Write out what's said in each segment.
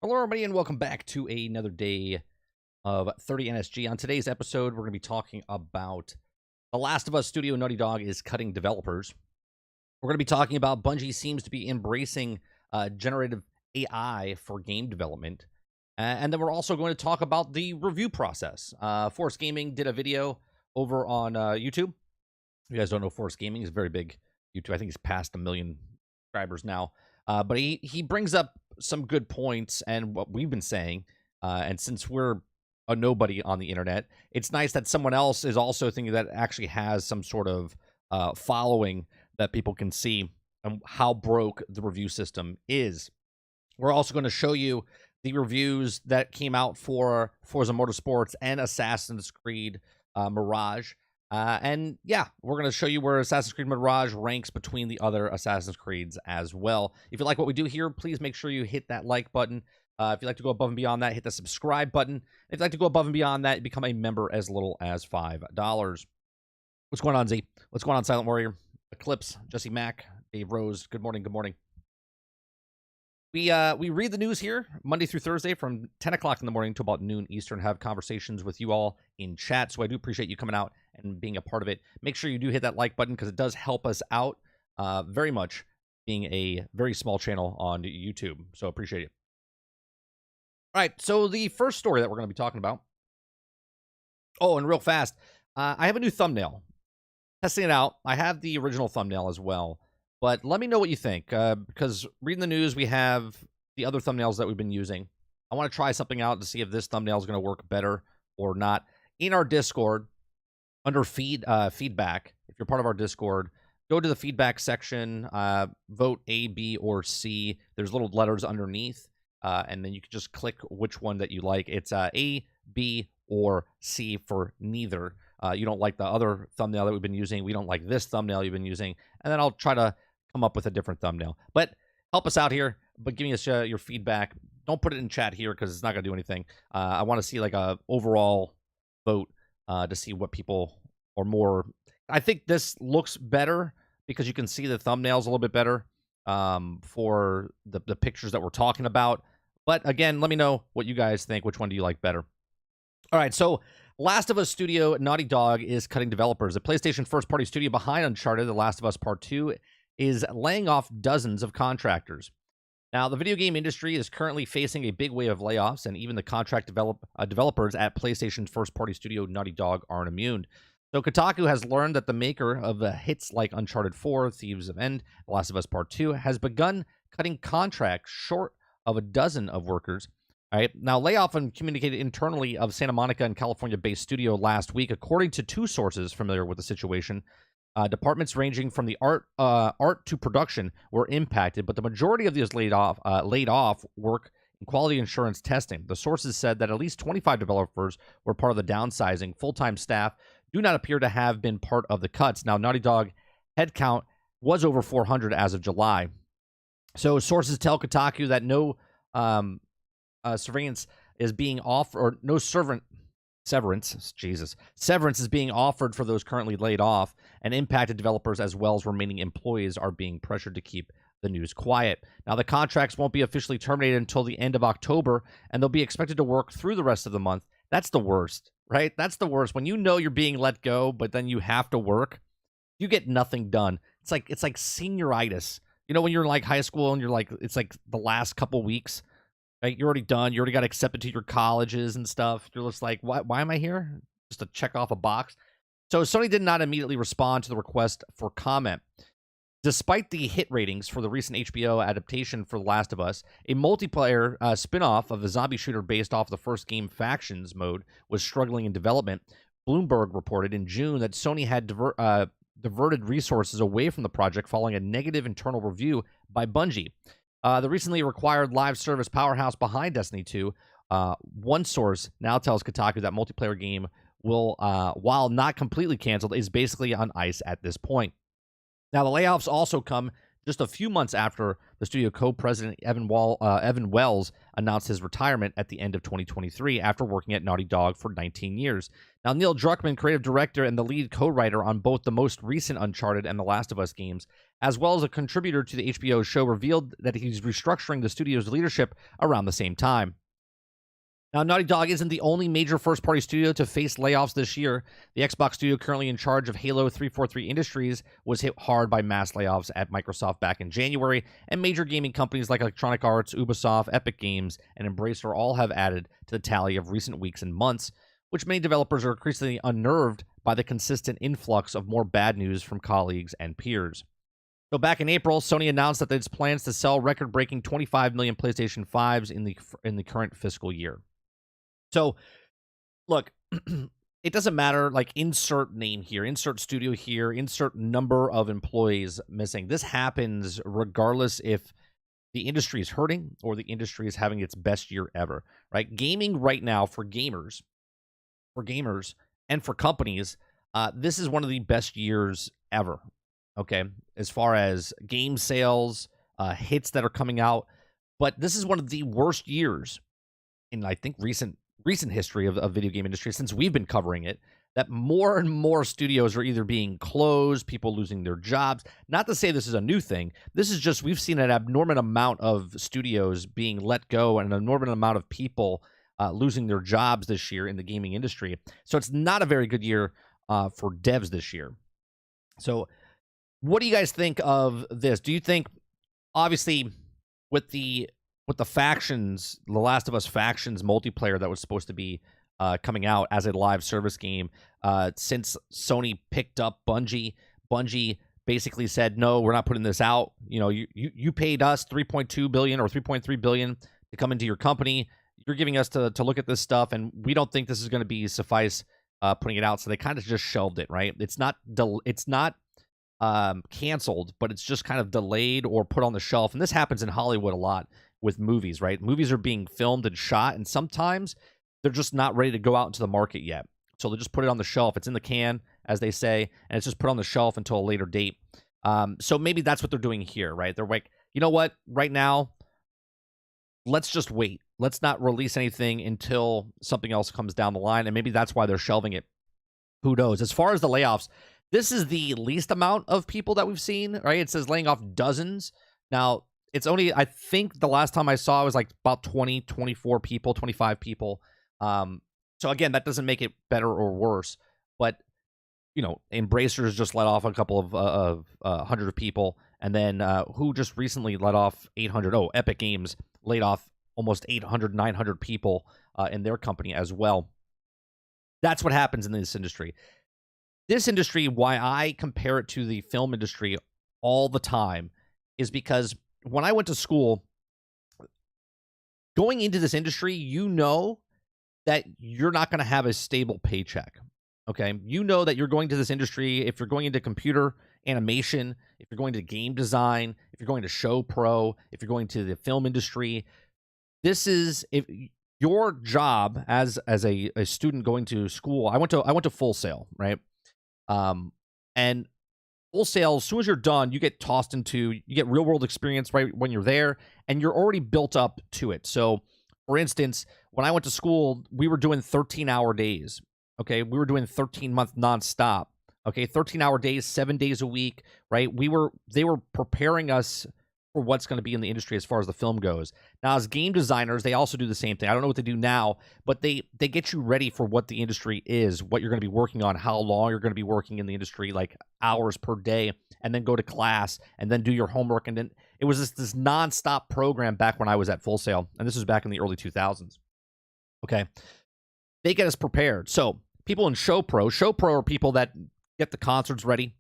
Hello, everybody, and welcome back to another day of 30 NSG. On today's episode, we're going to be talking about The Last of Us Studio Naughty Dog is cutting developers. We're going to be talking about Bungie seems to be embracing generative AI for game development. And then we're also going to talk about the review process. Force Gaming did a video over on YouTube. If you guys don't know, Force Gaming is very big YouTube. I think he's past 1 million subscribers now. But he brings up some good points and what we've been saying. And since we're a nobody on the internet, it's nice that someone else is also thinking that actually has some sort of following that people can see and how broke the review system is. We're also going to show you the reviews that came out for Forza Motorsports and Assassin's Creed Mirage. And yeah, we're going to show you where Assassin's Creed Mirage ranks between the other Assassin's Creeds as well. If you like what we do here, please make sure you hit that like button. If you'd like to go above and beyond that, hit the subscribe button. If you'd like to go above and beyond that, become a member as little as $5. What's going on, Z? What's going on, Silent Warrior? Eclipse, Jesse Mack, Dave Rose. Good morning, good morning. We read the news here Monday through Thursday from 10 o'clock in the morning to about noon Eastern, have conversations with you all in chat. So I do appreciate you coming out and being a part of it. Make sure you do hit that like button because it does help us out very much, being a very small channel on YouTube. So appreciate it. All right, so the first story that we're going to be talking about. Oh, and real fast, I have a new thumbnail. Testing it out. I have the original thumbnail as well. But let me know what you think, because reading the news, we have the other thumbnails that we've been using. I want to try something out to see if this thumbnail is going to work better or not. In our Discord, under feedback, if you're part of our Discord, go to the feedback section, vote A, B, or C. There's little letters underneath, and then you can just click which one that you like. It's A, B, or C for neither. You don't like the other thumbnail that we've been using. We don't like this thumbnail you've been using. And then I'll try to come up with a different thumbnail. But help us out here, but giving us your feedback. Don't put it in chat here because it's not going to do anything. I want to see like a overall vote to see what people are more. I think this looks better because you can see the thumbnails a little bit better for the pictures that we're talking about. But again, let me know what you guys think. Which one do you like better? All right, so Last of Us Studio Naughty Dog is cutting developers. The PlayStation first-party studio behind Uncharted, The Last of Us Part 2, is laying off dozens of contractors. Now, the video game industry is currently facing a big wave of layoffs, and even the contract developers at PlayStation's first-party studio Naughty Dog aren't immune. So Kotaku has learned that the maker of the hits like Uncharted 4, Thieves of End, The Last of Us Part 2, has begun cutting contracts short of a dozen of workers. All right. Now, layoff and communicated internally of Santa Monica and California-based studio last week, according to two sources familiar with the situation. Departments ranging from the art to production were impacted, but the majority of these laid off work in quality assurance testing. The sources said that at least 25 developers were part of the downsizing. Full-time staff do not appear to have been part of the cuts. Now, Naughty Dog headcount was over 400 as of July. So sources tell Kotaku that no severance is being offered, or no severance is being offered for those currently laid off, and impacted developers as well as remaining employees are being pressured to keep the news quiet. Now, the contracts won't be officially terminated until the end of October, and they'll be expected to work through the rest of the month. That's the worst, right? That's the worst. When you know you're being let go, but then you have to work, you get nothing done. It's like senioritis. You know, when you're in like high school and you're like, it's like the last couple weeks. Right? You're already done. You already got accepted to your colleges and stuff. You're just like, why am I here? Just to check off a box. So Sony did not immediately respond to the request for comment. Despite the hit ratings for the recent HBO adaptation for The Last of Us, a multiplayer spin-off of a zombie shooter based off the first game Factions mode was struggling in development. Bloomberg reported in June that Sony had diverted resources away from the project following a negative internal review by Bungie. The recently acquired live service powerhouse behind Destiny 2, one source now tells Kotaku that multiplayer game will, while not completely canceled, is basically on ice at this point. Now, the layoffs also come just a few months after the studio co-president Evan Wells announced his retirement at the end of 2023 after working at Naughty Dog for 19 years. Now, Neil Druckmann, creative director and the lead co-writer on both the most recent Uncharted and The Last of Us games, as well as a contributor to the HBO show, revealed that he's restructuring the studio's leadership around the same time. Now, Naughty Dog isn't the only major first-party studio to face layoffs this year. The Xbox studio currently in charge of Halo 343 Industries was hit hard by mass layoffs at Microsoft back in January, and major gaming companies like Electronic Arts, Ubisoft, Epic Games, and Embracer all have added to the tally of recent weeks and months, which many developers are increasingly unnerved by the consistent influx of more bad news from colleagues and peers. So back in April, Sony announced that its plans to sell record-breaking 25 million PlayStation 5s in the current fiscal year. So, look, it doesn't matter, like, insert name here, insert studio here, insert number of employees missing. This happens regardless if the industry is hurting or the industry is having its best year ever, right? Gaming right now for gamers and for companies, this is one of the best years ever, okay? As far as game sales, hits that are coming out. But this is one of the worst years in, I think, recent history of video game industry since we've been covering it, that more and more studios are either being closed, people losing their jobs. Not to say this is a new thing. This is just, we've seen an abnormal amount of studios being let go and an abnormal amount of people losing their jobs this year in the gaming industry. So it's not a very good year for devs this year. So what do you guys think of this? Do you think, obviously, with the factions, The Last of Us Factions multiplayer that was supposed to be coming out as a live service game, since Sony picked up Bungie basically said, no, we're not putting this out. You know, you paid us $3.2 billion or $3.3 billion to come into your company. You're giving us to look at this stuff, and we don't think this is going to be suffice putting it out. So they kind of just shelved it, right? It's not canceled, but it's just kind of delayed or put on the shelf. And this happens in Hollywood a lot with movies, right? Movies are being filmed and shot, and sometimes they're just not ready to go out into the market yet. So they just put it on the shelf. It's in the can, as they say, and it's just put on the shelf until a later date. So maybe that's what they're doing here, right? They're like, you know what? Right now, let's just wait. Let's not release anything until something else comes down the line, and maybe that's why they're shelving it. Who knows? As far as the layoffs, this is the least amount of people that we've seen, right? It says laying off dozens. Now, it's only, I think the last time I saw it was like about 20, 24 people, 25 people. So again, that doesn't make it better or worse. But, you know, Embracers just let off a couple of 100 of people. And then who just recently let off 800? Oh, Epic Games laid off almost 800, 900 people in their company as well. That's what happens in this industry. This industry, why I compare it to the film industry all the time, is because when I went to school, going into this industry, you know that you're not going to have a stable paycheck, okay? You know that you're going to this industry, if you're going into computer animation, if you're going to game design, if you're going to show pro, if you're going to the film industry, this is, if your job as a student going to school. I went to Full Sail, right? And Full Sail, as soon as you're done, you get tossed into, you get real world experience right when you're there, and you're already built up to it. So, for instance, when I went to school, we were doing 13-hour days. Okay, we were doing 13-month nonstop. Okay, 13-hour days, 7 days a week. Right? They were preparing us for what's going to be in the industry as far as the film goes. Now, as game designers, they also do the same thing. I don't know what they do now, but they get you ready for what the industry is, what you're going to be working on, how long you're going to be working in the industry, like hours per day, and then go to class, and then do your homework. And then it was this nonstop program back when I was at Full Sail, and this was back in the early 2000s. Okay. They get us prepared. So people in Show Pro are people that get the concerts ready,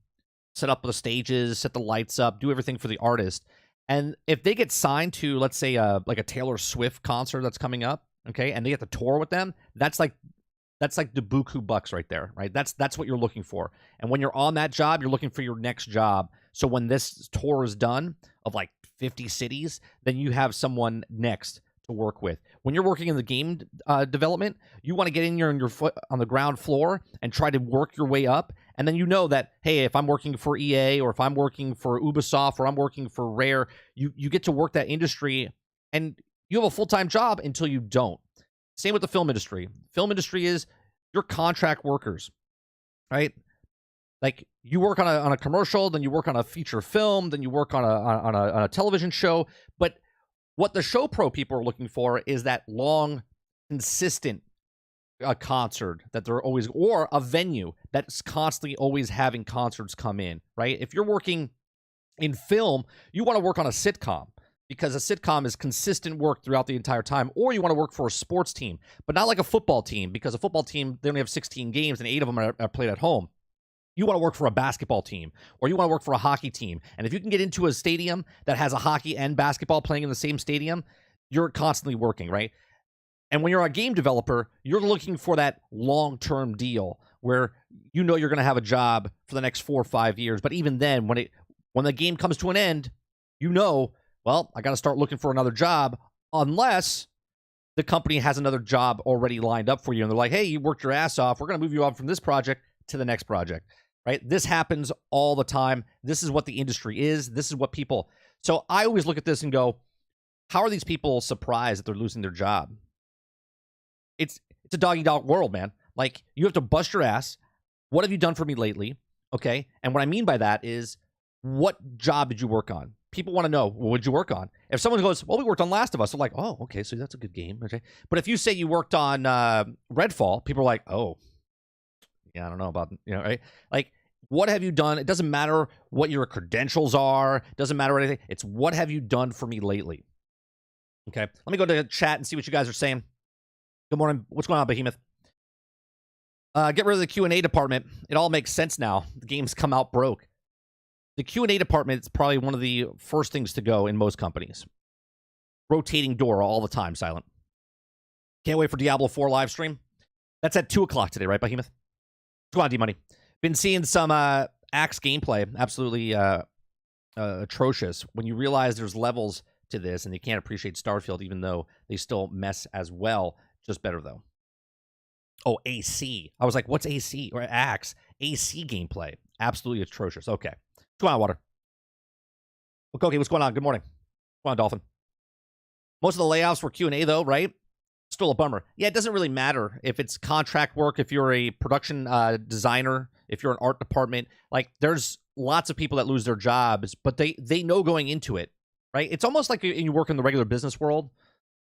set up the stages, set the lights up, do everything for the artist. And if they get signed to, let's say, like a Taylor Swift concert that's coming up, okay, and they get to tour with them, that's like the buku bucks right there, right? That's what you're looking for. And when you're on that job, you're looking for your next job. So when this tour is done of like 50 cities, then you have someone next to work with. When you're working in the game development, you want to get in your foot on the ground floor and try to work your way up And then you know that, hey, if I'm working for EA or if I'm working for Ubisoft or I'm working for Rare, you get to work that industry and you have a full-time job until you don't. Same with the film industry. Film industry is you're contract workers, right? Like you work on a commercial, then you work on a feature film, then you work on a television show. But what the show pro people are looking for is that long, consistent concert that they're always, or a venue that's constantly always having concerts come in, right? If you're working in film, you want to work on a sitcom because a sitcom is consistent work throughout the entire time, or you want to work for a sports team, but not like a football team, because a football team, they only have 16 games and 8 of them are played at home. You want to work for a basketball team, or you want to work for a hockey team. And if you can get into a stadium that has a hockey and basketball playing in the same stadium, you're constantly working, right? And when you're a game developer, you're looking for that long-term deal where you know you're going to have a job for the next 4 or 5 years. But even then, when the game comes to an end, you know, well, I got to start looking for another job, unless the company has another job already lined up for you. And they're like, hey, you worked your ass off. We're going to move you on from this project to the next project. Right? This happens all the time. This is what the industry is. This is what people... So I always look at this and go, how are these people surprised that they're losing their job? It's a dog-eat-dog world, man. Like, you have to bust your ass. What have you done for me lately? Okay? And what I mean by that is, what job did you work on? People want to know, well, what did you work on? If someone goes, well, we worked on Last of Us, they're like, oh, okay, so that's a good game. Okay. But if you say you worked on Redfall, people are like, oh, yeah, I don't know about, right? Like, what have you done? It doesn't matter what your credentials are. It doesn't matter anything. It's what have you done for me lately? Okay. Let me go to chat and see what you guys are saying. Good morning. What's going on, Behemoth? Get rid of the Q&A department. It all makes sense now. The game's come out broke. The Q&A department is probably one of the first things to go in most companies. Rotating door all the time, Silent. Can't wait for Diablo 4 live stream. That's at 2 o'clock today, right, Behemoth? What's going on, D-Money? Been seeing some Axe gameplay. Absolutely atrocious. When you realize there's levels to this and you can't appreciate Starfield, even though they still mess as well. Just better, though. Oh, AC. I was like, what's AC? Or Axe. AC gameplay. Absolutely atrocious. Okay. What's going on, Water? Okay, what's going on? Good morning. What's going on, Dolphin? Most of the layoffs were Q&A, though, right? Still a bummer. Yeah, it doesn't really matter if it's contract work, if you're a production designer, if you're an art department. Like, there's lots of people that lose their jobs, but they know going into it, right? It's almost like you work in the regular business world,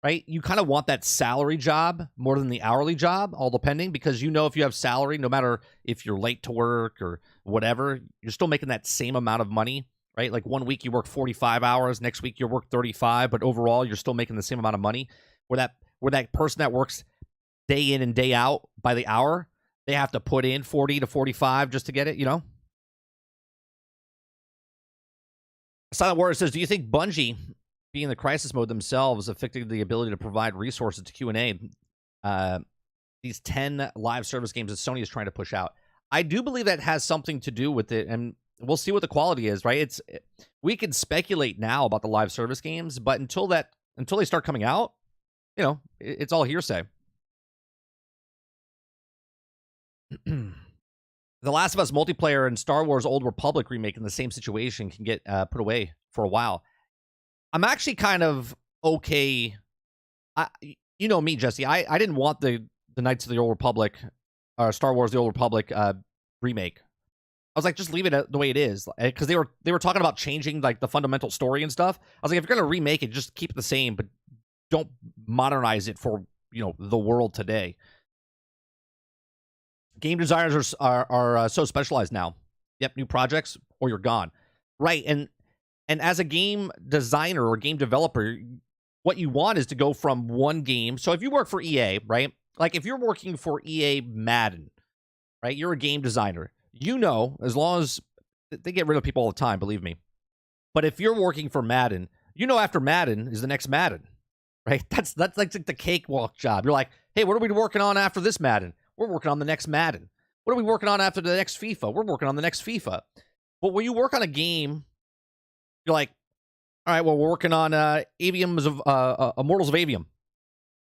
right? You kind of want that salary job more than the hourly job, all depending, because you know if you have salary, no matter if you're late to work or whatever, you're still making that same amount of money, right? Like, one week you work 45 hours, next week you work 35, but overall you're still making the same amount of money. Where that person that works day in and day out by the hour, they have to put in 40 to 45 just to get it, Silent Warrior says, do you think Bungie, being in the crisis mode themselves, affected the ability to provide resources to Q&A? These 10 live service games that Sony is trying to push out. I do believe that has something to do with it, and we'll see what the quality is, right? We can speculate now about the live service games, but until they start coming out, it's all hearsay. The Last of Us multiplayer and Star Wars Old Republic remake in the same situation can get put away for a while. I'm actually kind of okay. You know me, Jesse. I didn't want the Knights of the Old Republic or Star Wars The Old Republic remake. I was like, just leave it the way it is, because they were talking about changing like the fundamental story and stuff. I was like, if you're gonna remake it, just keep it the same, but don't modernize it for the world today. Game designers are so specialized now. Yep, new projects or you're gone, right? And as a game designer or game developer, what you want is to go from one game. So if you work for EA, right? Like if you're working for EA Madden, right? You're a game designer. As long as they get rid of people all the time, believe me. But if you're working for Madden, after Madden is the next Madden. Right? That's like the cakewalk job. You're like, hey, what are we working on after this Madden? We're working on the next Madden. What are we working on after the next FIFA? We're working on the next FIFA. But when you work on a game, you're like, all right, well, we're working on Immortals of Avium.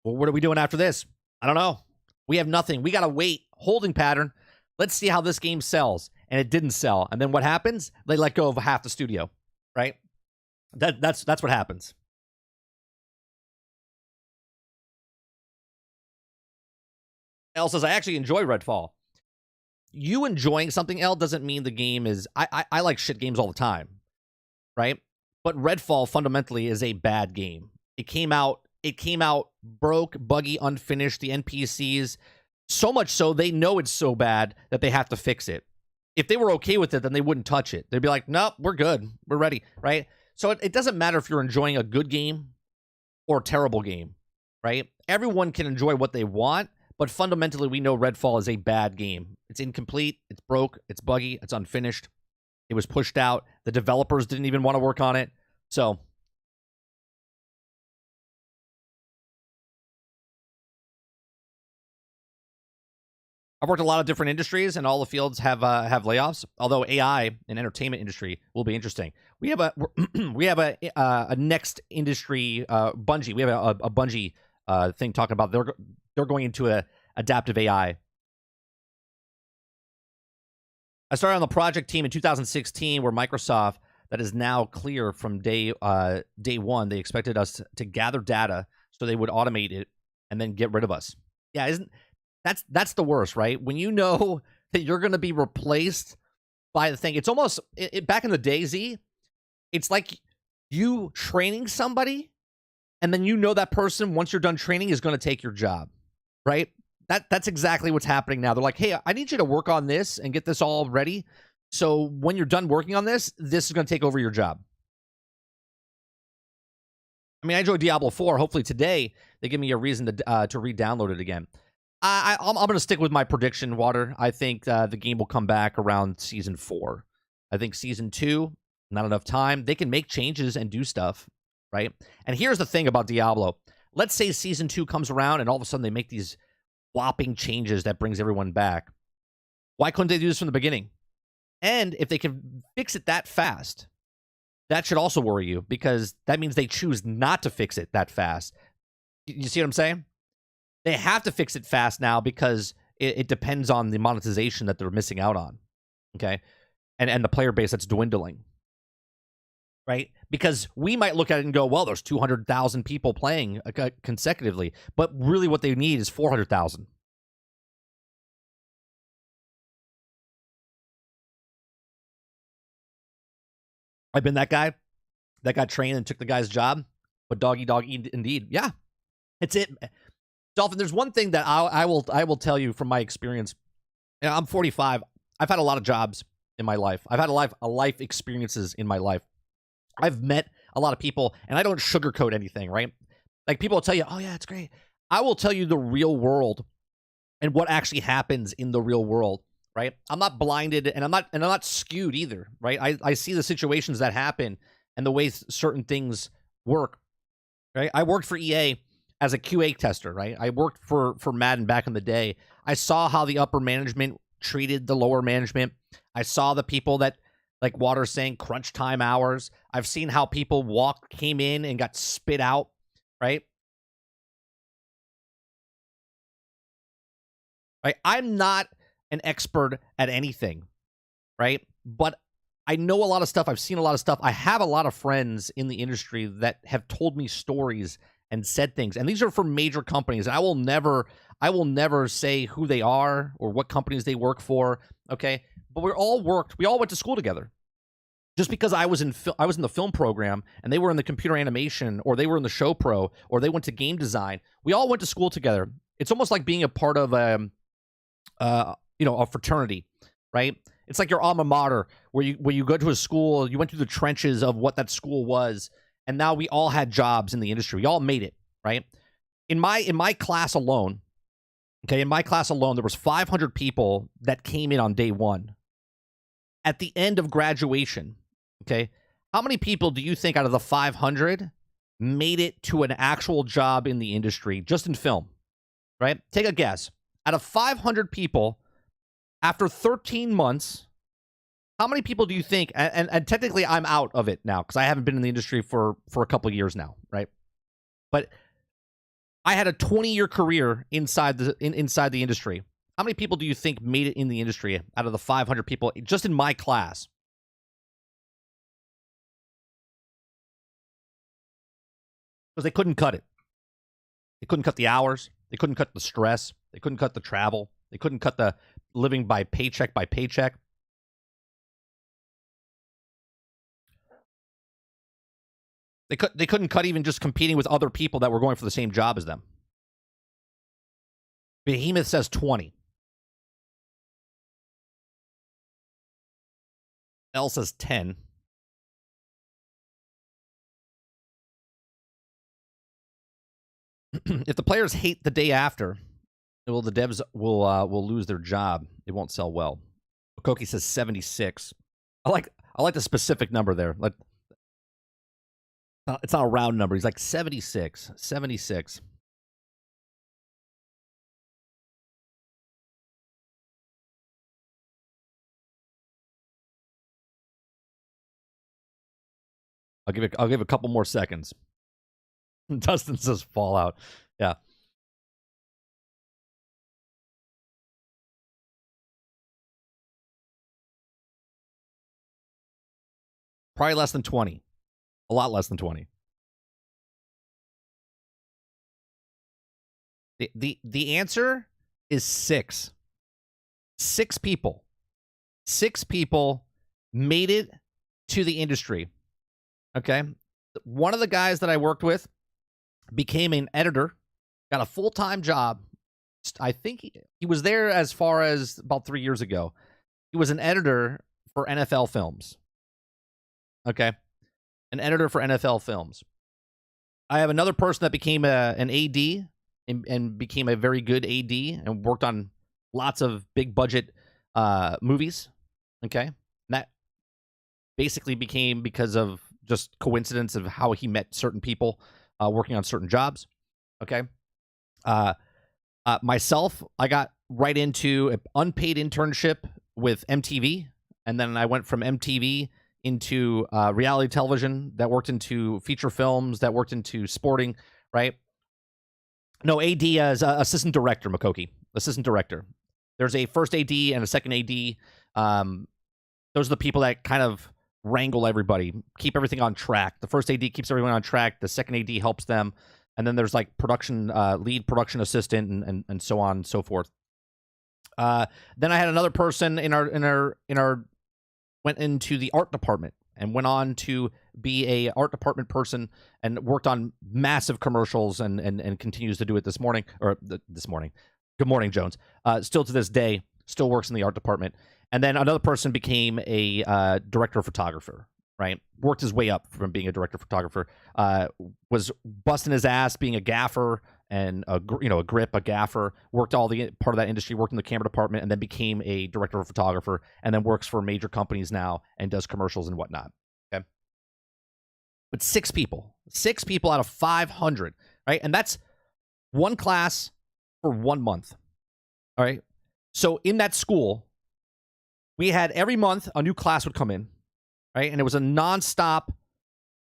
Well, what are we doing after this? I don't know. We have nothing. We got to wait. Holding pattern. Let's see how this game sells. and it didn't sell. And then what happens? They let go of half the studio, right? That's what happens. Elle says, I actually enjoy Redfall. You enjoying something, Elle, doesn't mean the game is... I like shit games all the time, right? But Redfall fundamentally is a bad game. It came out broke, buggy, unfinished, the NPCs, so much so they know it's so bad that they have to fix it. If they were okay with it, then they wouldn't touch it. They'd be like, nope, we're good. We're ready, right? So it doesn't matter if you're enjoying a good game or a terrible game, right? Everyone can enjoy what they want, but fundamentally we know Redfall is a bad game. It's incomplete, it's broke, it's buggy, it's unfinished. It was pushed out. The developers didn't even want to work on it. So I've worked a lot of different industries, and all the fields have layoffs. Although AI and entertainment industry will be interesting. We have a next industry, Bungie. We have a Bungie thing talking about they're going into a adaptive AI. I started on the project team in 2016, where Microsoft, that is now clear from day one, they expected us to gather data so they would automate it and then get rid of us. Yeah, that's the worst, right? When you know that you're going to be replaced by the thing. It's almost back in the day, Z. It's like you training somebody, and then you know that person, once you're done training, is going to take your job, right? That's exactly what's happening now. They're like, hey, I need you to work on this and get this all ready. So when you're done working on this, this is going to take over your job. I mean, I enjoyed Diablo 4. Hopefully today they give me a reason to re-download it again. I'm going to stick with my prediction, Water. I think the game will come back around Season 4. I think Season 2, not enough time. They can make changes and do stuff, right? And here's the thing about Diablo. Let's say Season 2 comes around and all of a sudden they make these whopping changes that brings everyone back. Why couldn't they do this from the beginning? And if they can fix it that fast, that should also worry you, because that means they choose not to fix it that fast. You see what I'm saying? They have to fix it fast now because it depends on the monetization that they're missing out on, okay? And the player base that's dwindling, right? Because we might look at it and go, well, there's 200,000 people playing consecutively, but really what they need is 400,000. I've been that guy that got trained and took the guy's job, but dog indeed. Yeah, it's it. Dolphin, there's one thing that I will tell you from my experience. You know, I'm 45. I've had a lot of jobs in my life. I've had a life experiences in my life. I've met a lot of people, and I don't sugarcoat anything, right? Like, people will tell you, oh yeah, it's great. I will tell you the real world and what actually happens in the real world, right? I'm not blinded, and I'm not skewed either, right? I see the situations that happen and the way certain things work, right? I worked for EA as a QA tester, right? I worked for Madden back in the day. I saw how the upper management treated the lower management. I saw the people that, like Water's saying, crunch time hours. I've seen how people came in and got spit out, right? Right? I'm not an expert at anything, right? But I know a lot of stuff. I've seen a lot of stuff. I have a lot of friends in the industry that have told me stories and said things. And these are from major companies. And I will never say who they are or what companies they work for, okay? But we all went to school together. Just because I was in the film program and they were in the computer animation, or they were in the show pro, or they went to game design, we all went to school together. It's almost like being a part of a fraternity, right? It's like your alma mater, where you go to a school, you went through the trenches of what that school was, and now we all had jobs in the industry. We all made it, right? In my class alone, okay, there was 500 people that came in on day one. At the end of graduation, okay, how many people do you think out of the 500 made it to an actual job in the industry, just in film, right? Take a guess. Out of 500 people, after 13 months, how many people do you think, and technically I'm out of it now because I haven't been in the industry for a couple of years now, right? But I had a 20-year career inside the industry. How many people do you think made it in the industry out of the 500 people just in my class? Because they couldn't cut it. They couldn't cut the hours. They couldn't cut the stress. They couldn't cut the travel. They couldn't cut the living by paycheck by paycheck. They couldn't cut even just competing with other people that were going for the same job as them. Behemoth says 20. L says 10. If the players hate the day after, well, the devs will lose their job. It won't sell well. Koki says 76. I like the specific number there. Like, it's not a round number. He's like 76. 76. I'll give a couple more seconds. Dustin says Fallout. Yeah. Probably less than 20. A lot less than 20. The answer is 6. 6 people. 6 people made it to the industry. Okay. One of the guys that I worked with became an editor, got a full-time job. I think he was there as far as about 3 years ago. He was an editor for NFL films. Okay. An editor for NFL films. I have another person that became an AD and became a very good AD and worked on lots of big budget movies. Okay. And that basically became because of just coincidence of how he met certain people working on certain jobs. Okay. Myself, I got right into an unpaid internship with MTV. And then I went from MTV into reality television that worked into feature films, that worked into sporting, right? No, AD as assistant director, Makoki. Assistant director. There's a first AD and a second AD. Those are the people that kind of wrangle everybody, keep everything on track. The first AD keeps everyone on track. The second AD helps them. And then there's like production, lead production assistant and so on and so forth. Then I had another person in our went into the art department and went on to be a art department person and worked on massive commercials and continues to do it this morning. Good morning, Jones. Still to this day, still works in the art department. And then another person became a director of photographer, right? Worked his way up from being a director of photographer. Was busting his ass being a gaffer and a grip, a gaffer. Worked all the part of that industry. Worked in the camera department, and then became a director of photographer. And then works for major companies now and does commercials and whatnot. Okay, but 6 people out of 500, right? And that's one class for 1 month. All right. So in that school, we had every month a new class would come in, right? And it was a nonstop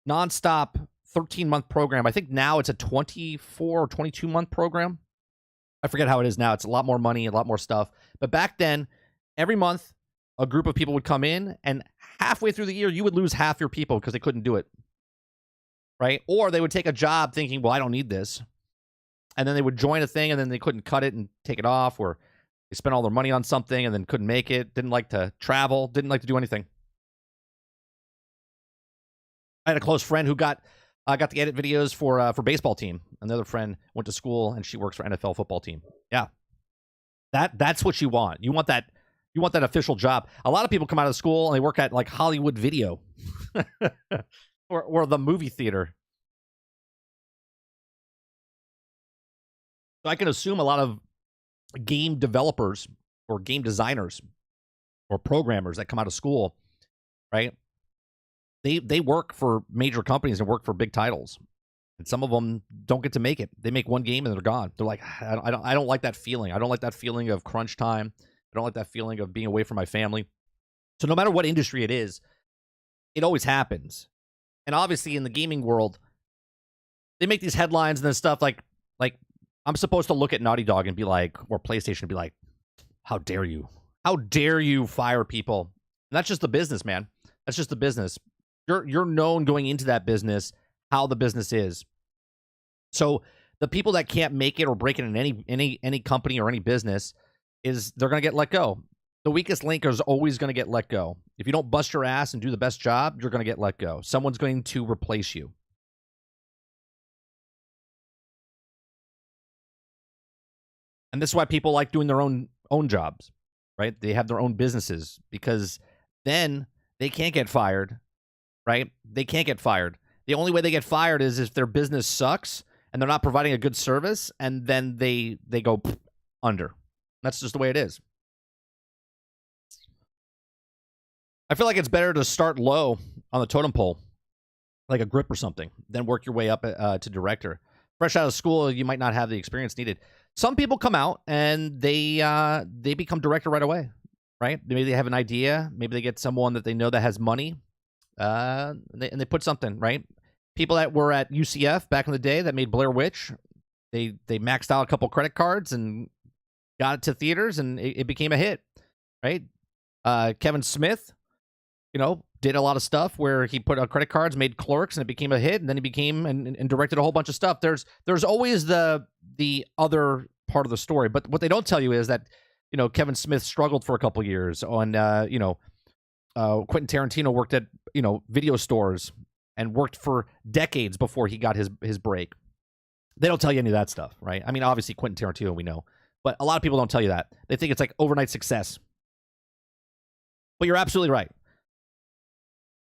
13-month program. I think now it's a 24 or 22-month program. I forget how it is now. It's a lot more money, a lot more stuff. But back then, every month, a group of people would come in, and halfway through the year, you would lose half your people because they couldn't do it, right? Or they would take a job thinking, well, I don't need this. And then they would join a thing, and then they couldn't cut it and take it off, or they spent all their money on something and then couldn't make it, didn't like to travel, didn't like to do anything. I had a close friend who got the edit videos for baseball team. Another friend went to school and she works for NFL football team. Yeah, that's what you want. You want that official job. A lot of people come out of school and they work at like Hollywood Video or the movie theater. So I can assume a lot of game developers or game designers or programmers that come out of school, right? They work for major companies and work for big titles, and some of them don't get to make it. They make one game and they're gone. They're like, I don't like that feeling. I don't like that feeling of crunch time. I don't like that feeling of being away from my family. So no matter what industry it is, it always happens. And obviously in the gaming world, they make these headlines and then stuff like I'm supposed to look at Naughty Dog and be like, or PlayStation and be like, How dare you? How dare you fire people? And that's just the business, man. That's just the business. You're known going into that business how the business is. So the people that can't make it or break it in any company or any business they're going to get let go. The weakest link is always going to get let go. If you don't bust your ass and do the best job, you're going to get let go. Someone's going to replace you. And this is why people like doing their own jobs, right? They have their own businesses because then they can't get fired, right? They can't get fired. The only way they get fired is if their business sucks and they're not providing a good service, and then they go under. That's just the way it is. I feel like it's better to start low on the totem pole, like a grip or something, then work your way up to director. Fresh out of school, you might not have the experience needed. Some people come out and they become director right away, right? Maybe they have an idea. Maybe they get someone that they know that has money, and they put something, right? People that were at UCF back in the day that made Blair Witch, they maxed out a couple credit cards and got it to theaters, and it became a hit, right? Kevin Smith, did a lot of stuff where he put on credit cards, made Clerks, and it became a hit, and then he became and directed a whole bunch of stuff. There's always the other part of the story, but what they don't tell you is that Kevin Smith struggled for a couple years on Quentin Tarantino worked at video stores and worked for decades before he got his break. They don't tell you any of that stuff, right? I mean, obviously Quentin Tarantino we know, but a lot of people don't tell you that. They think it's like overnight success. But you're absolutely right.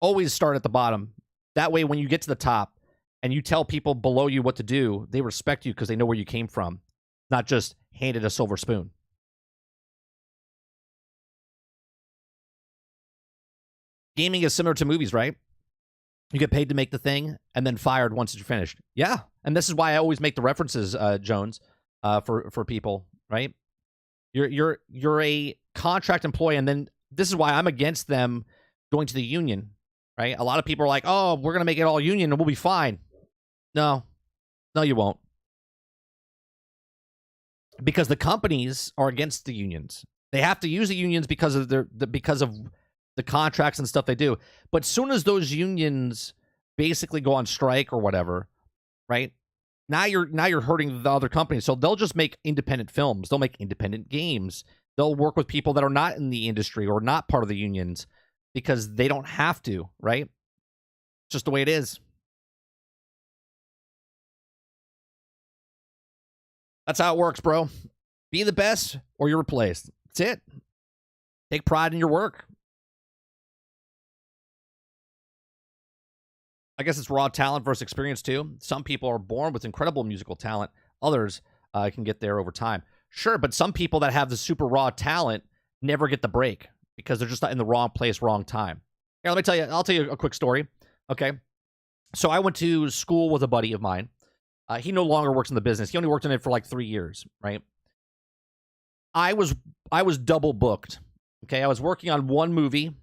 Always start at the bottom. That way, when you get to the top and you tell people below you what to do, they respect you because they know where you came from, not just handed a silver spoon. Gaming is similar to movies, right? You get paid to make the thing and then fired once you're finished. Yeah, and this is why I always make the references, Jones, for people, right? You're a contract employee, and then this is why I'm against them going to the union, right? A lot of people are like, "Oh, we're gonna make it all union and we'll be fine." No, you won't, because the companies are against the unions. They have to use the unions because of the contracts and stuff they do. But soon as those unions basically go on strike or whatever, right? Now you're hurting the other companies. So they'll just make independent films. They'll make independent games. They'll work with people that are not in the industry or not part of the unions because they don't have to, right? It's just the way it is. That's how it works, bro. Be the best or you're replaced. That's it. Take pride in your work. I guess it's raw talent versus experience, too. Some people are born with incredible musical talent. Others can get there over time. Sure, but some people that have the super raw talent never get the break because they're just not in the wrong place, wrong time. Here, let me tell you. I'll tell you a quick story, okay? So I went to school with a buddy of mine. He no longer works in the business. He only worked in it for like 3 years, right? I was double booked, okay? I was working on one movie,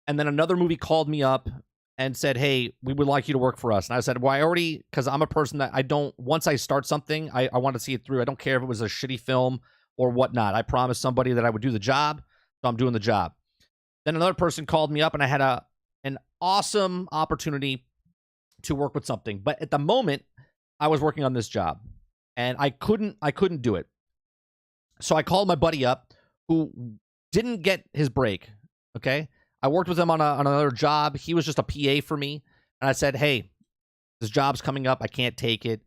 and then another movie called me up and said, "Hey, we would like you to work for us." And I said, "Well, because I'm a person that once I start something, I want to see it through. I don't care if it was a shitty film or whatnot. I promised somebody that I would do the job, so I'm doing the job." Then another person called me up and I had an awesome opportunity to work with something. But at the moment, I was working on this job and I couldn't do it. So I called my buddy up who didn't get his break, okay? I worked with him on another job. He was just a PA for me. And I said, "Hey, this job's coming up. I can't take it.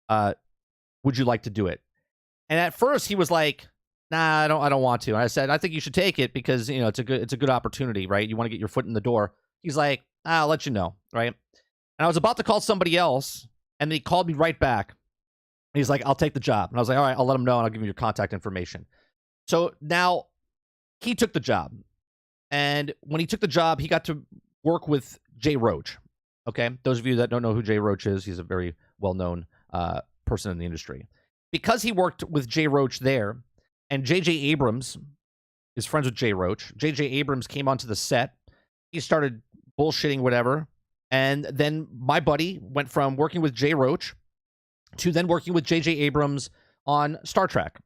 Would you like to do it?" And at first he was like, "Nah, I don't want to." And I said, "I think you should take it because, it's a good opportunity, right? You want to get your foot in the door." He's like, "I'll let you know," right? And I was about to call somebody else, and he called me right back. He's like, "I'll take the job." And I was like, "All right, I'll let him know and I'll give him your contact information." So now he took the job. And when he took the job, he got to work with Jay Roach. Okay, those of you that don't know who Jay Roach is, he's a very well-known person in the industry. Because he worked with Jay Roach there, and J.J. Abrams is friends with Jay Roach. J.J. Abrams came onto the set. He started bullshitting whatever. And then my buddy went from working with Jay Roach to then working with J.J. Abrams on Star Trek.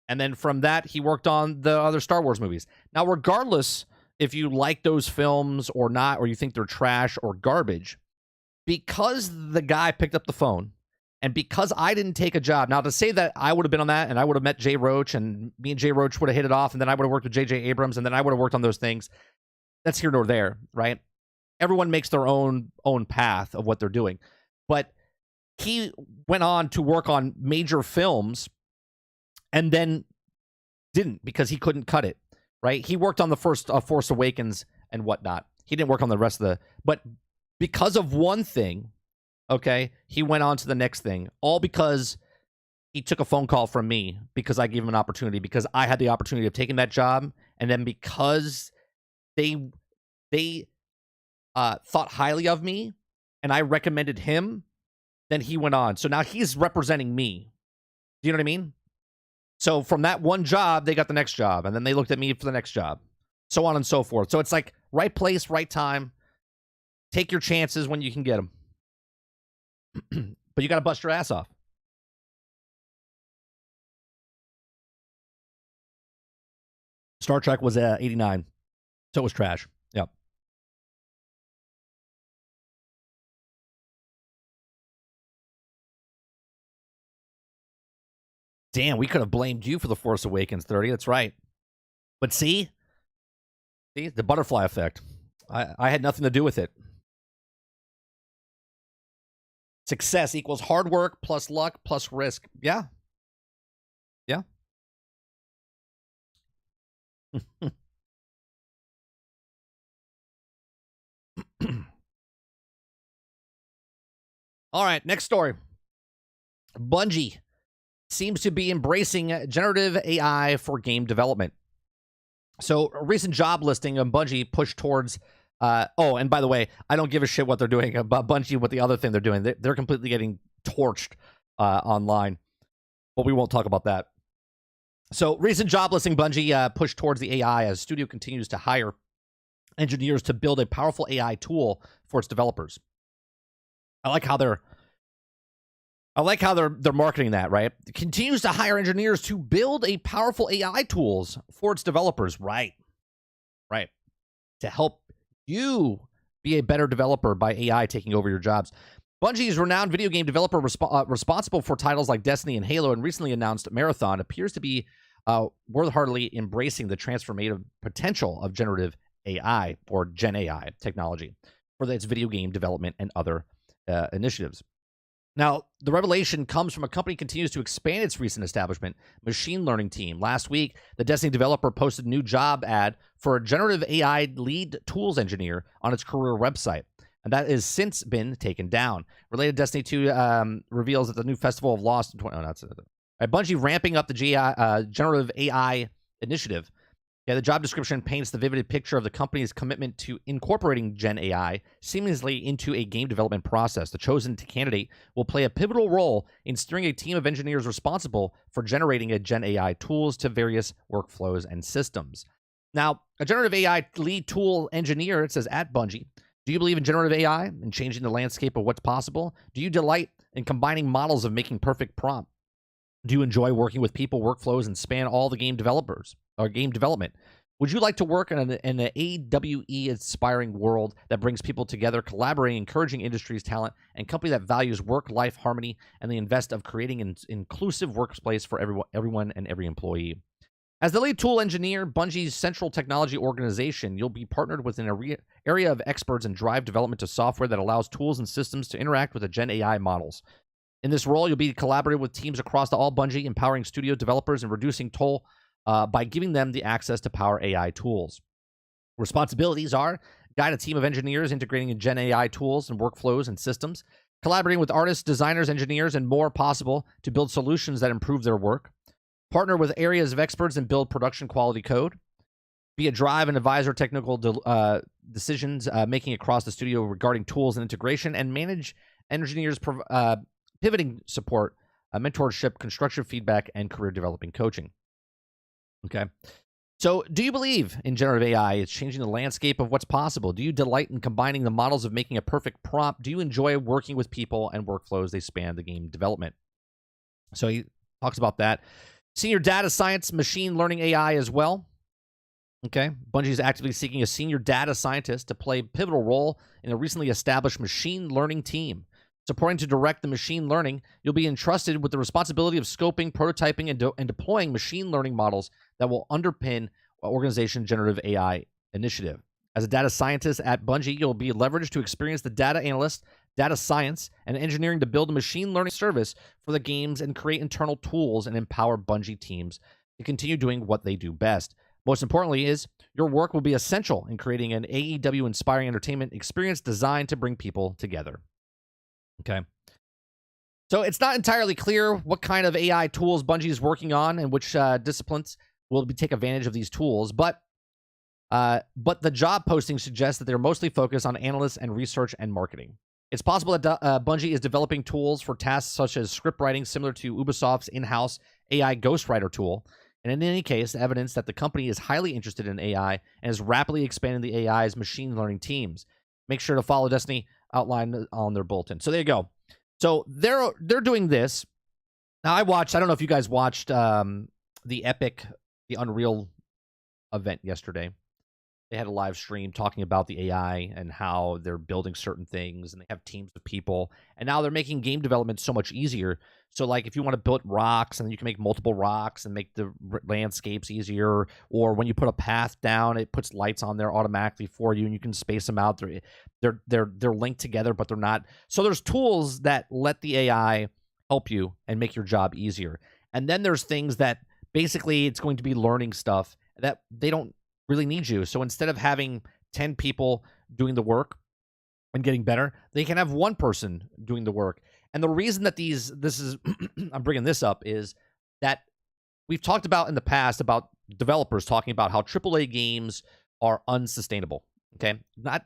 And then from that, he worked on the other Star Wars movies. Now, regardless if you like those films or not, or you think they're trash or garbage, because the guy picked up the phone and because I didn't take a job. Now, to say that I would have been on that and I would have met Jay Roach and me and Jay Roach would have hit it off and then I would have worked with J.J. Abrams and then I would have worked on those things, that's here nor there, right? Everyone makes their own path of what they're doing. But he went on to work on major films and then didn't because he couldn't cut it, right? He worked on the first Force Awakens and whatnot. He didn't work on the rest of the... But because of one thing, okay, he went on to the next thing, all because he took a phone call from me because I gave him an opportunity, because I had the opportunity of taking that job, and then because they thought highly of me and I recommended him, then he went on. So now he's representing me. Do you know what I mean? So from that one job, they got the next job, and then they looked at me for the next job, so on and so forth. So it's like right place, right time. Take your chances when you can get them. But you got to bust your ass off. Star Trek was 89. So it was trash. Yep. Damn, we could have blamed you for The Force Awakens 30. That's right. But see, the butterfly effect. I had nothing to do with it. Success equals hard work plus luck plus risk. Yeah. Yeah. All right, next story. Bungie seems to be embracing generative AI for game development. So a recent job listing of Bungie pushed towards... oh, and by the way, I don't give a shit what they're doing about Bungie, what the other thing they're doing. They're completely getting torched online. But we won't talk about that. So recent job listing Bungie pushed towards the AI as studio continues to hire engineers to build a powerful AI tool for its developers. I like how they're marketing that, right? It continues to hire engineers to build a powerful AI tools for its developers, right? Right. To help you be a better developer by AI taking over your jobs. Bungie's renowned video game developer responsible for titles like Destiny and Halo and recently announced Marathon appears to be wholeheartedly embracing the transformative potential of generative AI or Gen AI technology for its video game development and other initiatives. Now, the revelation comes from a company continues to expand its recent establishment, machine learning team. Last week, the Destiny developer posted a new job ad for a generative AI lead tools engineer on its career website, and that has since been taken down. Related, Destiny 2 reveals that the new Festival of Lost... Bungie ramping up the generative AI initiative. Yeah, the job description paints the vivid picture of the company's commitment to incorporating Gen AI seamlessly into a game development process. The chosen candidate will play a pivotal role in steering a team of engineers responsible for generating a Gen AI tools to various workflows and systems. Now, a generative AI lead tool engineer, it says at Bungie, do you believe in generative AI and changing the landscape of what's possible? Do you delight in combining models of making perfect prompt? Do you enjoy working with people, workflows, and span all the game developers or game development? Would you like to work in an AWE-inspiring world that brings people together, collaborating, encouraging industry's talent, and company that values work-life harmony and the invest of creating an inclusive workplace for everyone and every employee? As the lead tool engineer, Bungie's central technology organization, you'll be partnered with an area of experts and drive development to software that allows tools and systems to interact with the Gen AI models. In this role, you'll be collaborating with teams across all Bungie, empowering studio developers and reducing toll by giving them the access to power AI tools. Responsibilities are guide a team of engineers integrating Gen AI tools and workflows and systems, collaborating with artists, designers, engineers, and more possible to build solutions that improve their work, partner with areas of experts and build production quality code, be a drive and advisor technical decisions making across the studio regarding tools and integration, and manage engineers pivoting support, mentorship, constructive feedback, and career developing coaching. Okay. So do you believe in generative AI? It's changing the landscape of what's possible. Do you delight in combining the models of making a perfect prompt? Do you enjoy working with people and workflows? They span the game development. So he talks about that. Senior data science, machine learning AI as well. Okay. Bungie is actively seeking a senior data scientist to play a pivotal role in a recently established machine learning team. Supporting to direct the machine learning, you'll be entrusted with the responsibility of scoping, prototyping, and deploying machine learning models that will underpin organization generative AI initiative. As a data scientist at Bungie, you'll be leveraged to experience the data analyst, data science, and engineering to build a machine learning service for the games and create internal tools and empower Bungie teams to continue doing what they do best. Most importantly is your work will be essential in creating an AEW-inspiring entertainment experience designed to bring people together. Okay. So it's not entirely clear what kind of AI tools Bungie is working on and which disciplines will take advantage of these tools, but the job posting suggests that they're mostly focused on analysts and research and marketing. It's possible that Bungie is developing tools for tasks such as script writing, similar to Ubisoft's in-house AI ghostwriter tool. And in any case, evidence that the company is highly interested in AI and is rapidly expanding the AI's machine learning teams. Make sure to follow Destiny outlined on their bulletin. So there you go. So they're doing this. Now I don't know if you guys watched the Unreal event yesterday. They had a live stream talking about the AI and how they're building certain things, and they have teams of people. And now they're making game development so much easier. So, like, if you want to build rocks, and then you can make multiple rocks and make the landscapes easier, or when you put a path down, it puts lights on there automatically for you, and you can space them out. They're linked together, but they're not. So there's tools that let the AI help you and make your job easier. And then there's things that basically it's going to be learning stuff that they don't really need you. So instead of having 10 people doing the work and getting better, they can have one person doing the work. And the reason that I'm bringing this up is that we've talked about in the past about developers talking about how AAA games are unsustainable. Okay, not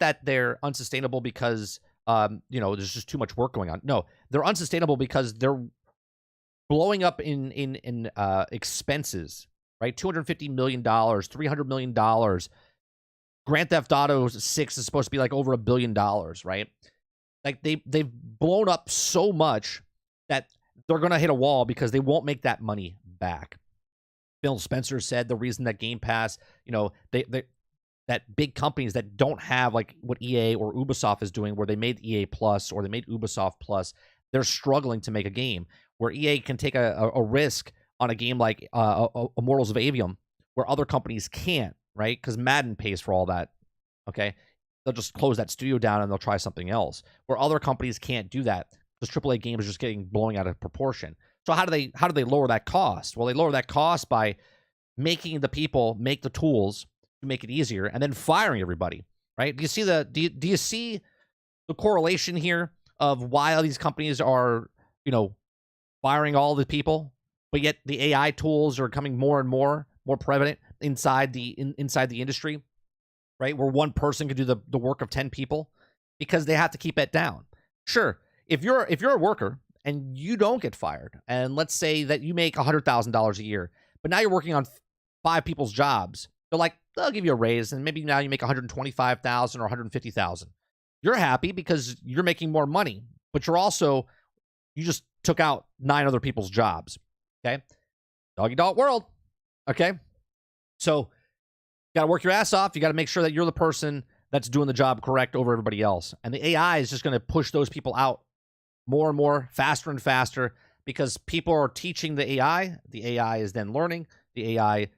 that they're unsustainable because there's just too much work going on. No, they're unsustainable because they're blowing up in expenses. Right, $250 million, $300 million. Grand Theft Auto 6 is supposed to be like over $1 billion, right? Like they've blown up so much that they're gonna hit a wall because they won't make that money back. Phil Spencer said the reason that Game Pass, that big companies that don't have like what EA or Ubisoft is doing, where they made EA Plus or they made Ubisoft Plus, they're struggling to make a game where EA can take a risk on a game like Immortals of Avium, where other companies can't, right? Because Madden pays for all that, okay? They'll just close that studio down and they'll try something else, where other companies can't do that because AAA games are just blowing out of proportion. So how do they lower that cost? Well, they lower that cost by making the people make the tools to make it easier and then firing everybody, right? Do you see the correlation here of why all these companies are, firing all the people? But yet the AI tools are becoming more and more prevalent inside the industry, right? Where one person can do the work of 10 people because they have to keep it down. Sure, if you're a worker and you don't get fired, and let's say that you make $100,000 a year, but now you're working on 5 people's jobs, they'll give you a raise, and maybe now you make $125,000 or $150,000. You're happy because you're making more money, but you just took out 9 other people's jobs. Okay, doggy dog world. Okay, so you got to work your ass off. You got to make sure that you're the person that's doing the job correct over everybody else. And the AI is just going to push those people out more and more, faster and faster, because people are teaching the AI. The AI is then learning. The AI,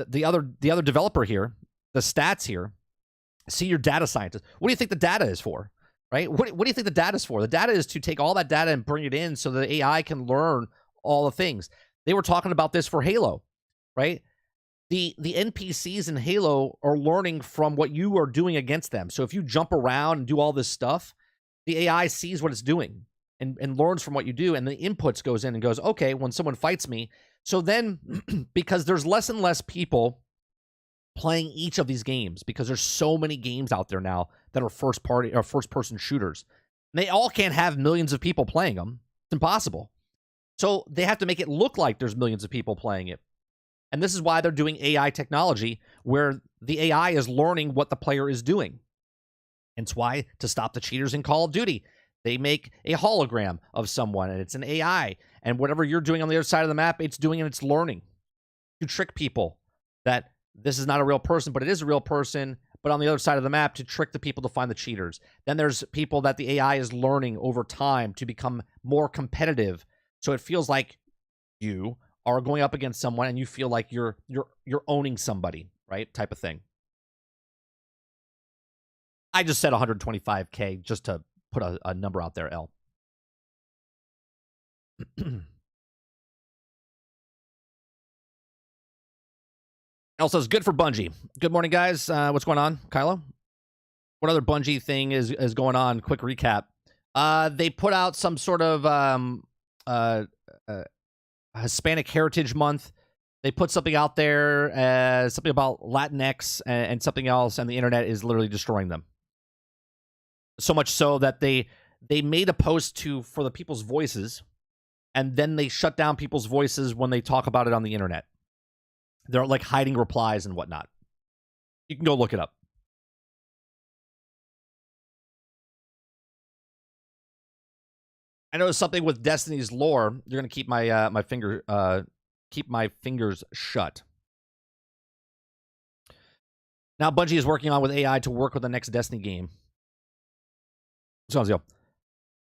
the other developer here, the stats here, senior data scientist. What do you think the data is for? Right? What do you think the data is for? The data is to take all that data and bring it in so the AI can learn all the things. They were talking about this for Halo, right? The NPCs in Halo are learning from what you are doing against them. So if you jump around and do all this stuff, the AI sees what it's doing and learns from what you do, and the inputs goes in and goes, okay, when someone fights me. So then, because there's less and less people playing each of these games, because there's so many games out there now that are first person shooters, and they all can't have millions of people playing them. It's impossible. So they have to make it look like there's millions of people playing it. And this is why they're doing AI technology, where the AI is learning what the player is doing. And it's why, to stop the cheaters in Call of Duty, They make a hologram of someone, and it's an AI. And whatever you're doing on the other side of the map, it's doing and it's learning to trick people that this is not a real person, but it is a real person, but on the other side of the map to trick the people to find the cheaters. Then there's people that the AI is learning over time to become more competitive. So it feels like you are going up against someone and you feel like you're owning somebody, right? Type of thing. I just said 125K just to put a number out there, L. L says, good for Bungie. Good morning, guys. What's going on, Kylo? What other Bungie thing is going on? Quick recap. They put out some sort of Hispanic Heritage Month. They put something out there, something about Latinx and something else, and the internet is literally destroying them. So much so that they made a post for the people's voices, and then they shut down people's voices when they talk about it on the internet. They're like hiding replies and whatnot. You can go look it up. I know something with Destiny's lore. You're gonna keep my fingers shut. Now Bungie is working on with AI to work with the next Destiny game. Sounds good.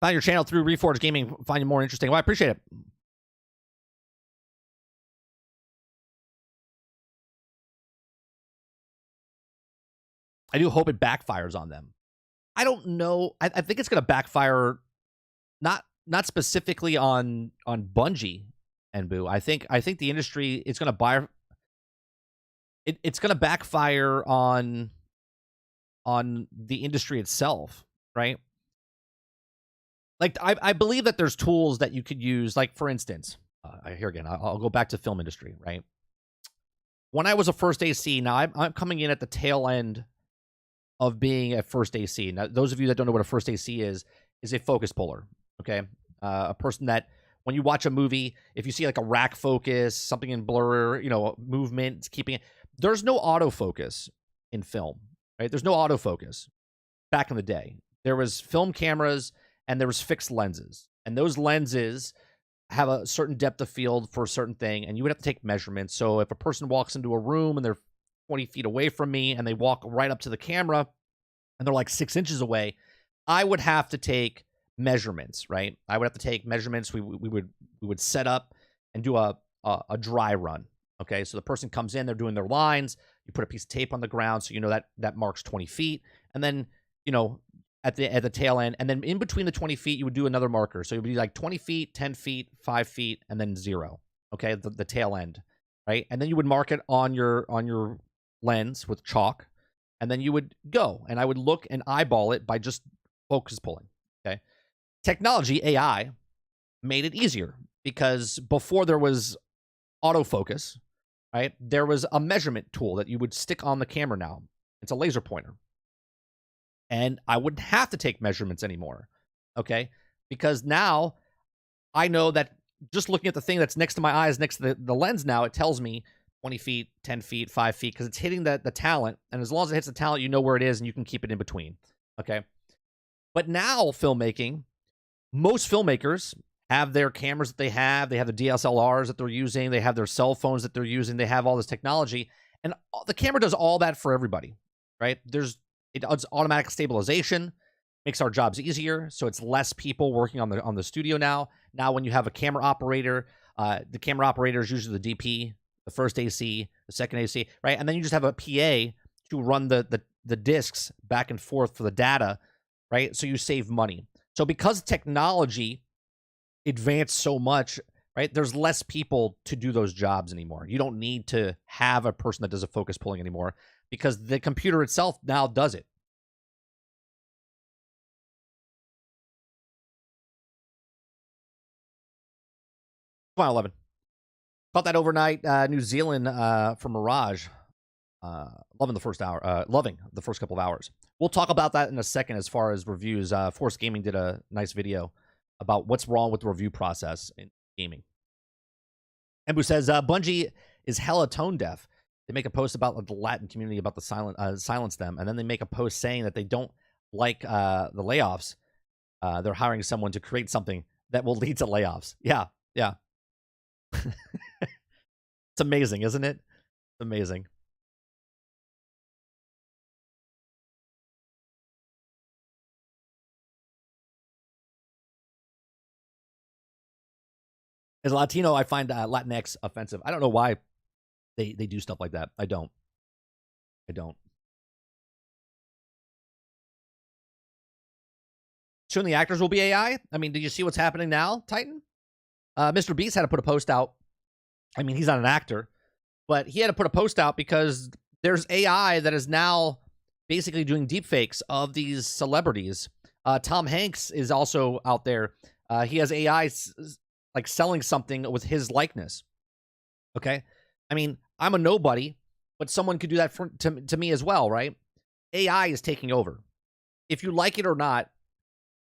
Find your channel through Reforged Gaming. Find you more interesting. Well, I appreciate it. I do hope it backfires on them. I don't know. I think it's going to backfire, not specifically on Bungie and Boo. I think the industry is going to buy. It's going to backfire on the industry itself, right? Like I believe that there's tools that you could use. Like for instance, here again, I'll go back to film industry, right? When I was a first AC, now I'm coming in at the tail end of being a first AC. Now, those of you that don't know what a first AC is a focus puller, okay? A person that, when you watch a movie, if you see like a rack focus, something in blur, movement, it's keeping it. There's no autofocus in film, right? There's no autofocus. Back in the day, there was film cameras and there was fixed lenses. And those lenses have a certain depth of field for a certain thing, and you would have to take measurements. So if a person walks into a room and they're 20 feet away from me and they walk right up to the camera and they're like 6 inches away, I would have to take measurements, right? I would have to take measurements. We would set up and do a dry run. Okay, so the person comes in, they're doing their lines. You put a piece of tape on the ground, so you know that marks 20 feet, and then at the tail end, and then in between the 20 feet, you would do another marker. So it would be like 20 feet, 10 feet, 5 feet, and then 0. Okay, the tail end, right? And then you would mark it on your lens with chalk, and then you would go, and I would look and eyeball it by just focus pulling. Okay, technology, AI, made it easier because before there was autofocus, right? There was a measurement tool that you would stick on the camera now. It's a laser pointer. And I wouldn't have to take measurements anymore, okay? Because now I know that just looking at the thing that's next to my eyes, next to the lens now, it tells me 20 feet, 10 feet, 5 feet, because it's hitting the talent. And as long as it hits the talent, you know where it is, and you can keep it in between, okay? But now filmmaking, most filmmakers have their cameras that they have the DSLRs that they're using, they have their cell phones that they're using, they have all this technology, and the camera does all that for everybody, right? It does automatic stabilization, makes our jobs easier, so it's less people working on the studio now. Now, when you have a camera operator, the camera operator is usually the DP, the first AC, the second AC, right? And then you just have a PA to run the discs back and forth for the data, right? So you save money. So because technology advanced so much, right, there's less people to do those jobs anymore. You don't need to have a person that does a focus pulling anymore, because the computer itself now does it. Come on, 11. Caught that overnight New Zealand for Mirage. Loving the first hour. Loving the first couple of hours. We'll talk about that in a second as far as reviews. Force Gaming did a nice video about what's wrong with the review process in gaming. Embu says, Bungie is hella tone deaf. They make a post about the Latin community about the silence them, and then they make a post saying that they don't like the layoffs. they're hiring someone to create something that will lead to layoffs. Yeah, yeah. It's amazing, isn't it? It's amazing. As a Latino, I find Latinx offensive. I don't know why they do stuff like that. I don't. I don't. Soon the actors will be AI. I mean, did you see what's happening now, Titan? Mr. Beast had to put a post out. I mean, he's not an actor, but he had to put a post out because there's AI that is now basically doing deepfakes of these celebrities. Tom Hanks is also out there. He has AI like selling something with his likeness. Okay. I mean, I'm a nobody, but someone could do that to me as well, right? AI is taking over. If you like it or not,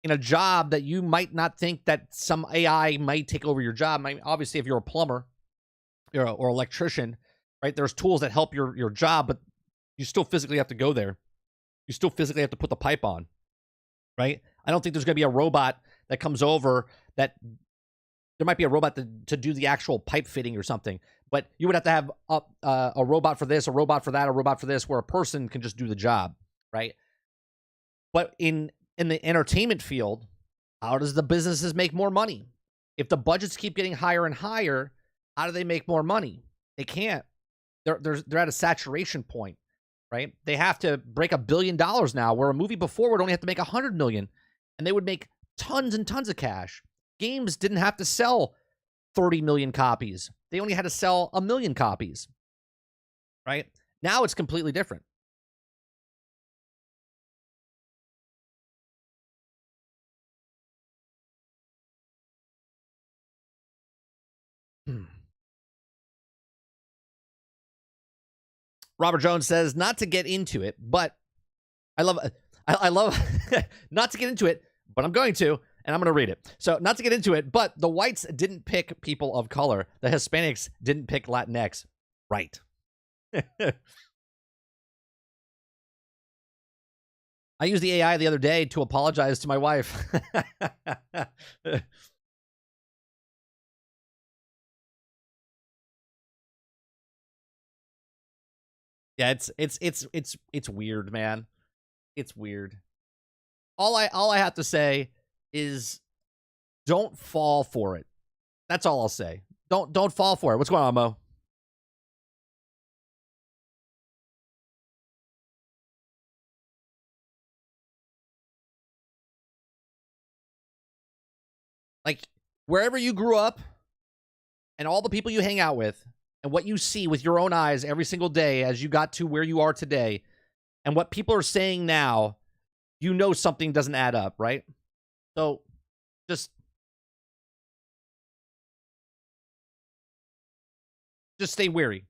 in a job that you might not think that some AI might take over your job. I mean, obviously, if you're a plumber or electrician, right, there's tools that help your job, but you still physically have to go there. You still physically have to put the pipe on, right? I don't think there's going to be a robot that comes over that there might be a robot to do the actual pipe fitting or something, but you would have to have a robot for this, a robot for that, a robot for this, where a person can just do the job, right? But in the entertainment field, how does the businesses make more money? If the budgets keep getting higher and higher, how do they make more money? They can't. They're at a saturation point, right? They have to break $1 billion now, where a movie before would only have to make 100 million, and they would make tons and tons of cash. Games didn't have to sell 30 million copies. They only had to sell 1 million copies, right? Now it's completely different. Robert Jones says, not to get into it, but I love not to get into it, but I'm going to, and I'm going to read it. So, not to get into it, but the whites didn't pick people of color. The Hispanics didn't pick Latinx. Right. I used the AI the other day to apologize to my wife. Yeah, it's weird, man. It's weird. All I have to say is don't fall for it. That's all I'll say. Don't fall for it. What's going on, Mo? Like, wherever you grew up and all the people you hang out with and what you see with your own eyes every single day as you got to where you are today and what people are saying now, you know something doesn't add up, right? So just stay wary.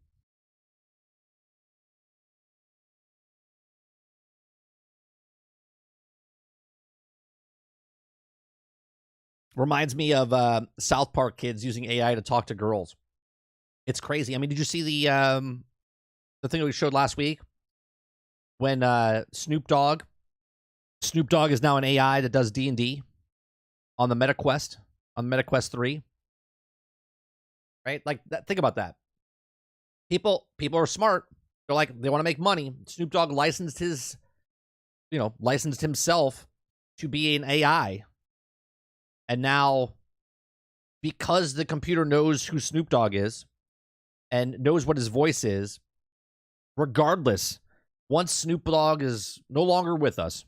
Reminds me of South Park kids using AI to talk to girls. It's crazy. I mean, did you see the thing that we showed last week when Snoop Dogg is now an AI that does D&D on the MetaQuest, on MetaQuest 3, right? Like that, think about that. People are smart. They're like, they want to make money. Snoop Dogg licensed himself to be an AI. And now, because the computer knows who Snoop Dogg is and knows what his voice is, regardless, once Snoop Dogg is no longer with us,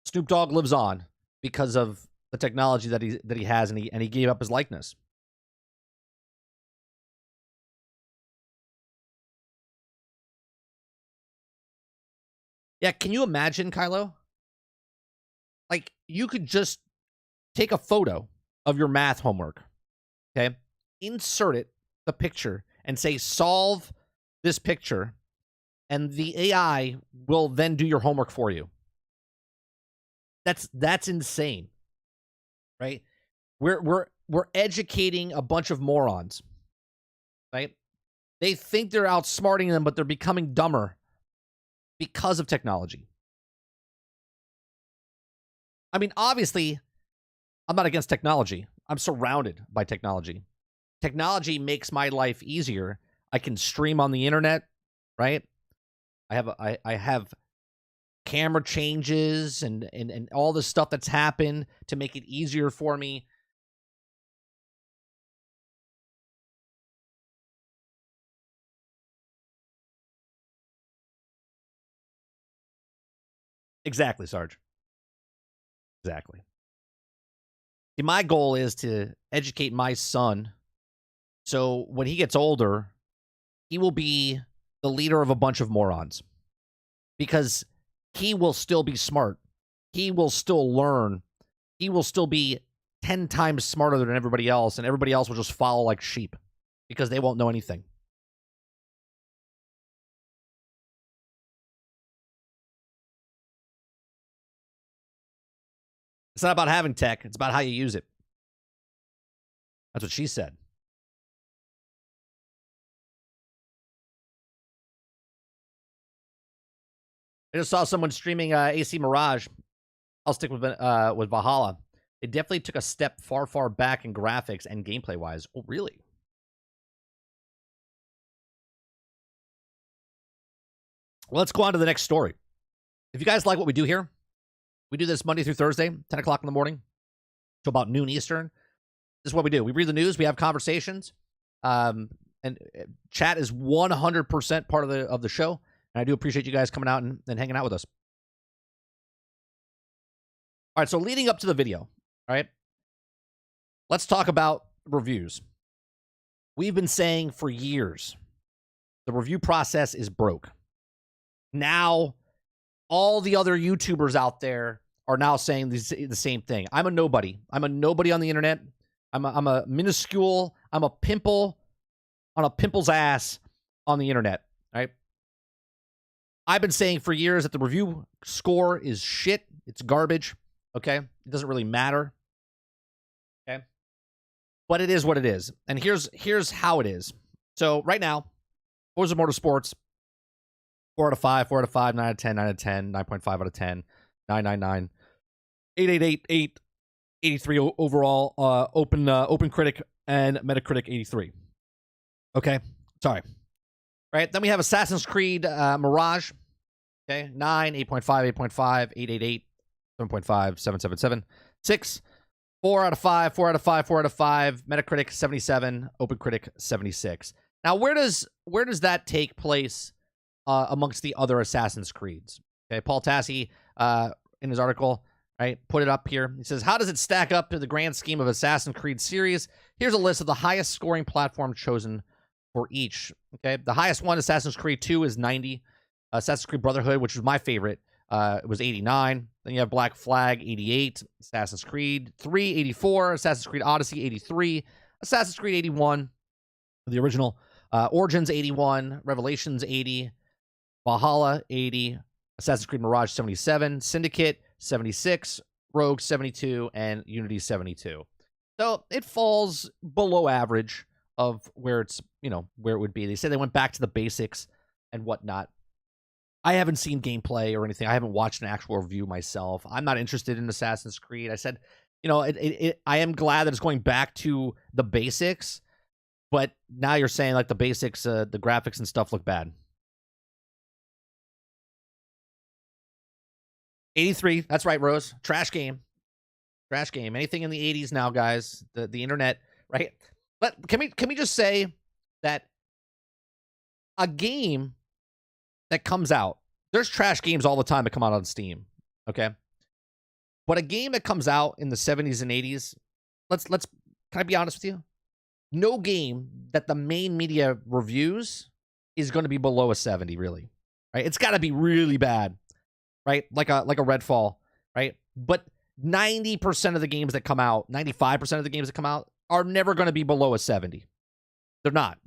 Snoop Dogg lives on because of the technology that he has, and he gave up his likeness. Yeah, can you imagine, Kylo? Like, you could just take a photo of your math homework, okay? Insert it, the picture, and say, solve this picture, and the AI will then do your homework for you. That's insane, right? We're educating a bunch of morons, right? They think they're outsmarting them, but they're becoming dumber because of technology. I mean, obviously, I'm not against technology. I'm surrounded by technology. Technology makes my life easier. I can stream on the internet, right? I have camera changes and all the stuff that's happened to make it easier for me. Exactly, Sarge. Exactly. See, my goal is to educate my son so when he gets older, he will be the leader of a bunch of morons because he will still be smart. He will still learn. He will still be 10 times smarter than everybody else, and everybody else will just follow like sheep because they won't know anything. It's not about having tech. It's about how you use it. That's what she said. I just saw someone streaming AC Mirage. I'll stick with Valhalla. It definitely took a step far back in graphics and gameplay wise. Oh, really? Well, let's go on to the next story. If you guys like what we do here, we do this Monday through Thursday, 10 o'clock in the morning to about noon Eastern. This is what we do. We read the news. We have conversations. And chat is 100% part of the show. And I do appreciate you guys coming out and hanging out with us. All right, so leading up to the video, all right, let's talk about reviews. We've been saying for years the review process is broke. Now, all the other YouTubers out there are now saying the same thing. I'm a nobody. I'm a nobody on the internet. I'm a minuscule. I'm a pimple on a pimple's ass on the internet, right? I've been saying for years that the review score is shit. It's garbage, okay? It doesn't really matter, okay? But it is what it is. And here's how it is. So right now, Forza Motorsports, 4 out of 5, 4 out of 5, 9 out of 10, 9 out of 10, 9.5 out of 10, 999, 8888, 83 overall, Open Critic and Metacritic 83. Okay, sorry. Right, then we have Assassin's Creed Mirage. Okay, 9, 8.5, 8.5, 888, 7.5, 777, 6, 4 out of 5, 4 out of 5, 4 out of 5, Metacritic 77, OpenCritic 76. Now, where does that take place amongst the other Assassin's Creeds? Okay, Paul Tassi, in his article, right, put it up here. He says, how does it stack up to the grand scheme of Assassin's Creed series? Here's a list of the highest scoring platform chosen for each. Okay, the highest one, Assassin's Creed 2, is 90. Assassin's Creed Brotherhood, which was my favorite, it was 89. Then you have Black Flag, 88. Assassin's Creed 3, 84. Assassin's Creed Odyssey, 83. Assassin's Creed 81, the original. Origins, 81. Revelations, 80. Valhalla, 80. Assassin's Creed Mirage, 77. Syndicate, 76. Rogue, 72. And Unity, 72. So it falls below average of where it's, where it would be. They say they went back to the basics and whatnot. I haven't seen gameplay or anything. I haven't watched an actual review myself. I'm not interested in Assassin's Creed. I said, I am glad that it's going back to the basics, but now you're saying like the basics, the graphics and stuff look bad. 83. That's right, Rose. Trash game. Trash game. Anything in the 80s now, guys. The internet, right? But can we just say that a game that comes out, there's trash games all the time that come out on Steam, okay? But a game that comes out in the 70s and 80s, can I be honest with you? No game that the main media reviews is going to be below a 70, really, right? It's got to be really bad, right? Like a Redfall, right? But 90% of the games that come out, 95% of the games that come out are never going to be below a 70. They're not.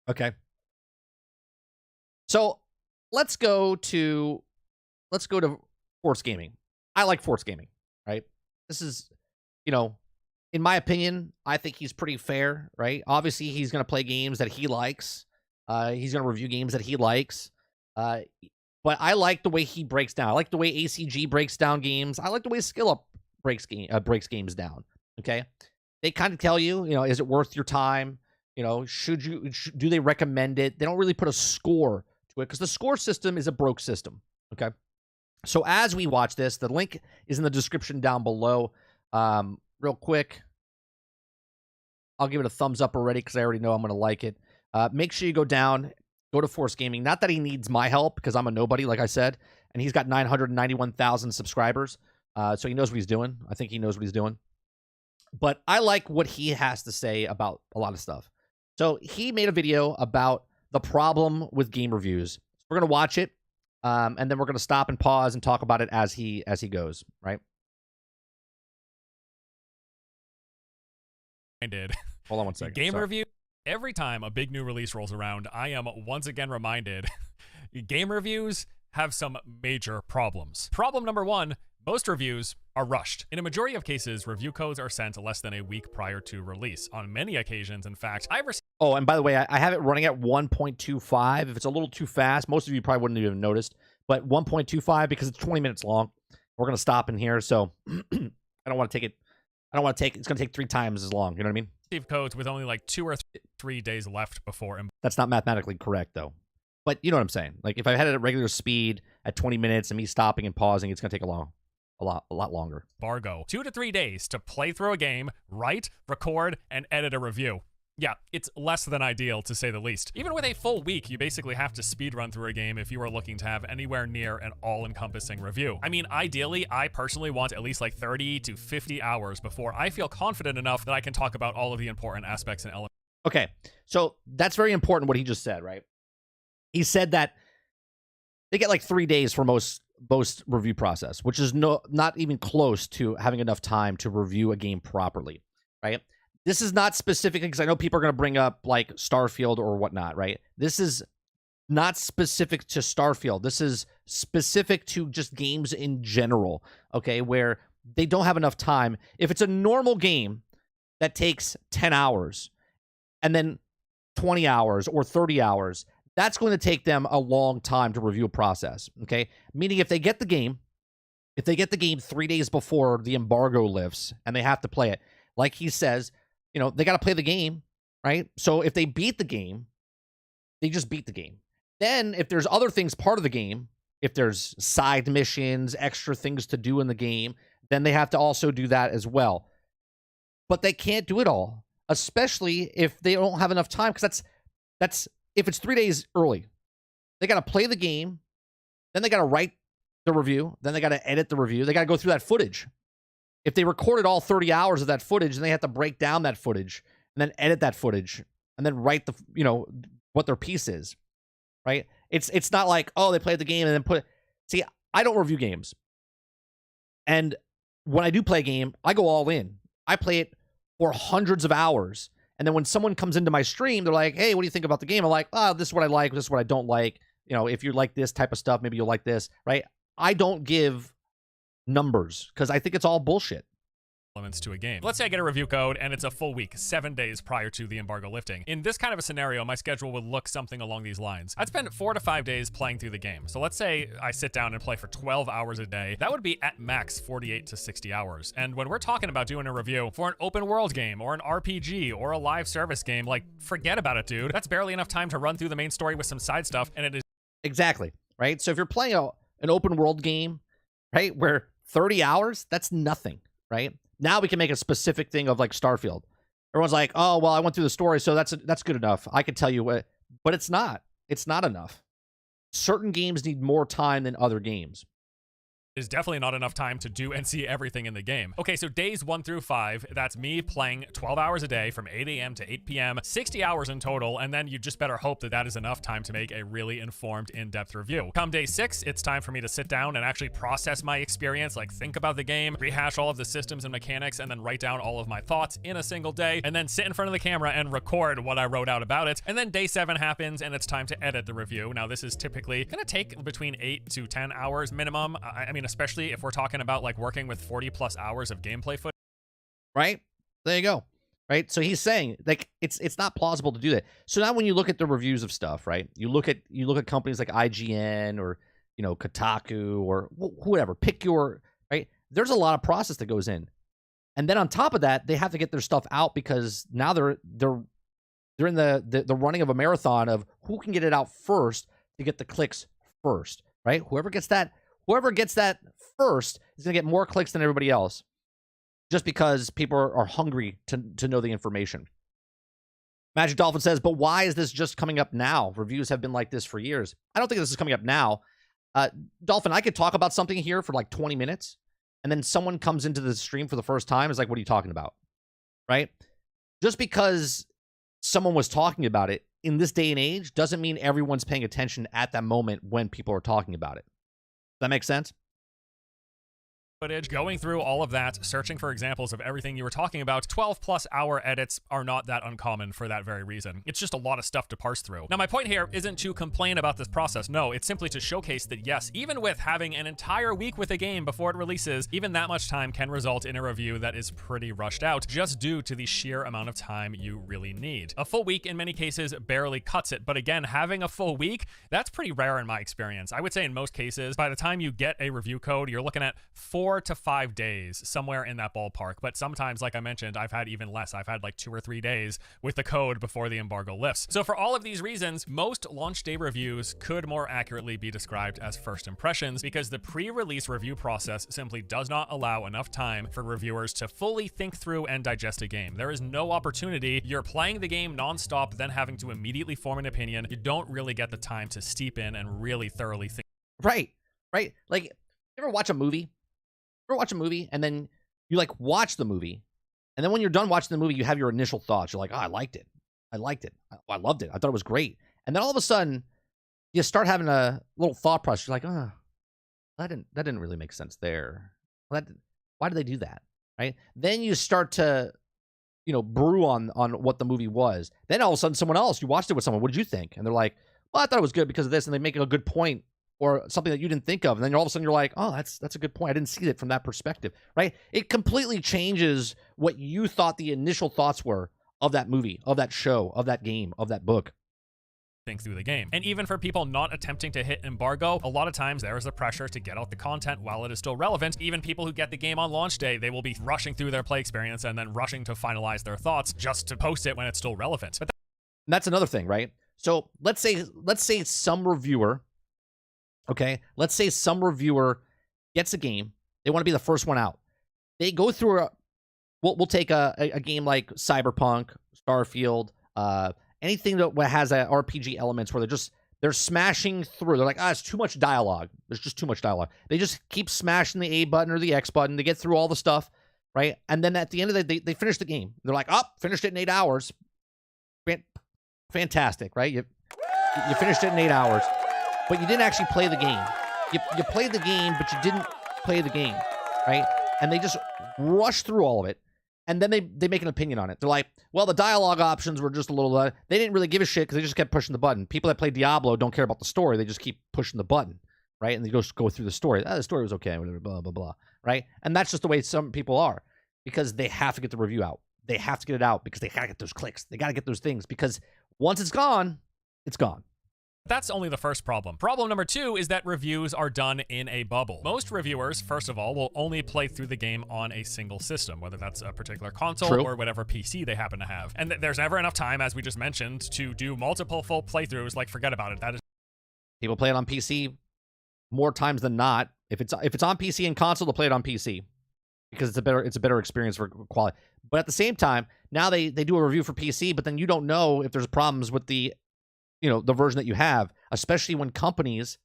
Okay. So let's go to Force Gaming. I like Force Gaming, right? This is, in my opinion, I think he's pretty fair, right? Obviously, he's going to play games that he likes. He's going to review games that he likes. But I like the way he breaks down. I like the way ACG breaks down games. I like the way Skill Up breaks games down. Okay, they kind of tell you, is it worth your time? Do they recommend it? They don't really put a score to it because the score system is a broke system. Okay, so as we watch this, the link is in the description down below. Real quick, I'll give it a thumbs up already because I already know I'm going to like it. Make sure you go down, go to Force Gaming. Not that he needs my help because I'm a nobody, like I said, and he's got 991,000 subscribers. So he knows what he's doing. I think he knows what he's doing. But I like what he has to say about a lot of stuff. So he made a video about the problem with game reviews. We're going to watch it, and then we're going to stop and pause and talk about it as he goes, right? I did. Hold on one second. Game review. Every time a big new release rolls around, I am once again reminded game reviews have some major problems. Problem number one, most reviews are rushed. In a majority of cases, review codes are sent less than a week prior to release. On many occasions, in fact, I've received... Oh, and by the way, I have it running at 1.25. If it's a little too fast, most of you probably wouldn't even noticed, but 1.25 because it's 20 minutes long. We're going to stop in here, so I don't want to take it. It's going to take 3 times as long. You know what I mean? Codes with only like 2 or 3 days left before... That's not mathematically correct, though. But you know what I'm saying. Like, if I had it at regular speed at 20 minutes and me stopping and pausing, it's going to take a lot longer. Embargo. 2 to 3 days to play through a game, write, record, and edit a review. Yeah, it's less than ideal, to say the least. Even with a full week, you basically have to speedrun through a game if you are looking to have anywhere near an all-encompassing review. I mean, ideally, I personally want at least like 30 to 50 hours before I feel confident enough that I can talk about all of the important aspects and elements. Okay, so that's very important what he just said, right? He said that they get like 3 days for most review process, which is not even close to having enough time to review a game properly, right? This is not specific because I know people are going to bring up like Starfield or whatnot, right? This is not specific to Starfield. This is specific to just games in general, okay, where they don't have enough time. If it's a normal game that takes 10 hours and then 20 hours or 30 hours, that's going to take them a long time to review a process, okay? Meaning if they get the game 3 days before the embargo lifts and they have to play it, like he says, they got to play the game, right? So if they beat the game, they just beat the game. Then if there's other things part of the game, if there's side missions, extra things to do in the game, then they have to also do that as well. But they can't do it all, especially if they don't have enough time, because that's if it's 3 days early. They got to play the game, then they got to write the review, then they got to edit the review, they got to go through that footage. If they recorded all 30 hours of that footage, then they have to break down that footage and then edit that footage and then write the, what their piece is, right? It's not like, oh, they played the game and then put... See, I don't review games. And when I do play a game, I go all in. I play it for hundreds of hours. And then when someone comes into my stream, they're like, hey, what do you think about the game? I'm like, oh, this is what I like. This is what I don't like. If you like this type of stuff, maybe you'll like this, right? I don't give numbers because I think it's all bullshit. Elements to a game. Let's say I get a review code and it's a full week, 7 days prior to the embargo lifting. In this kind of a scenario, my schedule would look something along these lines. I'd spend 4 to 5 days playing through the game. So let's say I sit down and play for 12 hours a day. That would be at max 48 to 60 hours. And when we're talking about doing a review for an open world game or an RPG or a live service game, like, forget about it, dude. That's barely enough time to run through the main story with some side stuff, and it is... Exactly, right? So if you're playing an open world game, right, where 30 hours, that's nothing, right? Now we can make a specific thing of like Starfield. Everyone's like, oh, well, I went through the story, so that's good enough. I can tell you what, but it's not. It's not enough. Certain games need more time than other games. Is definitely not enough time to do and see everything in the game. Okay, so days 1 through 5, that's me playing 12 hours a day from 8 a.m. to 8 p.m., 60 hours in total, and then you just better hope that that is enough time to make a really informed, in-depth review. Come day 6, it's time for me to sit down and actually process my experience, like think about the game, rehash all of the systems and mechanics, and then write down all of my thoughts in a single day, and then sit in front of the camera and record what I wrote out about it. And then day 7 happens, and it's time to edit the review. Now, this is typically gonna take between 8 to 10 hours minimum. I mean, especially if we're talking about like working with 40 plus hours of gameplay footage. Right? There you go. Right? So he's saying like it's not plausible to do that. So now when you look at the reviews of stuff, right? You look at companies like IGN or Kotaku or whoever, pick your, right? there's a lot of process that goes in. And then on top of that, they have to get their stuff out because now they're in the running of a marathon of who can get it out first to get the clicks first, right? Whoever gets that first is going to get more clicks than everybody else just because people are hungry to know the information. Magic Dolphin says, but why is this just coming up now? Reviews have been like this for years. I don't think this is coming up now. Dolphin, I could talk about something here for like 20 minutes, and then someone comes into the stream for the first time is like, what are you talking about? Right? Just because someone was talking about it in this day and age doesn't mean everyone's paying attention at that moment when people are talking about it. Does that make sense? Footage, going through all of that, searching for examples of everything you were talking about. 12+ hour edits are not that uncommon for that very reason. It's just a lot of stuff to parse through. Now, my point here isn't to complain about this process. No, it's simply to showcase that yes, even with having an entire week with a game before it releases, even that much time can result in a review that is pretty rushed out just due to the sheer amount of time you really need. A full week in many cases barely cuts it, but again, having a full week, that's pretty rare in my experience. I would say in most cases, by the time you get a review code, you're looking at 4 to 5 days, somewhere in that ballpark. But sometimes, like I mentioned, I've had even less. I've had like 2 or 3 days with the code before the embargo lifts. So for all of these reasons, most launch day reviews could more accurately be described as first impressions because the pre-release review process simply does not allow enough time for reviewers to fully think through and digest a game. There is no opportunity. You're playing the game nonstop, then having to immediately form an opinion. You don't really get the time to steep in and really thoroughly think. Right. Like, you ever watch a movie? And then you like watch the movie, and then when you're done watching the movie, you have your initial thoughts. You're like, oh, I liked it. I loved it. I thought it was great. And then all of a sudden, you start having a little thought process. You're like, oh, that didn't really make sense there. Why did they do that? Right? Then you start to, brew on what the movie was. Then all of a sudden, someone else, you watched it with someone. What did you think? And they're like, well, I thought it was good because of this, and they make a good point. Or something that you didn't think of, and then all of a sudden you're like, oh, that's a good point. I didn't see it from that perspective, right? It completely changes what you thought the initial thoughts were of that movie, of that show, of that game, of that book. Think through the game. And even for people not attempting to hit embargo, a lot of times there is the pressure to get out the content while it is still relevant. Even people who get the game on launch day, they will be rushing through their play experience and then rushing to finalize their thoughts just to post it when it's still relevant. But that's another thing, right? So let's say some reviewer. Okay, let's say some reviewer gets a game. They want to be the first one out. They go through we'll take a game like Cyberpunk, Starfield, anything that has RPG elements where they're smashing through. They're like, it's too much dialogue. There's just too much dialogue. They just keep smashing the A button or the X button to get through all the stuff, right? And then at the end of the day, they finish the game. They're like, finished it in 8 hours. Fantastic, right? You finished it in 8 hours. But you didn't actually play the game. You played the game, but you didn't play the game, right? And they just rush through all of it, and then they make an opinion on it. They're like, well, the dialogue options were just a little... they didn't really give a shit because they just kept pushing the button. People that play Diablo don't care about the story. They just keep pushing the button, right? And they go through the story. The story was okay, whatever, blah, blah, blah, right? And that's just the way some people are because they have to get the review out. They have to get it out because they got to get those clicks. They got to get those things because once it's gone, it's gone. that's only the first problem. Problem number 2 is that reviews are done in a bubble. Most reviewers, first of all, will only play through the game on a single system, whether that's a particular console or whatever PC they happen to have. And there's never enough time, as we just mentioned, to do multiple full playthroughs. Like, forget about it. That is... People play it on PC more times than not. If it's on PC and console, they'll play it on PC because it's a better experience for quality. But at the same time, now they do a review for PC, but then you don't know if there's problems with the version that you have, especially when companies,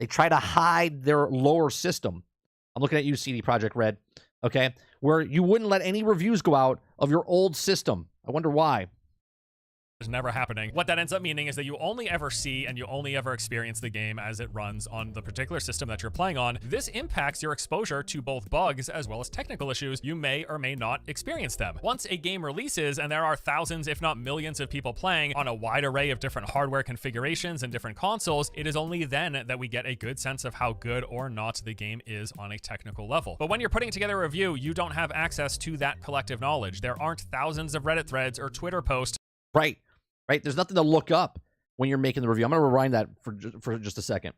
they try to hide their lower system. I'm looking at you, CD Projekt Red, okay? Where you wouldn't let any reviews go out of your old system. I wonder why. Is never happening. What that ends up meaning is that you only ever see and you only ever experience the game as it runs on the particular system that you're playing on. This impacts your exposure to both bugs as well as technical issues. You may or may not experience them. Once a game releases and there are thousands, if not millions of people playing on a wide array of different hardware configurations and different consoles, it is only then that we get a good sense of how good or not the game is on a technical level. But when you're putting together a review, you don't have access to that collective knowledge. There aren't thousands of Reddit threads or Twitter posts. Right. There's nothing to look up when you're making the review. I'm going to rewind that for just a second.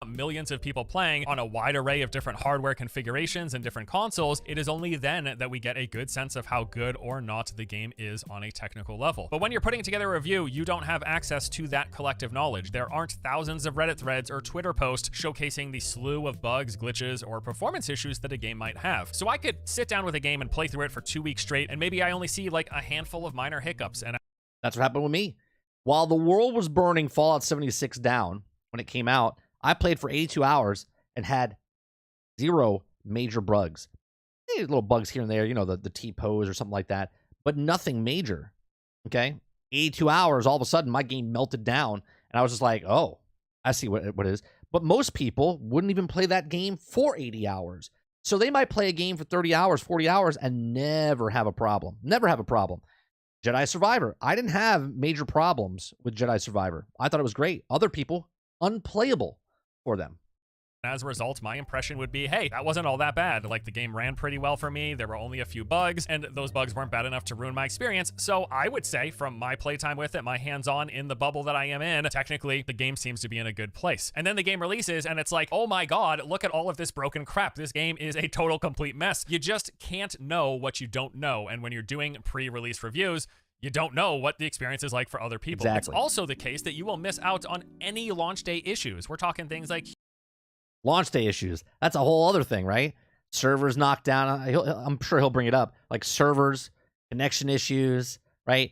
millions of people playing on a wide array of different hardware configurations and different consoles, it is only then that we get a good sense of how good or not the game is on a technical level. But when you're putting together a review, you don't have access to that collective knowledge. There aren't thousands of Reddit threads or Twitter posts showcasing the slew of bugs, glitches, or performance issues that a game might have. So I could sit down with a game and play through it for 2 weeks straight, and maybe I only see like a handful of minor hiccups. And that's what happened with me. While the world was burning Fallout 76 down when it came out, I played for 82 hours and had 0 major bugs. Little bugs here and there, you know, the T-pose or something like that, but nothing major, okay? 82 hours, all of a sudden, my game melted down, and I was just like, oh, I see what it is. But most people wouldn't even play that game for 80 hours. So they might play a game for 30 hours, 40 hours, and never have a problem. Never have a problem. Jedi Survivor. I didn't have major problems with Jedi Survivor. I thought it was great. Other people, unplayable for them. as a result, my impression would be, hey, that wasn't all that bad. Like, the game ran pretty well for me. There were only a few bugs, and those bugs weren't bad enough to ruin my experience. So I would say, from my playtime with it, my hands-on in the bubble that I am in, technically, the game seems to be in a good place. And then the game releases, and it's like, oh my god, look at all of this broken crap. This game is a total complete mess. You just can't know what you don't know. And when you're doing pre-release reviews, you don't know what the experience is like for other people. Exactly. It's also the case that you will miss out on any launch day issues. We're talking things like launch day issues. That's a whole other thing, right? Servers knocked down. I'm sure he'll bring it up. Like servers, connection issues, right?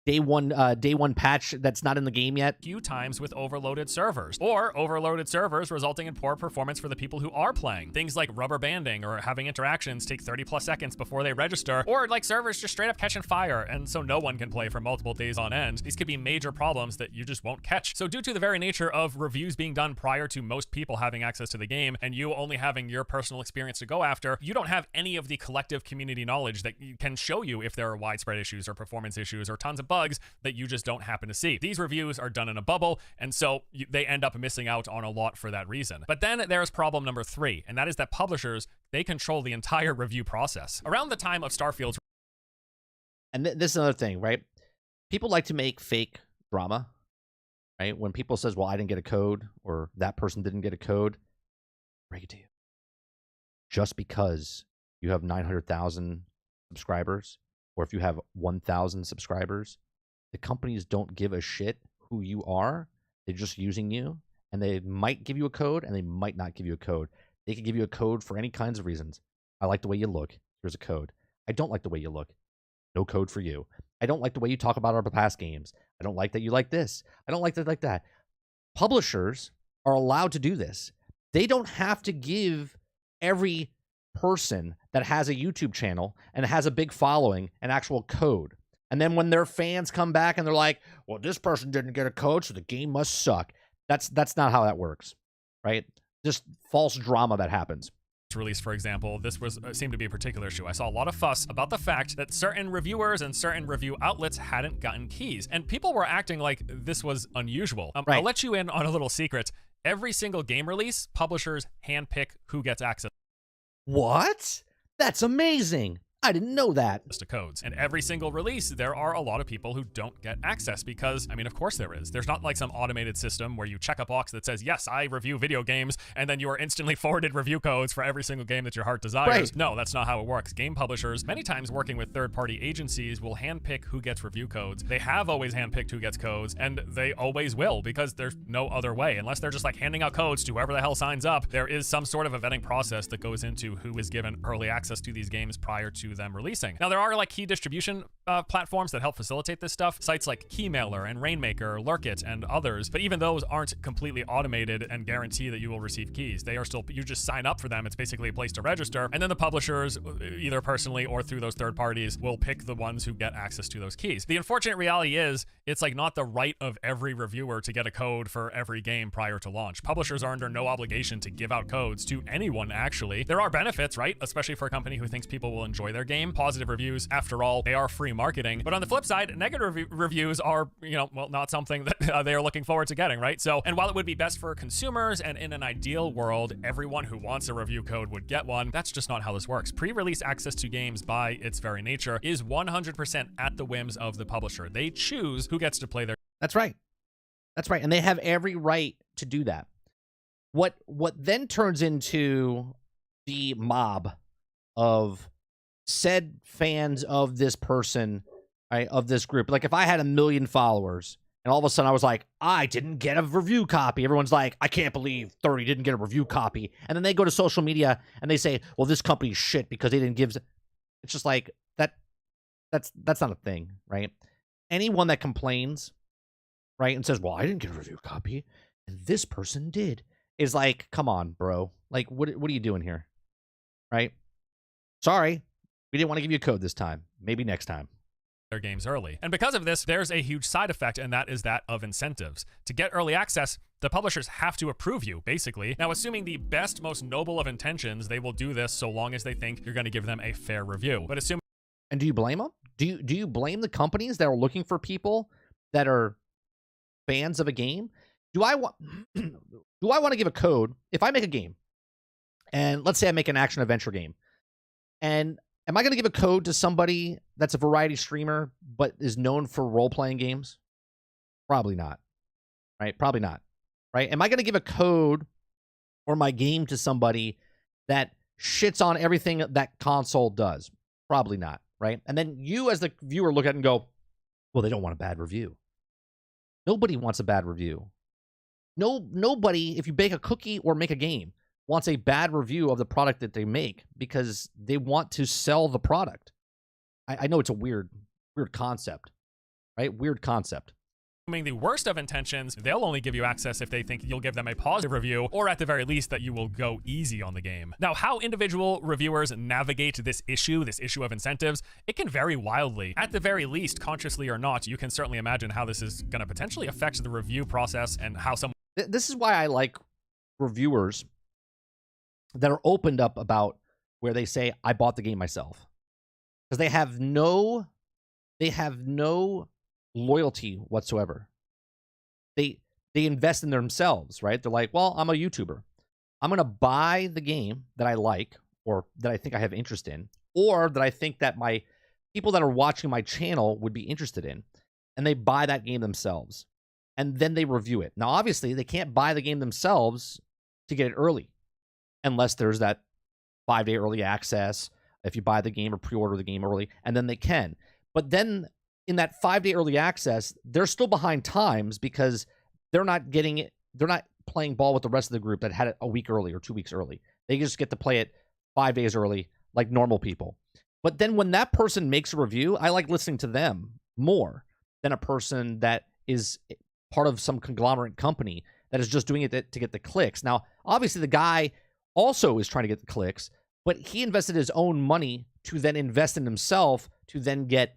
Day one patch that's not in the game yet. Few times with overloaded servers, or overloaded servers resulting in poor performance for the people who are playing. Things like rubber banding or having interactions take 30 plus seconds before they register, or like servers just straight up catching fire, and so no one can play for multiple days on end. These could be major problems that you just won't catch. So due to the very nature of reviews being done prior to most people having access to the game, and you only having your personal experience to go after, you don't have any of the collective community knowledge that can show you if there are widespread issues or performance issues or tons of bugs that you just don't happen to see. These reviews are done in a bubble, and so they end up missing out on a lot for that reason. But then there's problem number 3, and that is that publishers, they control the entire review process. Around the time of Starfield's... And this is another thing, right? People like to make fake drama, right? When people says, well, I didn't get a code, or that person didn't get a code, break it to you. Just because you have 900,000 subscribers, or if you have 1,000 subscribers, the companies don't give a shit who you are. They're just using you, and they might give you a code, and they might not give you a code. They could give you a code for any kinds of reasons. I like the way you look. Here's a code. I don't like the way you look. No code for you. I don't like the way you talk about our past games. I don't like that you like this. I don't like that like that. Publishers are allowed to do this. They don't have to give every person that has a YouTube channel and has a big following an actual code. And then when their fans come back and they're like, well, this person didn't get a code, so the game must suck. That's not how that works, right? Just false drama that happens. Release, for example, this seemed to be a particular issue. I saw a lot of fuss about the fact that certain reviewers and certain review outlets hadn't gotten keys, and people were acting like this was unusual. Right. I'll let you in on a little secret. Every single game release, publishers handpick who gets access. What? That's amazing. I didn't know that. To codes. And every single release, there are a lot of people who don't get access because, I mean, of course there is. There's not like some automated system where you check a box that says, yes, I review video games, and then you are instantly forwarded review codes for every single game that your heart desires. Right. No, that's not how it works. Game publishers, many times working with third-party agencies, will handpick who gets review codes. They have always handpicked who gets codes, and they always will because there's no other way. Unless they're just like handing out codes to whoever the hell signs up, there is some sort of a vetting process that goes into who is given early access to these games prior to them releasing. Now, there are like key distribution platforms that help facilitate this stuff. Sites like Keymailer and Rainmaker, Lurkit, and others. But even those aren't completely automated and guarantee that you will receive keys. They are still, you just sign up for them. It's basically a place to register. And then the publishers, either personally or through those third parties, will pick the ones who get access to those keys. The unfortunate reality is it's like not the right of every reviewer to get a code for every game prior to launch. Publishers are under no obligation to give out codes to anyone, actually. There are benefits, right? Especially for a company who thinks people will enjoy their game. Positive reviews, after all, they are free marketing. But on the flip side, negative reviews are, well, not something that they are looking forward to getting, right? So, and while it would be best for consumers, and in an ideal world, everyone who wants a review code would get one, that's just not how this works. Pre-release access to games, by its very nature, is 100% at the whims of the publisher. They choose who gets to play their... That's right. That's right. And they have every right to do that. What then turns into the mob of said fans of this person, right, of this group. Like if I had 1 million followers and all of a sudden I was like, I didn't get a review copy. Everyone's like, I can't believe 30 didn't get a review copy. And then they go to social media and they say, well, this company's shit because they didn't give. It's just like that's not a thing, right? Anyone that complains, right, and says, well, I didn't get a review copy and this person did, is like, come on, bro. Like, what are you doing here? Right? Sorry. We didn't want to give you a code this time. Maybe next time. Their games early. And because of this, there's a huge side effect, and that is that of incentives. To get early access, the publishers have to approve you, basically. Now, assuming the best, most noble of intentions, they will do this so long as they think you're going to give them a fair review. But assuming... And do you blame them? Do you blame the companies that are looking for people that are fans of a game? Do I want to give a code if I make a game, and let's say I make an action adventure game, and am I going to give a code to somebody that's a variety streamer but is known for role-playing games? Probably not. Right? Probably not. Right? Am I going to give a code or my game to somebody that shits on everything that console does? Probably not. Right? And then you as the viewer look at it and go, well, they don't want a bad review. Nobody wants a bad review. Nobody, if you bake a cookie or make a game, wants a bad review of the product that they make because they want to sell the product. I know it's a weird concept, right? Weird concept. The worst of intentions, they'll only give you access if they think you'll give them a positive review, or at the very least that you will go easy on the game. Now, how individual reviewers navigate this issue of incentives, it can vary wildly. At the very least, consciously or not, you can certainly imagine how this is going to potentially affect the review process and how someone... This is why I like reviewers that are opened up about where they say, I bought the game myself. Because they have no loyalty whatsoever. They invest in themselves, right? They're like, well, I'm a YouTuber. I'm going to buy the game that I like or that I think I have interest in, or that I think that my people that are watching my channel would be interested in. And they buy that game themselves. And then they review it. Now, obviously, they can't buy the game themselves to get it early unless there's that 5-day early access if you buy the game or pre-order the game early, and then they can. But then in that 5-day early access, they're still behind times because they're not getting it. They're not playing ball with the rest of the group that had it a week early or 2 weeks early. They just get to play it 5 days early like normal people. But then when that person makes a review, I like listening to them more than a person that is part of some conglomerate company that is just doing it to get the clicks. Now, obviously, the guy also is trying to get the clicks, but he invested his own money to then invest in himself to then get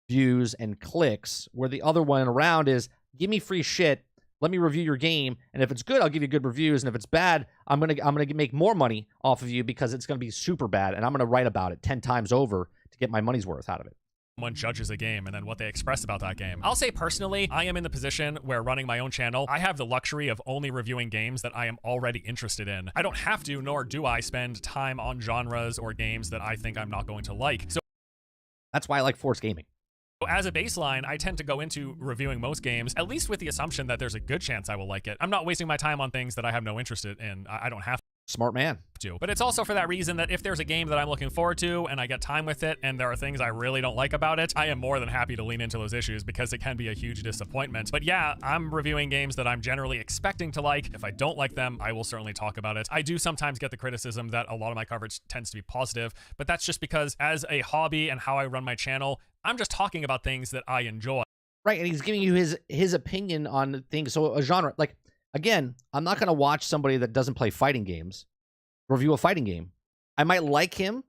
views and clicks, where the other one around is, give me free shit, let me review your game, and if it's good, I'll give you good reviews, and if it's bad, I'm gonna make more money off of you because it's gonna be super bad, and I'm gonna write about it 10 times over to get my money's worth out of it. Someone judges a game and then what they express about that game. I'll say personally, I am in the position where running my own channel, I have the luxury of only reviewing games that I am already interested in. I don't have to, nor do I spend time on genres or games that I think I'm not going to like. So that's why I like Force Gaming. As a baseline, I tend to go into reviewing most games, at least with the assumption that there's a good chance I will like it. I'm not wasting my time on things that I have no interest in. I don't have to. Smart man. But it's also for that reason that if there's a game that I'm looking forward to and I get time with it and there are things I really don't like about it, I am more than happy to lean into those issues because it can be a huge disappointment. But yeah, I'm reviewing games that I'm generally expecting to like. If I don't like them, I will certainly talk about it. I do sometimes get the criticism that a lot of my coverage tends to be positive, but that's just because as a hobby and how I run my channel, I'm just talking about things that I enjoy. Right, and he's giving you his opinion on things. So a genre, like, again, I'm not going to watch somebody that doesn't play fighting games review a fighting game. I might like him,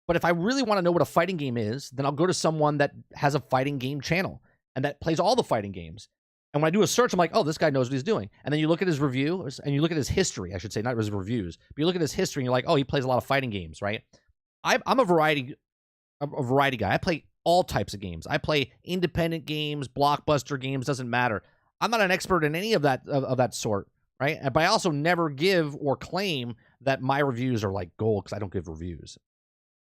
but if I really want to know what a fighting game is, then I'll go to someone that has a fighting game channel and that plays all the fighting games. And when I do a search, I'm like, oh, this guy knows what he's doing. And then you look at his review, and you look at his history, I should say, not his reviews, but you look at his history and you're like, oh, he plays a lot of fighting games, right? I'm a variety guy. I play all types of games. I play independent games, blockbuster games, doesn't matter. I'm not an expert in any of that sort, right? But I also never give or claim that my reviews are like gold because I don't give reviews.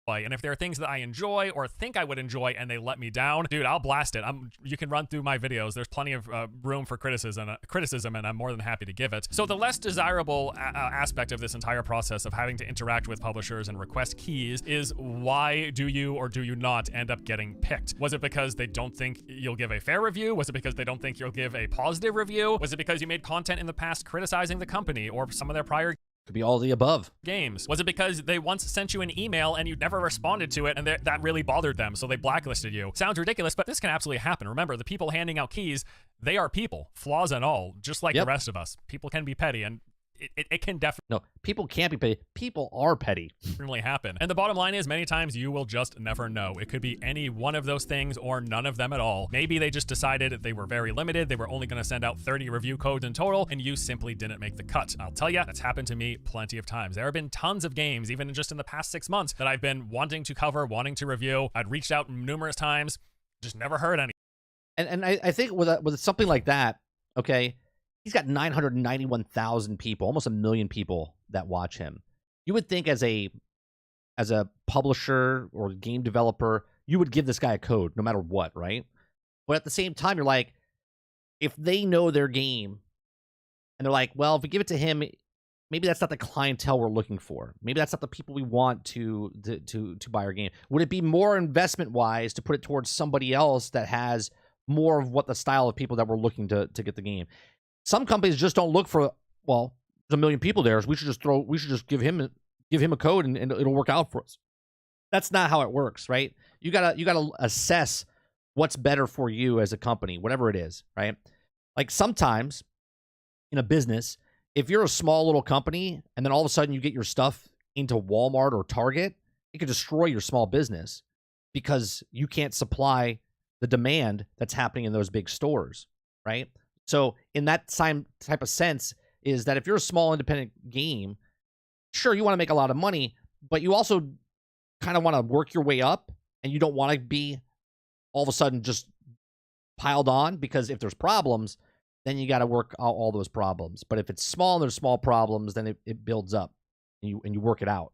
And if there are things that I enjoy or think I would enjoy and they let me down, dude, I'll blast it. You can run through my videos. There's plenty of room for criticism, and I'm more than happy to give it. So the less desirable aspect of this entire process of having to interact with publishers and request keys is, why do you or do you not end up getting picked? Was it because they don't think you'll give a fair review? Was it because they don't think you'll give a positive review? Was it because you made content in the past criticizing the company or some of their prior Could be all the above. games? Was it because they once sent you an email and you never responded to it and that really bothered them, so they blacklisted you? Sounds ridiculous, but this can absolutely happen. Remember, the people handing out keys, they are people, flaws and all, just like the rest of us. People can be petty, and it can definitely... No, people can't be petty. People are petty. happen. And the bottom line is, many times you will just never know. It could be any one of those things or none of them at all. Maybe they just decided they were very limited. They were only going to send out 30 review codes in total, and you simply didn't make the cut. I'll tell you, that's happened to me plenty of times. There have been tons of games, even just in the past 6 months, that I've been wanting to cover, wanting to review. I'd reached out numerous times, just never heard any. And I think with something like that, okay, he's got 991,000 people, almost 1 million people that watch him. You would think as a publisher or game developer, you would give this guy a code no matter what, right? But at the same time, you're like, if they know their game and they're like, well, if we give it to him, maybe that's not the clientele we're looking for. Maybe that's not the people we want to buy our game. Would it be more investment wise to put it towards somebody else that has more of what the style of people that we're looking to get the game? Some companies just don't look for, well, there's 1 million people there, so we should just give him a code and it'll work out for us. That's not how it works, right? You gotta assess what's better for you as a company, whatever it is, right? Like sometimes in a business, if you're a small little company and then all of a sudden you get your stuff into Walmart or Target, it could destroy your small business because you can't supply the demand that's happening in those big stores, right? So in that same type of sense is that if you're a small independent game, sure, you want to make a lot of money, but you also kind of want to work your way up, and you don't want to be all of a sudden just piled on, because if there's problems, then you got to work out all those problems. But if it's small and there's small problems, then it builds up and you work it out.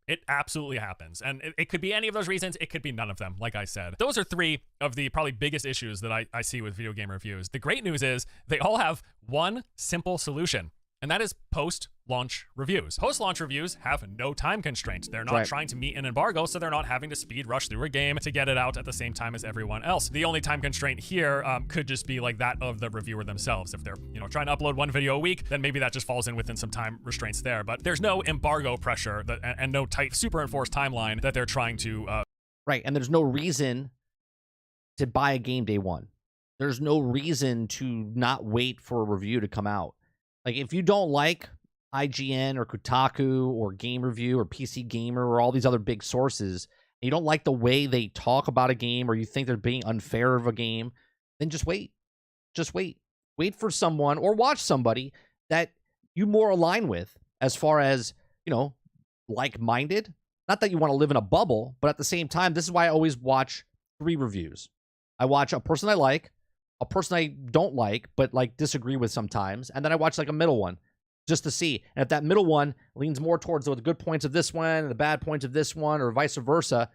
It absolutely happens. And it could be any of those reasons. It could be none of them, like I said. Those are 3 of the probably biggest issues that I see with video game reviews. The great news is they all have one simple solution, and that is post-launch reviews. Post-launch reviews have no time constraints. They're not trying to meet an embargo, so they're not having to speed rush through a game to get it out at the same time as everyone else. The only time constraint here could just be like that of the reviewer themselves. If they're trying to upload 1 video a week, then maybe that just falls in within some time restraints there. But there's no embargo pressure and no tight, super enforced timeline that they're trying to... Right, and there's no reason to buy a game day one. There's no reason to not wait for a review to come out. Like, if you don't like IGN or Kotaku or Game Review or PC Gamer or all these other big sources, and you don't like the way they talk about a game, or you think they're being unfair of a game, then just wait. Just wait. Wait for someone, or watch somebody that you more align with as far as, like-minded. Not that you want to live in a bubble, but at the same time, this is why I always watch 3 reviews. I watch a person I like, a person I don't like, but disagree with sometimes, and then I watch a middle one just to see. And if that middle one leans more towards the good points of this one and the bad points of this one, or vice versa,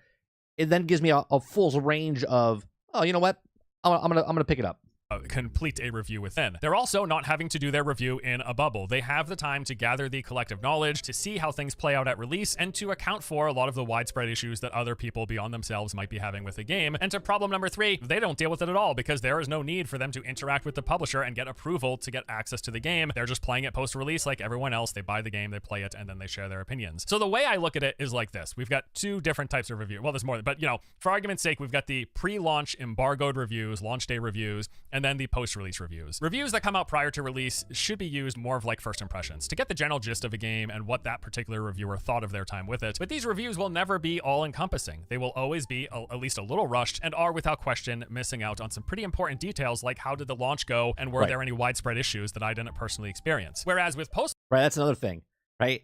it then gives me a full range of, oh, you know what? I'm gonna pick it up. Complete a review within. They're also not having to do their review in a bubble. They have the time to gather the collective knowledge, to see how things play out at release, and to account for a lot of the widespread issues that other people beyond themselves might be having with the game. And to problem number 3, they don't deal with it at all, because there is no need for them to interact with the publisher and get approval to get access to the game. They're just playing it post-release like everyone else. They buy the game, they play it, and then they share their opinions. So the way I look at it is like this. We've got 2 different types of review. Well, there's more, but for argument's sake, we've got the pre-launch embargoed reviews, launch day reviews, and then the post-release reviews. Reviews that come out prior to release should be used more of like first impressions to get the general gist of a game and what that particular reviewer thought of their time with it. But these reviews will never be all-encompassing. They will always be at least a little rushed, and are without question missing out on some pretty important details, like how did the launch go, and were there any widespread issues that I didn't personally experience. Whereas with post... Right, that's another thing, right?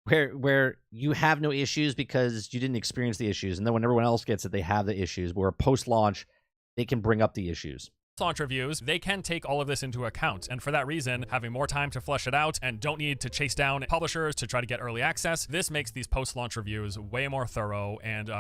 Where you have no issues because you didn't experience the issues, and then when everyone else gets it, they have the issues. Where post-launch, they can bring up the issues. launch reviews, they can take all of this into account. And for that reason, having more time to flesh it out and don't need to chase down publishers to try to get early access, this makes these post-launch reviews way more thorough and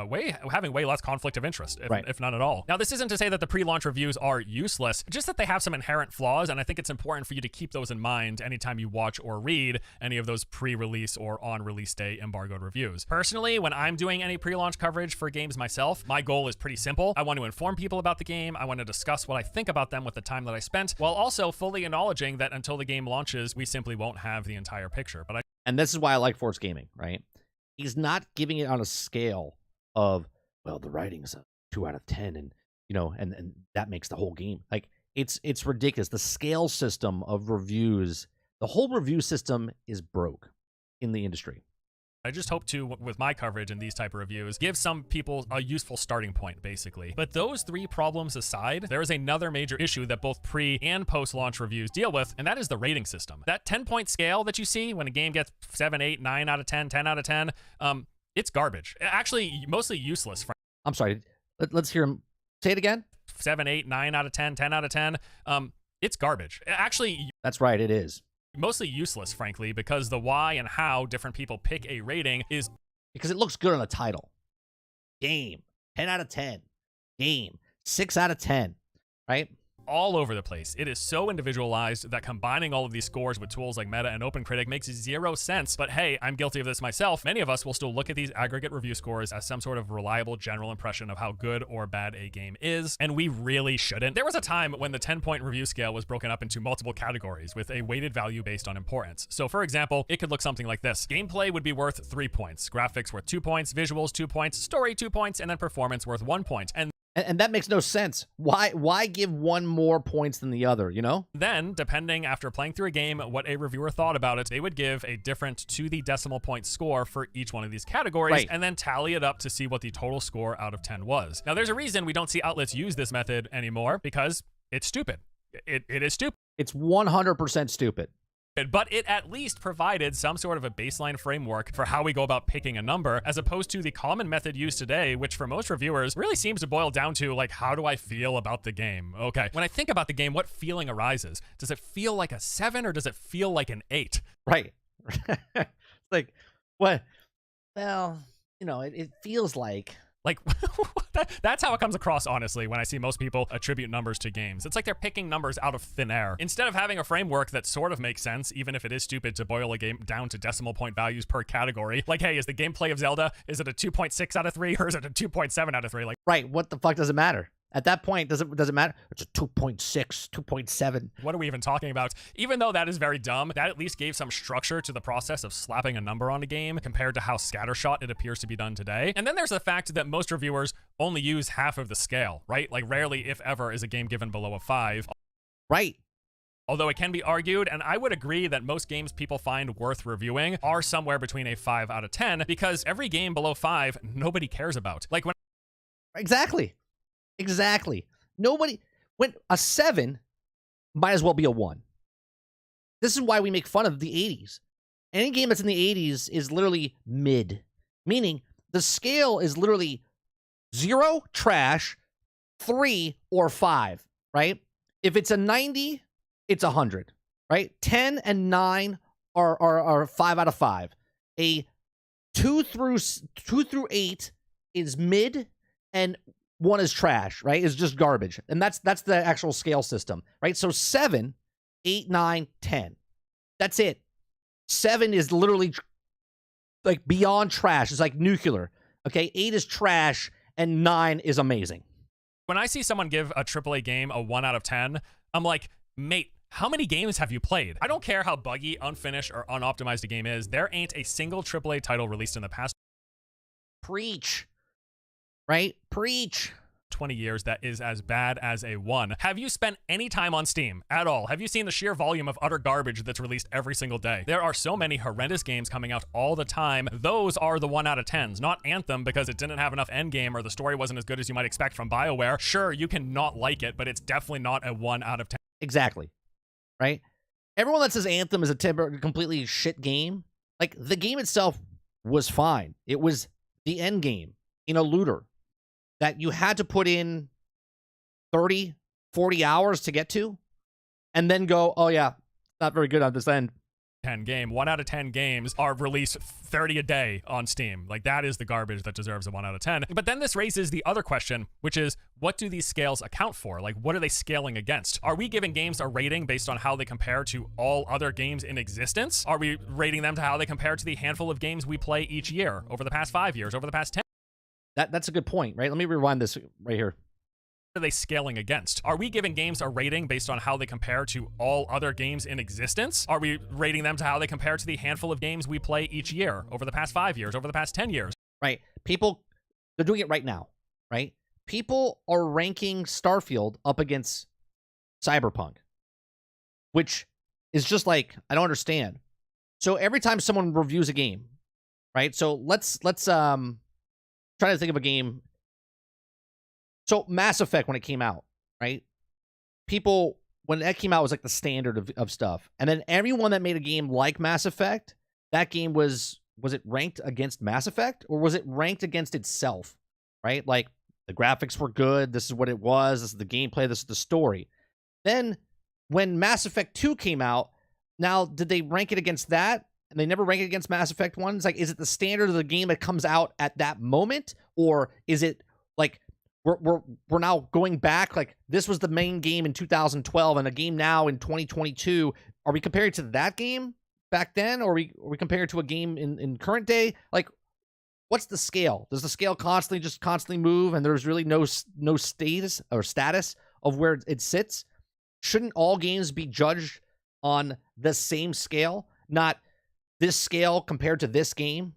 having way less conflict of interest, if none at all. Now, this isn't to say that the pre-launch reviews are useless, just that they have some inherent flaws, and I think it's important for you to keep those in mind anytime you watch or read any of those pre-release or on-release day embargoed reviews. Personally, when I'm doing any pre-launch coverage for games myself, my goal is pretty simple. I want to inform people about the game. I want to discuss what I think about them with the time that I spent, while also fully acknowledging that until the game launches, we simply won't have the entire picture. And this is why I like Force Gaming, right? He's not giving it on a scale of, well, the writing's a 2 out of 10, and and that makes the whole game. Like, it's ridiculous. The scale system of reviews, the whole review system is broke in the industry. I just hope to, with my coverage and these type of reviews, give some people a useful starting point, basically. But those three problems aside, there is another major issue that both pre and post-launch reviews deal with, and that is the rating system. That 10-point scale that you see when a game gets 7, 8, 9 out of 10, 10 out of 10, it's garbage. Actually, mostly useless. I'm sorry. Let's hear him say it again. 7, 8, 9 out of 10, 10 out of 10. It's garbage. Actually, that's right. It is. Mostly useless, frankly, because the why and how different people pick a rating is because it looks good on the title. Game, 10 out of 10. Game, 6 out of 10, right? All over the place. It is so individualized that combining all of these scores with tools like Meta and OpenCritic makes zero sense. But hey, I'm guilty of this myself. Many of us will still look at these aggregate review scores as some sort of reliable general impression of how good or bad a game is, and we really shouldn't. There was a time when the 10-point review scale was broken up into multiple categories with a weighted value based on importance. So for example, it could look something like this. Gameplay would be worth 3 points, graphics worth 2 points, visuals 2 points, story 2 points, and then performance worth 1 point. And that makes no sense. Why give one more points than the other, Then, depending after playing through a game what a reviewer thought about it, they would give a different to the decimal point score for each one of these categories, and then tally it up to see what the total score out of 10 was. Now, there's a reason we don't see outlets use this method anymore, because it's stupid. It is stupid. It's 100% stupid. But it at least provided some sort of a baseline framework for how we go about picking a number, as opposed to the common method used today, which for most reviewers really seems to boil down to, like, how do I feel about the game? Okay, when I think about the game, what feeling arises? Does it feel like a 7 or does it feel like an 8? Right. Like, what? Well, it feels like... Like, that's how it comes across, honestly, when I see most people attribute numbers to games. It's like they're picking numbers out of thin air. Instead of having a framework that sort of makes sense, even if it is stupid to boil a game down to decimal point values per category. Like, hey, is the gameplay of Zelda, is it a 2.6 out of 3 or is it a 2.7 out of 3? Like, right, what the fuck does it matter? At that point, does it matter? It's a 2.6, 2.7. What are we even talking about? Even though that is very dumb, that at least gave some structure to the process of slapping a number on a game compared to how scattershot it appears to be done today. And then there's the fact that most reviewers only use half of the scale, right? Like, rarely, if ever, is a game given below a 5. Right. Although it can be argued, and I would agree that most games people find worth reviewing are somewhere between a 5 out of 10, because every game below 5, nobody cares about. Like, when... Exactly. When a 7 might as well be a 1. This is why we make fun of the 80s. Any game that's in the 80s is literally mid, meaning the scale is literally 0, trash, 3, or 5, right? If it's a 90, it's 100, right? 10 and 9 are 5 out of 5. A 2 through 8 is mid, and 1 is trash, right? It's just garbage. And that's the actual scale system, right? So 7, 8, 9, 10. That's it. 7 is literally like beyond trash. It's like nuclear. Okay, 8 is trash, and 9 is amazing. When I see someone give a AAA game a 1 out of 10, I'm like, mate, how many games have you played? I don't care how buggy, unfinished, or unoptimized a game is. There ain't a single AAA title released in the past... Preach. Right? Preach. 20 years that is as bad as a 1. Have you spent any time on Steam at all? Have you seen the sheer volume of utter garbage that's released every single day? There are so many horrendous games coming out all the time. Those are the 1 out of 10s, not Anthem because it didn't have enough endgame or the story wasn't as good as you might expect from BioWare. Sure, you can not like it, but it's definitely not a 1 out of 10. Exactly. Right? Everyone that says Anthem is a completely shit game, like, the game itself was fine. It was the end game in a looter that you had to put in 30 40 hours to get to, and then go, oh yeah, not very good on this end. 10 game. 1 out of 10 games are released 30 a day on Steam. Like, that is the garbage that deserves a 1 out of 10. But then this raises the other question, which is, what do these scales account for? Like, what are they scaling against? Are we giving games a rating based on how they compare to all other games in existence? Are we rating them to how they compare to the handful of games we play each year, over the past 5 years, over the past 10? That's a good point, right? Let me rewind this right here. Are they scaling against? Are we giving games a rating based on how they compare to all other games in existence? Are we rating them to how they compare to the handful of games we play each year, over the past 5 years, over the past 10 years? Right. People, they're doing it right now, right? People are ranking Starfield up against Cyberpunk, which is just like, I don't understand. So every time someone reviews a game, right? So let's try to think of a game. So Mass Effect, when it came out, right? People, when that came out, was like the standard of stuff. And then everyone that made a game like Mass Effect, that game was it ranked against Mass Effect, or was it ranked against itself, right? Like, the graphics were good, this is what it was, this is the gameplay, this is the story. Then when Mass Effect 2 came out, now did they rank it against that? And they never rank it against Mass Effect 1? It's like, is it the standard of the game that comes out at that moment? Or is it like, we're now going back, like, this was the main game in 2012 and a game now in 2022. Are we comparing to that game back then, or are we comparing to a game in current day? Like, what's the scale? Does the scale constantly move, and there's really no status of where it sits? Shouldn't all games be judged on the same scale, not this scale compared to this game?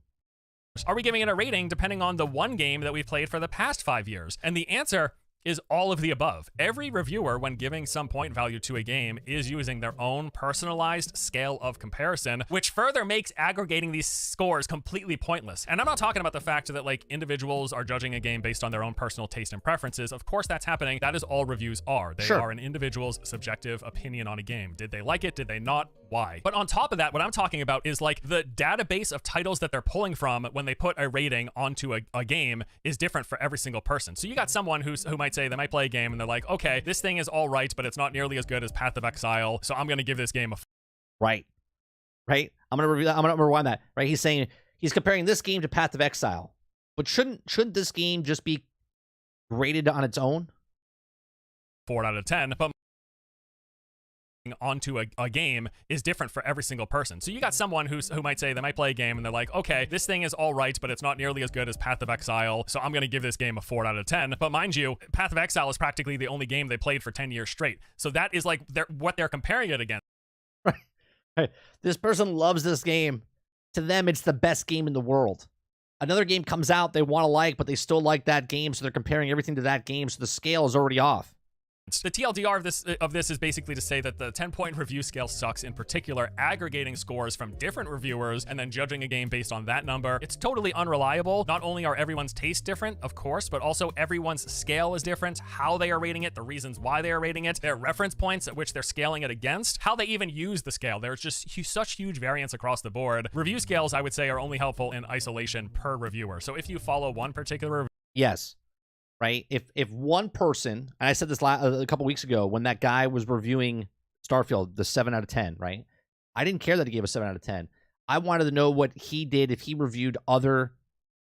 Are we giving it a rating depending on the one game that we've played for the past 5 years? And the answer is all of the above. Every reviewer, when giving some point value to a game, is using their own personalized scale of comparison, which further makes aggregating these scores completely pointless. And I'm not talking about the fact that, like, individuals are judging a game based on their own personal taste and preferences. Of course that's happening. That is all reviews are. They are an individual's subjective opinion on a game. Did they like it? Did they not? Why? But on top of that, what I'm talking about is, like, the database of titles that they're pulling from when they put a rating onto a game is different for every single person. So you got someone who might say, they might play a game and they're like, okay, this thing is all right, but it's not nearly as good as Path of Exile, so I'm going to give this game a right. I'm going to review that. I'm going to rewind that. Right. He's saying he's comparing this game to Path of Exile, but shouldn't this game just be graded on its own? 4 out of 10, but onto a game is different for every single person. So you got someone who might say, they might play a game and they're like, okay, this thing is all right, but it's not nearly as good as Path of Exile, so I'm going to give this game a 4 out of 10. But mind you, Path of Exile is practically the only game they played for 10 years straight. So that is like what they're comparing it against. Right. This person loves this game. To them, it's the best game in the world. Another game comes out they want to like, but they still like that game, so they're comparing everything to that game, so the scale is already off. The TLDR of this is basically to say that the 10-point review scale sucks, in particular aggregating scores from different reviewers and then judging a game based on that number. It's totally unreliable. Not only are everyone's tastes different, of course, but also everyone's scale is different, how they are rating it, the reasons why they are rating it, their reference points at which they're scaling it against, how they even use the scale. There's just such huge variance across the board. Review scales, I would say, are only helpful in isolation per reviewer. So if you follow one particular yes. Right? If one person, and I said this a couple weeks ago when that guy was reviewing Starfield, the 7 out of 10, right? I didn't care that he gave a 7 out of 10. I wanted to know what he did if he reviewed other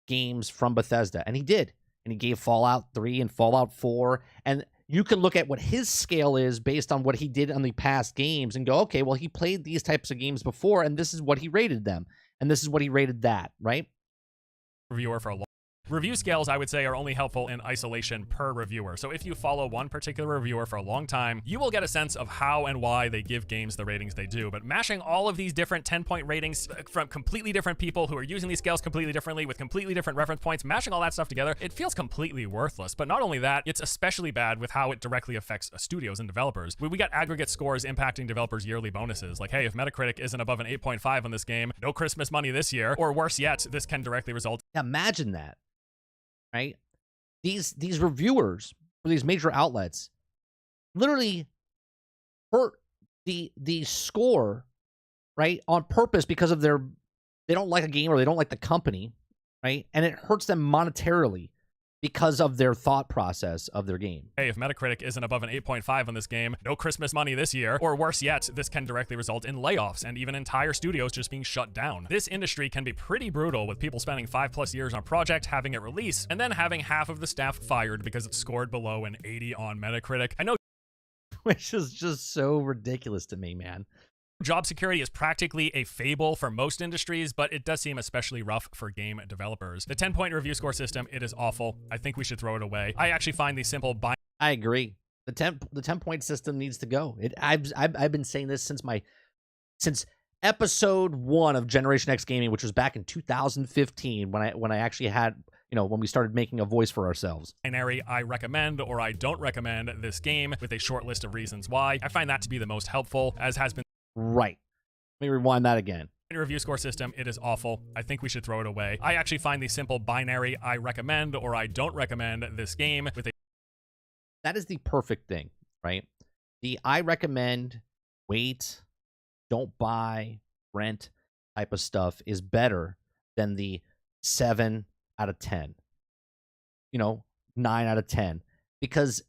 games from Bethesda, and he did. And he gave Fallout 3 and Fallout 4, and you can look at what his scale is based on what he did on the past games and go, okay, well, he played these types of games before, and this is what he rated them, and this is what he rated that, right? Reviewer for a long Review scales, I would say, are only helpful in isolation per reviewer. So if you follow one particular reviewer for a long time, you will get a sense of how and why they give games the ratings they do. But mashing all of these different 10-point ratings from completely different people who are using these scales completely differently with completely different reference points, mashing all that stuff together, it feels completely worthless. But not only that, it's especially bad with how it directly affects studios and developers. We got aggregate scores impacting developers' yearly bonuses. Like, hey, if Metacritic isn't above an 8.5 on this game, no Christmas money this year. Or worse yet, this can directly result. Imagine that. Right? These reviewers for these major outlets literally hurt the score, right, on purpose because of they don't like a game or they don't like the company, right? And it hurts them monetarily because of their thought process of their game. Hey, if Metacritic isn't above an 8.5 on this game, no Christmas money this year. Or worse yet, this can directly result in layoffs and even entire studios just being shut down. This industry can be pretty brutal, with people spending 5+ years on a project, having it release, and then having half of the staff fired because it scored below an 80 on Metacritic. I know Which is just so ridiculous to me, man. job security is practically a fable for most industries, but it does seem especially rough for game developers. The 10-point review score system, it is awful. I think we should throw it away. I actually find the simple I agree. The 10-point system needs to go. I've been saying this since episode 1 of Generation X Gaming, which was back in 2015 when I actually had, when we started making a voice for ourselves. binary I recommend or I don't recommend this game with a short list of reasons why. I find that to be the most helpful, as has been Right. Let me rewind that again. review score system. It is awful. I think we should throw it away. I actually find the simple binary I recommend or I don't recommend this game with a That is the perfect thing, right? The I recommend, wait, don't buy, rent type of stuff is better than the 7 out of 10, 9 out of 10. Because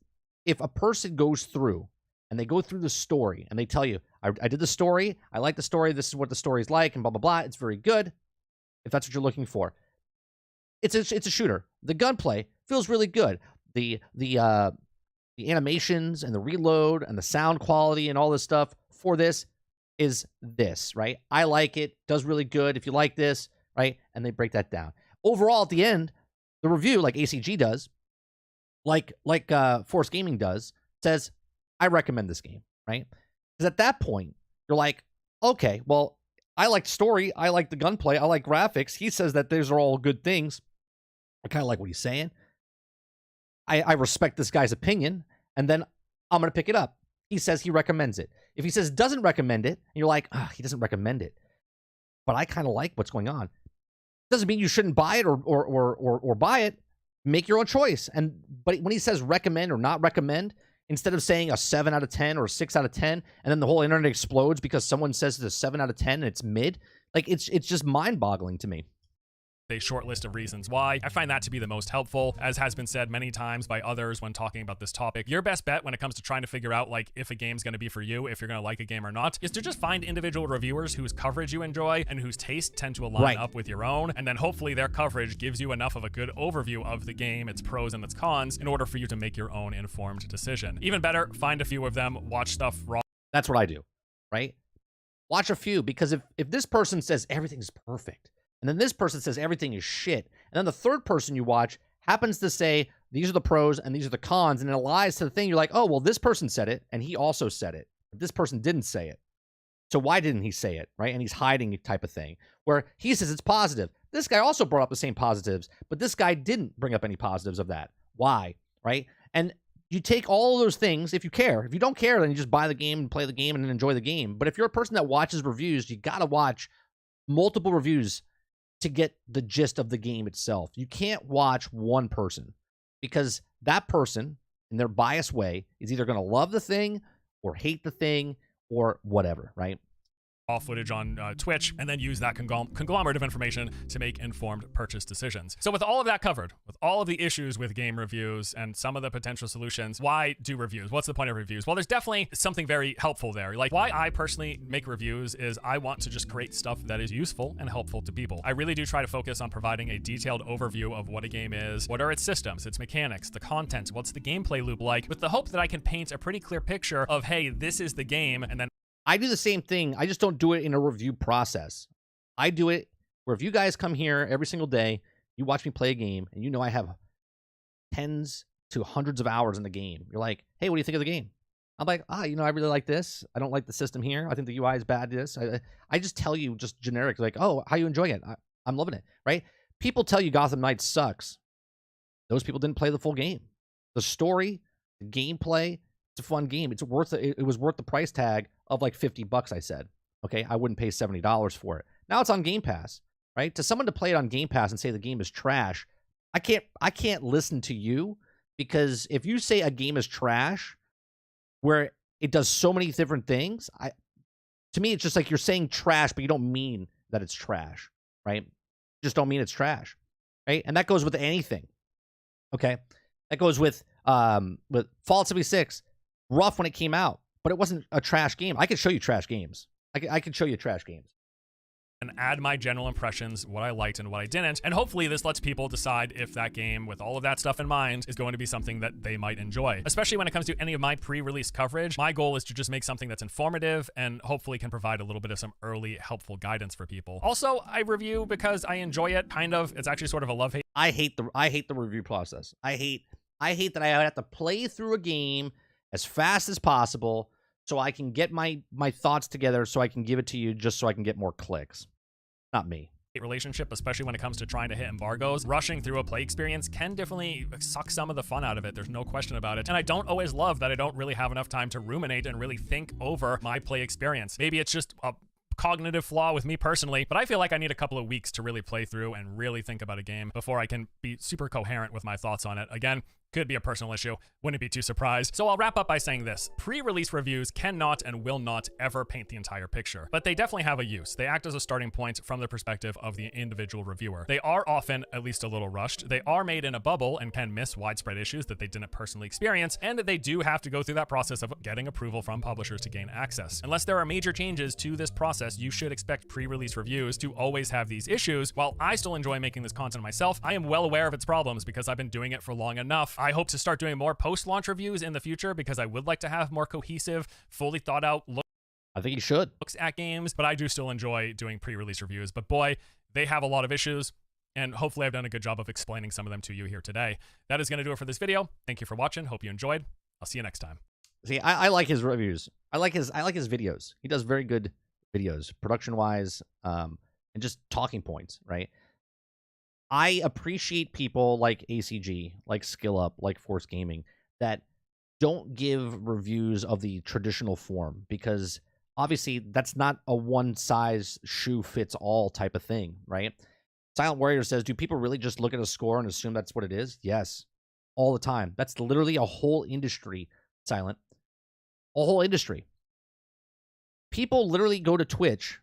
if a person goes through and they go through the story and they tell you, I did the story, I like the story, this is what the story is like, and blah, blah, blah, it's very good, if that's what you're looking for. It's a shooter. The gunplay feels really good. The animations and the reload and the sound quality and all this stuff for this is this, right? I like it, does really good if you like this, right? And they break that down. Overall, at the end, the review, like ACG does, like Force Gaming does, says, I recommend this game, right? Because at that point, you're like, okay, well, I like story, I like the gunplay, I like graphics. He says that those are all good things. I kind of like what he's saying. I respect this guy's opinion, and then I'm going to pick it up. He says he recommends it. If he says doesn't recommend it, and you're like, he doesn't recommend it, but I kind of like what's going on, doesn't mean you shouldn't buy it or buy it. Make your own choice. But when he says recommend or not recommend, instead of saying a 7 out of 10 or a 6 out of 10, and then the whole internet explodes because someone says it's a 7 out of 10 and it's mid, like it's just mind-boggling to me. a short list of reasons why. I find that to be the most helpful, as has been said many times by others when talking about this topic. Your best bet when it comes to trying to figure out like if a game's going to be for you, if you're going to like a game or not, is to just find individual reviewers whose coverage you enjoy and whose tastes tend to align up with your own, and then hopefully their coverage gives you enough of a good overview of the game, its pros and its cons, in order for you to make your own informed decision. Even better, find a few of them, watch stuff raw. That's what I do, right? Watch a few, because if this person says everything's perfect, and then this person says everything is shit, and then the third person you watch happens to say these are the pros and these are the cons, and it lies to the thing, you're like, oh, well, this person said it, and he also said it. But this person didn't say it. So why didn't he say it, right? And he's hiding type of thing, where he says it's positive. This guy also brought up the same positives, but this guy didn't bring up any positives of that. Why, right? And you take all of those things if you care. If you don't care, then you just buy the game and play the game and enjoy the game. But if you're a person that watches reviews, you got to watch multiple reviews to get the gist of the game itself. You can't watch one person, because that person, in their biased way, is either going to love the thing or hate the thing or whatever, right? Footage on Twitch, and then use that conglomerate of information to make informed purchase decisions. So with all of that covered, with all of the issues with game reviews and some of the potential solutions, why do reviews? What's the point of reviews? Well, there's definitely something very helpful there. Like, why I personally make reviews is I want to just create stuff that is useful and helpful to people. I really do try to focus on providing a detailed overview of what a game is, what are its systems, its mechanics, the content, what's the gameplay loop like, with the hope that I can paint a pretty clear picture of, hey, this is the game, and then I do the same thing. I just don't do it in a review process. I do it where if you guys come here every single day, you watch me play a game, and you know I have tens to hundreds of hours in the game. You're like, hey, what do you think of the game? I'm like, I really like this. I don't like the system here. I think the UI is bad. This. I just tell you just generic, like, oh, how you enjoying it? I'm loving it, right? People tell you Gotham Knights sucks. Those people didn't play the full game. The story, the gameplay, it's a fun game. It was worth the price tag of like $50, I said. Okay, I wouldn't pay $70 for it. Now it's on Game Pass, right? To someone to play it on Game Pass and say the game is trash, I can't listen to you, because if you say a game is trash where it does so many different things, to me it's just like you're saying trash, but you don't mean that it's trash, right? You just don't mean it's trash, right? And that goes with anything. Okay, that goes with Fallout 76. Rough when it came out, but it wasn't a trash game. I could show you trash games. I could show you trash games. And add my general impressions, what I liked and what I didn't. And hopefully this lets people decide if that game, with all of that stuff in mind, is going to be something that they might enjoy. Especially when it comes to any of my pre-release coverage, my goal is to just make something that's informative and hopefully can provide a little bit of some early helpful guidance for people. Also, I review because I enjoy it, kind of. It's actually sort of a love-hate. I hate the review process. I hate that I have to play through a game as fast as possible so I can get my thoughts together so I can give it to you just so I can get more clicks. Not me. Relationship, especially when it comes to trying to hit embargoes. Rushing through a play experience can definitely suck some of the fun out of it. There's no question about it. And I don't always love that I don't really have enough time to ruminate and really think over my play experience. Maybe it's just a cognitive flaw with me personally, but I feel like I need a couple of weeks to really play through and really think about a game before I can be super coherent with my thoughts on it. Again, could be a personal issue. Wouldn't be too surprised. So I'll wrap up by saying this. Pre-release reviews cannot and will not ever paint the entire picture, but they definitely have a use. They act as a starting point from the perspective of the individual reviewer. They are often at least a little rushed. They are made in a bubble and can miss widespread issues that they didn't personally experience, and they do have to go through that process of getting approval from publishers to gain access. Unless there are major changes to this process, you should expect pre-release reviews to always have these issues. While I still enjoy making this content myself, I am well aware of its problems because I've been doing it for long enough. I hope to start doing more post-launch reviews in the future because I would like to have more cohesive, fully thought out I think you should. looks at games, but I do still enjoy doing pre-release reviews. But boy, they have a lot of issues, and hopefully I've done a good job of explaining some of them to you here today. That is going to do it for this video. Thank you for watching. Hope you enjoyed. I'll see you next time. See, I like his reviews. I like his videos. He does very good videos, production-wise, and just talking points, right? I appreciate people like ACG, like Skill Up, like Force Gaming, that don't give reviews of the traditional form, because obviously that's not a one-size-shoe-fits-all type of thing, right? Silent Warrior says, do people really just look at a score and assume that's what it is? Yes, all the time. That's literally a whole industry, Silent. A whole industry. People literally go to Twitch,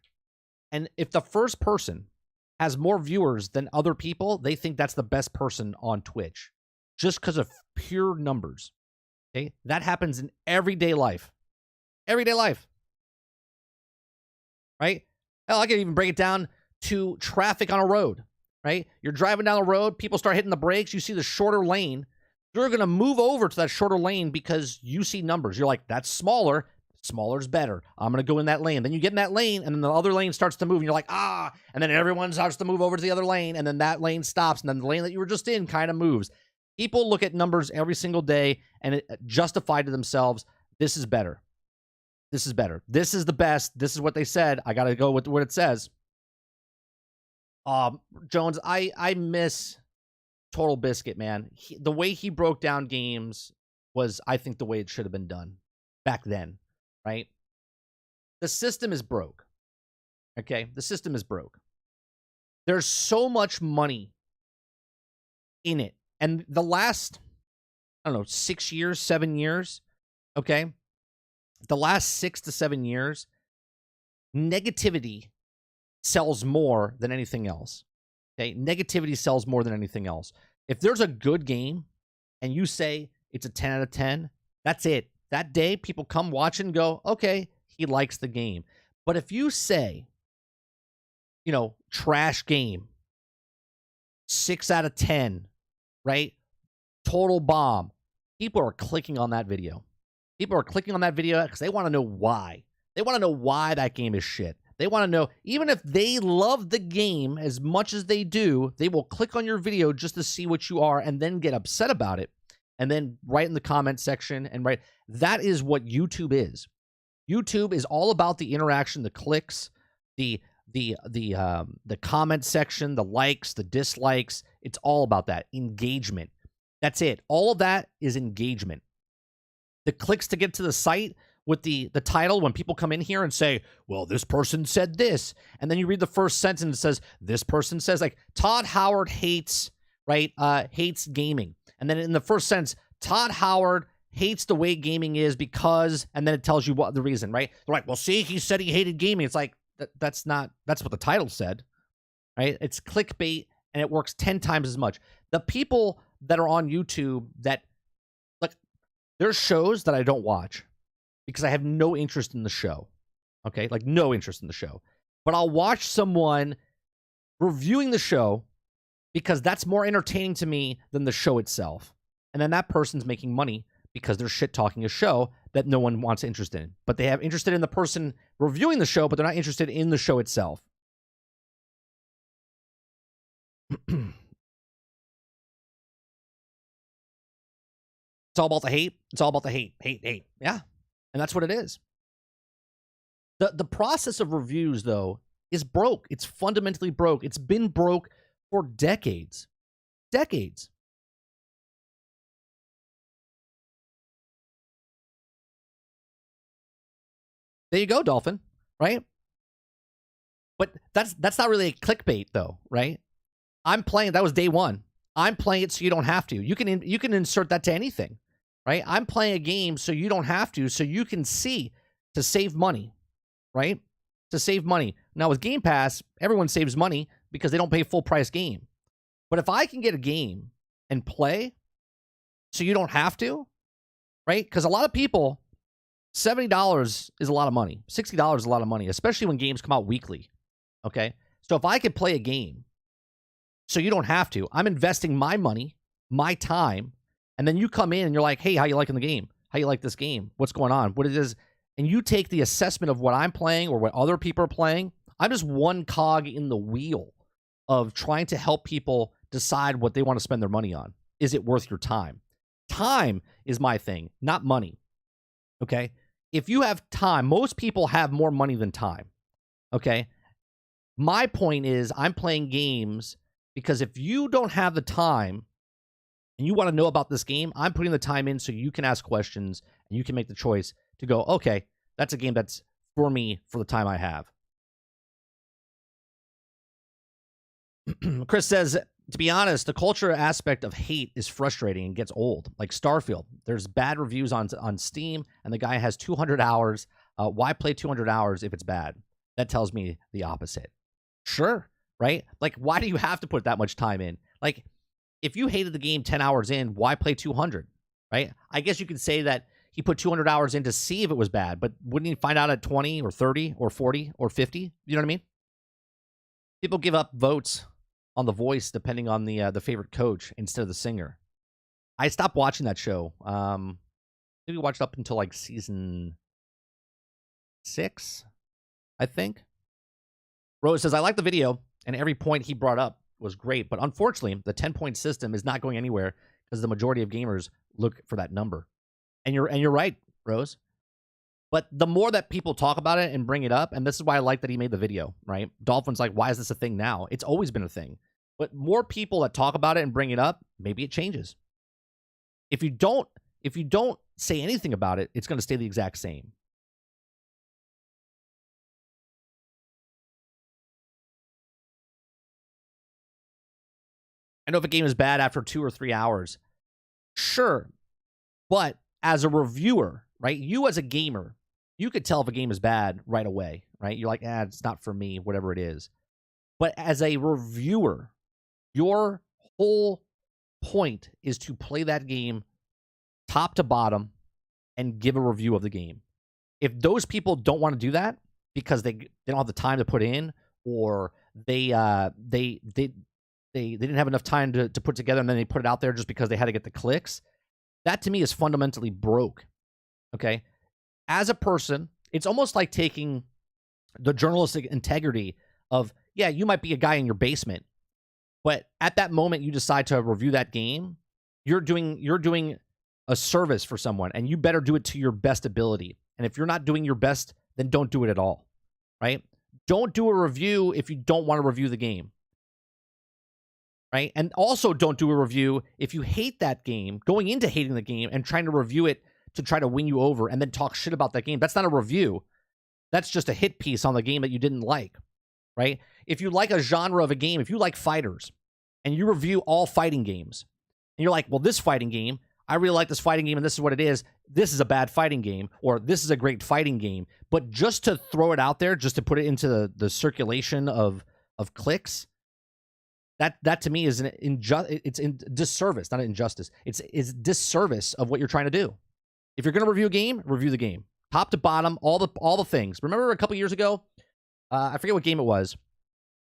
and if the first person has more viewers than other people, they think that's the best person on Twitch just because of pure numbers. Okay? That happens in everyday life. Everyday life. Right? Hell, I can even break it down to traffic on a road. Right? You're driving down the road, people start hitting the brakes, you see the shorter lane. You're going to move over to that shorter lane because you see numbers. You're like, that's smaller. Smaller's better. I'm going to go in that lane. Then you get in that lane, and then the other lane starts to move, and you're like, ah, and then everyone starts to move over to the other lane, and then that lane stops, and then the lane that you were just in kind of moves. People look at numbers every single day and justify to themselves, this is better. This is better. This is the best. This is what they said. I got to go with what it says. Jones, I miss Total Biscuit, man. The way he broke down games was, I think, the way it should have been done back then. Right? The system is broke. Okay? The system is broke. There's so much money in it. And the last, I don't know, 6 years, 7 years, okay? The last 6 to 7 years, negativity sells more than anything else. Okay? Negativity sells more than anything else. If there's a good game and you say it's a 10 out of 10, that's it. That day, people come watch and go, okay, he likes the game. But if you say, you know, trash game, 6 out of 10, right? Total bomb. People are clicking on that video. People are clicking on that video because they want to know why. They want to know why that game is shit. They want to know, even if they love the game as much as they do, they will click on your video just to see what you are and then get upset about it. And then write in the comment section and write. That is what YouTube is. YouTube is all about the interaction, the clicks, the comment section, the likes, the dislikes. It's all about that engagement. That's it. All of that is engagement. The clicks to get to the site with the title, when people come in here and say, well, this person said this, and then you read the first sentence and it says, this person says, like, Todd Howard hates, right? Hates gaming. And then in the first sentence, Todd Howard hates the way gaming is because, and then it tells you what the reason, right? They're like, well, see, he said he hated gaming. It's like, that's what the title said, right? It's clickbait, and it works 10 times as much. The people that are on YouTube that, like, there's shows that I don't watch because I have no interest in the show. Okay? Like, no interest in the show. But I'll watch someone reviewing the show because that's more entertaining to me than the show itself. And then that person's making money because they're shit-talking a show that no one wants interest in. But they have interested in the person reviewing the show, but they're not interested in the show itself. It's all about the hate. It's all about the hate. Hate. Yeah. And that's what it is. The process of reviews, though, is broke. It's fundamentally broke. It's been broke for decades. Decades. There you go, Dolphin, right? But that's not really a clickbait, though, right? I'm playing, that was day one. I'm playing it so you don't have to. You can insert that to anything, right? I'm playing a game so you don't have to, so you can see to save money, right? To save money. Now with Game Pass, everyone saves money because they don't pay full price game. But if I can get a game and play so you don't have to, right? Because a lot of people, $70 is a lot of money. $60 is a lot of money, especially when games come out weekly, okay? So if I could play a game so you don't have to, I'm investing my money, my time, and then you come in and you're like, hey, how you liking the game? How you like this game? What's going on? What it is? And you take the assessment of what I'm playing or what other people are playing. I'm just one cog in the wheel of trying to help people decide what they want to spend their money on. Is it worth your time? Time is my thing, not money. Okay? If you have time, most people have more money than time. Okay? My point is I'm playing games because if you don't have the time and you want to know about this game, I'm putting the time in so you can ask questions and you can make the choice to go, okay, that's a game that's for me for the time I have. Chris says, to be honest, the culture aspect of hate is frustrating and gets old. Like Starfield, there's bad reviews on Steam, and the guy has 200 hours. Why play 200 hours if it's bad? That tells me the opposite. Sure, right? Like, why do you have to put that much time in? Like, if you hated the game 10 hours in, why play 200, right? I guess you could say that he put 200 hours in to see if it was bad, but wouldn't he find out at 20 or 30 or 40 or 50? You know what I mean? People give up votes on The Voice depending on the favorite coach instead of the singer. I stopped watching that show. Maybe watched up until like season 6, I think. Rose says, I like the video, and every point he brought up was great, but unfortunately, the 10-point system is not going anywhere because the majority of gamers look for that number. And you're right, Rose. But the more that people talk about it and bring it up, and this is why I like that he made the video, right? Dolphin's like, why is this a thing now? It's always been a thing. But more people that talk about it and bring it up, maybe it changes. If you don't say anything about it, it's going to stay the exact same. I know if a game is bad after 2 or 3 hours. Sure. But as a reviewer, right? You as a gamer, you could tell if a game is bad right away, right? You're like, it's not for me, whatever it is. But as a reviewer, your whole point is to play that game top to bottom and give a review of the game. If those people don't want to do that because they don't have the time to put in, or they didn't have enough time to put together and then they put it out there just because they had to get the clicks, that to me is fundamentally broke. Okay? As a person, it's almost like taking the journalistic integrity of, yeah, you might be a guy in your basement, but at that moment you decide to review that game, you're doing a service for someone, and you better do it to your best ability. And if you're not doing your best, then don't do it at all, right? Don't do a review if you don't want to review the game, right? And also don't do a review if you hate that game, going into hating the game and trying to review it to try to win you over and then talk shit about that game. That's not a review. That's just a hit piece on the game that you didn't like, right? If you like a genre of a game, if you like fighters and you review all fighting games and you're like, well, this fighting game, I really like this fighting game and this is what it is. This is a bad fighting game, or this is a great fighting game. But just to throw it out there, just to put it into the circulation of clicks, That to me is an it's in disservice, not an injustice. It's disservice of what you're trying to do. If you're going to review a game, review the game, top to bottom, all the things. Remember a couple years ago, I forget what game it was.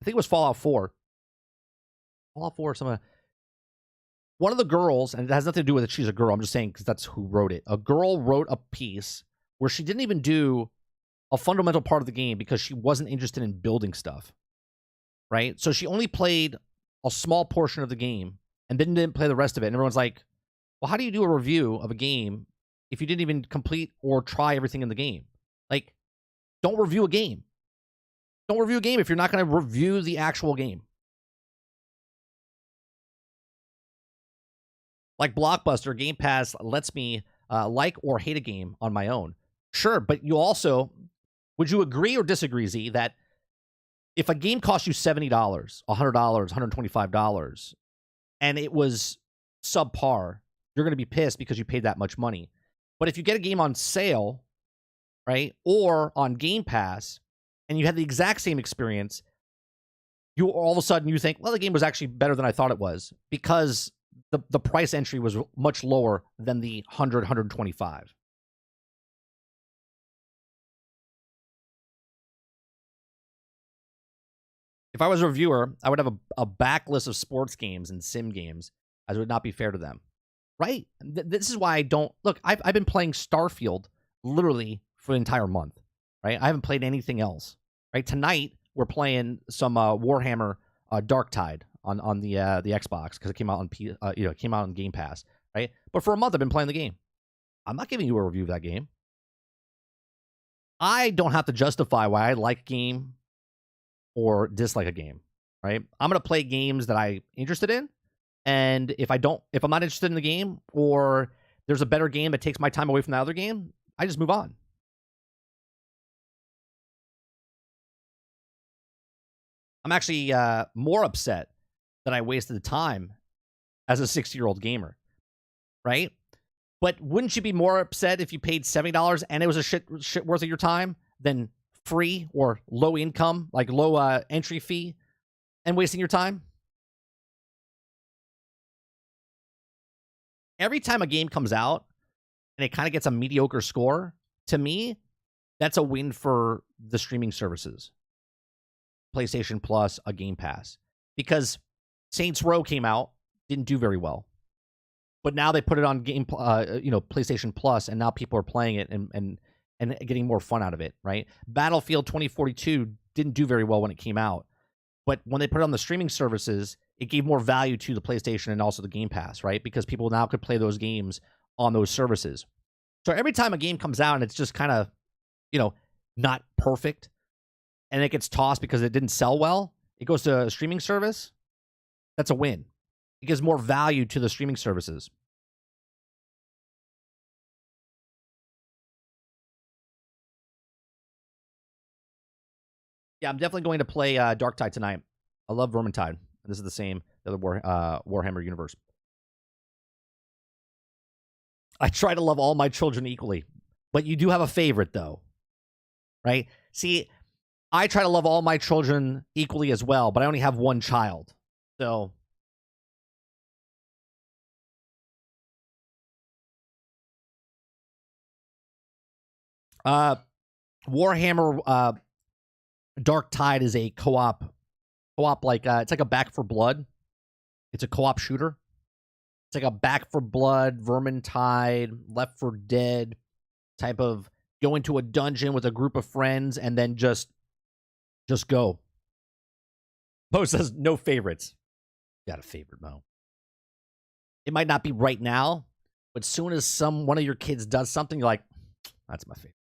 I think it was Fallout 4. Fallout 4, some one of the girls, and it has nothing to do with it. She's a girl. I'm just saying because that's who wrote it. A girl wrote a piece where she didn't even do a fundamental part of the game because she wasn't interested in building stuff, right? So she only played a small portion of the game and then didn't play the rest of it. And everyone's like, well, how do you do a review of a game if you didn't even complete or try everything in the game? Like, don't review a game. Don't review a game if you're not going to review the actual game. Like Blockbuster, Game Pass lets me like or hate a game on my own. Sure, but you also, would you agree or disagree, Z, that if a game costs you $70, $100, $125, and it was subpar, you're going to be pissed because you paid that much money. But if you get a game on sale, right, or on Game Pass, and you had the exact same experience, you all of a sudden you think, well, the game was actually better than I thought it was because the price entry was much lower than the 100, 125. If I was a reviewer, I would have a backlist of sports games and sim games, as it would not be fair to them. Right? This is why I don't... Look, I've been playing Starfield literally for the entire month. Right? I haven't played anything else. Right? Tonight, we're playing some Warhammer Darktide on the Xbox because it came out on came out on Game Pass. Right? But for a month, I've been playing the game. I'm not giving you a review of that game. I don't have to justify why I like a game or dislike a game, right? I'm going to play games that I'm interested in. And if I'm not interested in the game or there's a better game that takes my time away from the other game, I just move on. I'm actually more upset that I wasted the time as a 60-year-old gamer, right? But wouldn't you be more upset if you paid $70 and it was a shit worth of your time than free or low income, like low entry fee, and wasting your time? Every time a game comes out and it kind of gets a mediocre score, to me, that's a win for the streaming services. PlayStation Plus, a Game Pass. Because Saints Row came out, didn't do very well. But now they put it on PlayStation Plus, and now people are playing it and getting more fun out of it, right? Battlefield 2042 didn't do very well when it came out. But when they put it on the streaming services, it gave more value to the PlayStation and also the Game Pass, right? Because people now could play those games on those services. So every time a game comes out and it's just kind of, not perfect, and it gets tossed because it didn't sell well, it goes to a streaming service, that's a win. It gives more value to the streaming services. Yeah, I'm definitely going to play Darktide tonight. I love Vermintide. This is the same, the other Warhammer universe. I try to love all my children equally, but you do have a favorite, though, right? See, I try to love all my children equally as well, but I only have one child, so... Warhammer Darktide is a co-op like it's like a Back 4 Blood. It's a co-op shooter. It's like a Back 4 Blood, Vermintide, Left 4 Dead type of go into a dungeon with a group of friends and then just go. Mo says no favorites. Got a favorite, Mo. It might not be right now, but soon as one of your kids does something, you're like, that's my favorite.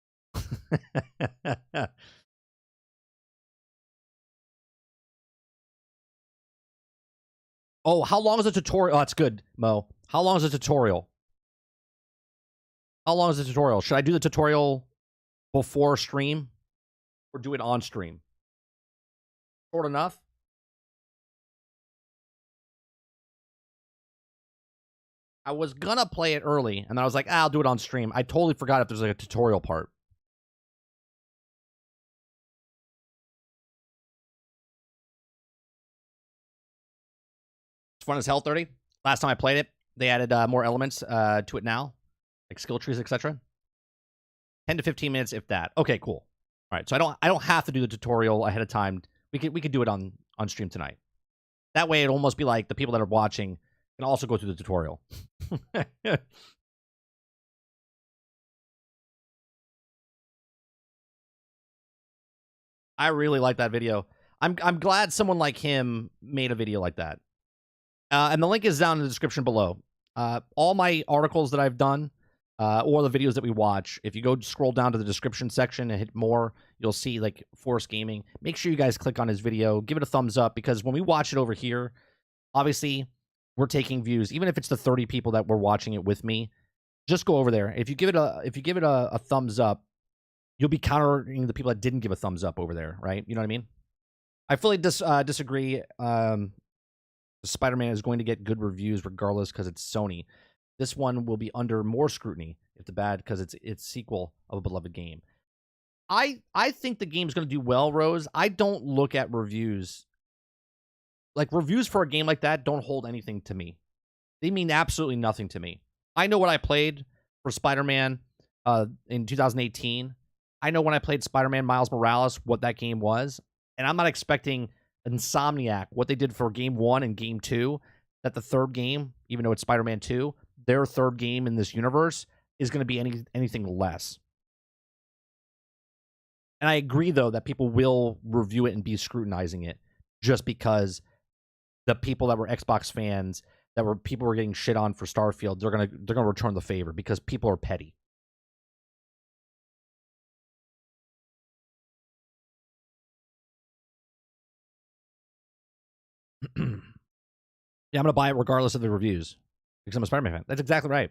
Oh, how long is the tutorial? Oh, that's good, Mo. How long is the tutorial? How long is the tutorial? Should I do the tutorial before stream or do it on stream? Short enough? I was gonna play it early, and then I was like, I'll do it on stream. I totally forgot if there's like a tutorial part. fun as hell, 30. Last time I played it, they added more elements to it now, like skill trees, etc. 10 to 15 minutes, if that. Okay, cool. All right, so I don't have to do the tutorial ahead of time. We could do it on stream tonight. That way, it'll almost be like the people that are watching can also go through the tutorial. I really like that video. I'm glad someone like him made a video like that. And the link is down in the description below. All my articles that I've done, or the videos that we watch, if you go scroll down to the description section and hit more, you'll see like Force Gaming. Make sure you guys click on his video, give it a thumbs up, because when we watch it over here, obviously we're taking views. Even if it's the 30 people that were watching it with me, just go over there. If you give it a thumbs up, you'll be countering the people that didn't give a thumbs up over there, right? You know what I mean? I fully disagree. Spider-Man is going to get good reviews regardless because it's Sony. This one will be under more scrutiny if the bad, because it's sequel of a beloved game. I think the game's going to do well, Rose. I don't look at reviews. Like, reviews for a game like that don't hold anything to me. They mean absolutely nothing to me. I know what I played for Spider-Man in 2018. I know when I played Spider-Man Miles Morales what that game was. And I'm not expecting Insomniac, what they did for Game 1 and Game 2, that the third game, even though it's Spider-Man 2, their third game in this universe is going to be anything less. And I agree, though, that people will review it and be scrutinizing it just because the people that were Xbox fans, people were getting shit on for Starfield, they're gonna return the favor because people are petty. Yeah, I'm gonna buy it regardless of the reviews because I'm a Spider-Man fan. That's exactly right.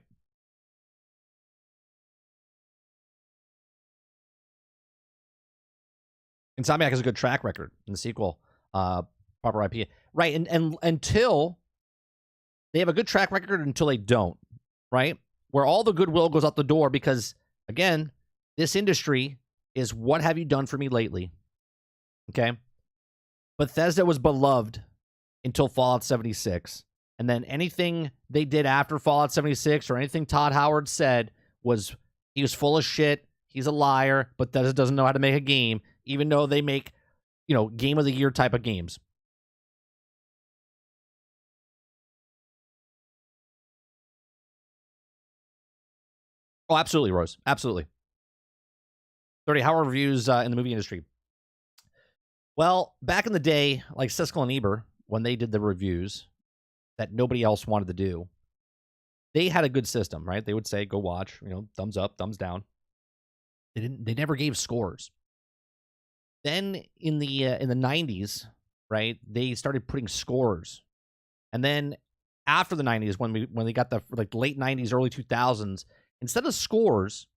Insomniac has a good track record in the sequel, proper IP, right? And until they have a good track record until they don't, right? Where all the goodwill goes out the door because, again, this industry is what have you done for me lately? Okay, Bethesda was beloved until Fallout 76. And then anything they did after Fallout 76 or anything Todd Howard said was he was full of shit. He's a liar. Bethesda doesn't know how to make a game, even though they make, game of the year type of games. Oh, absolutely, Rose. Absolutely. 30, how are reviews in the movie industry? Well, back in the day, like Siskel and Ebert, when they did the reviews that nobody else wanted to do, they had a good system, right? They would say, go watch, thumbs up, thumbs down. They never gave scores. Then in the 90s, right, they started putting scores. And then after the 90s, when they got the late 90s, early 2000s, instead of scores,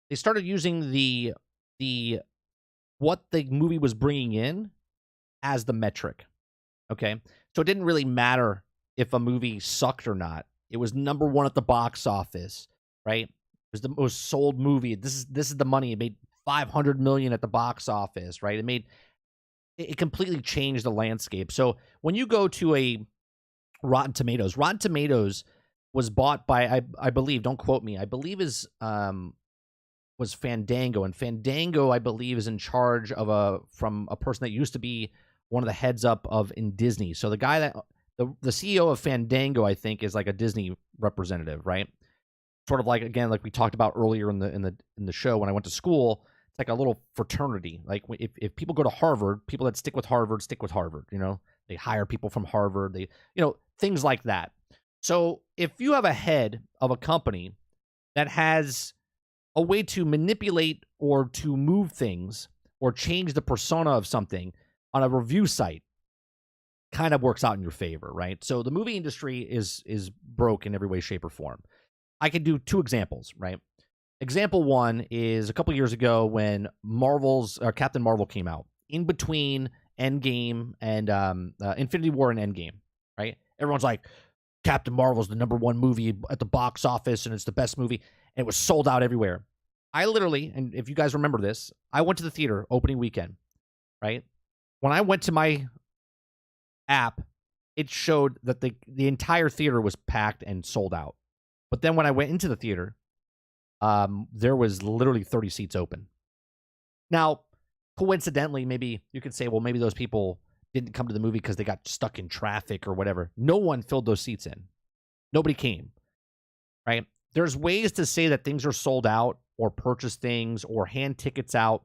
they started using the what the movie was bringing in as the metric. Okay, so it didn't really matter if a movie sucked or not. It was number one at the box office, right? It was the most sold movie. This is the money. It made $500 million at the box office, right? It completely changed the landscape. So when you go to a Rotten Tomatoes was bought by I believe, don't quote me, I believe was Fandango, and Fandango I believe is in charge of from a person that used to be one of the heads up of in Disney. So the guy that the CEO of Fandango, I think, is like a Disney representative, right? Sort of like, again, like we talked about earlier in the show when I went to school. It's like a little fraternity. Like if people go to Harvard, people that stick with Harvard stick with Harvard. They hire people from Harvard. They things like that. So if you have a head of a company that has a way to manipulate or to move things or change the persona of something on a review site, kind of works out in your favor, right? So the movie industry is broke in every way, shape, or form. I could do two examples, right? Example one is a couple years ago when Captain Marvel came out, in between Endgame and Infinity War and Endgame, right? Everyone's like, Captain Marvel's the number one movie at the box office, and it's the best movie, and it was sold out everywhere. I literally, and if you guys remember this, I went to the theater opening weekend, right? When I went to my app, it showed that the entire theater was packed and sold out. But then when I went into the theater, there was literally 30 seats open. Now, coincidentally, maybe you could say, well, maybe those people didn't come to the movie because they got stuck in traffic or whatever. No one filled those seats in. Nobody came, right? There's ways to say that things are sold out or purchase things or hand tickets out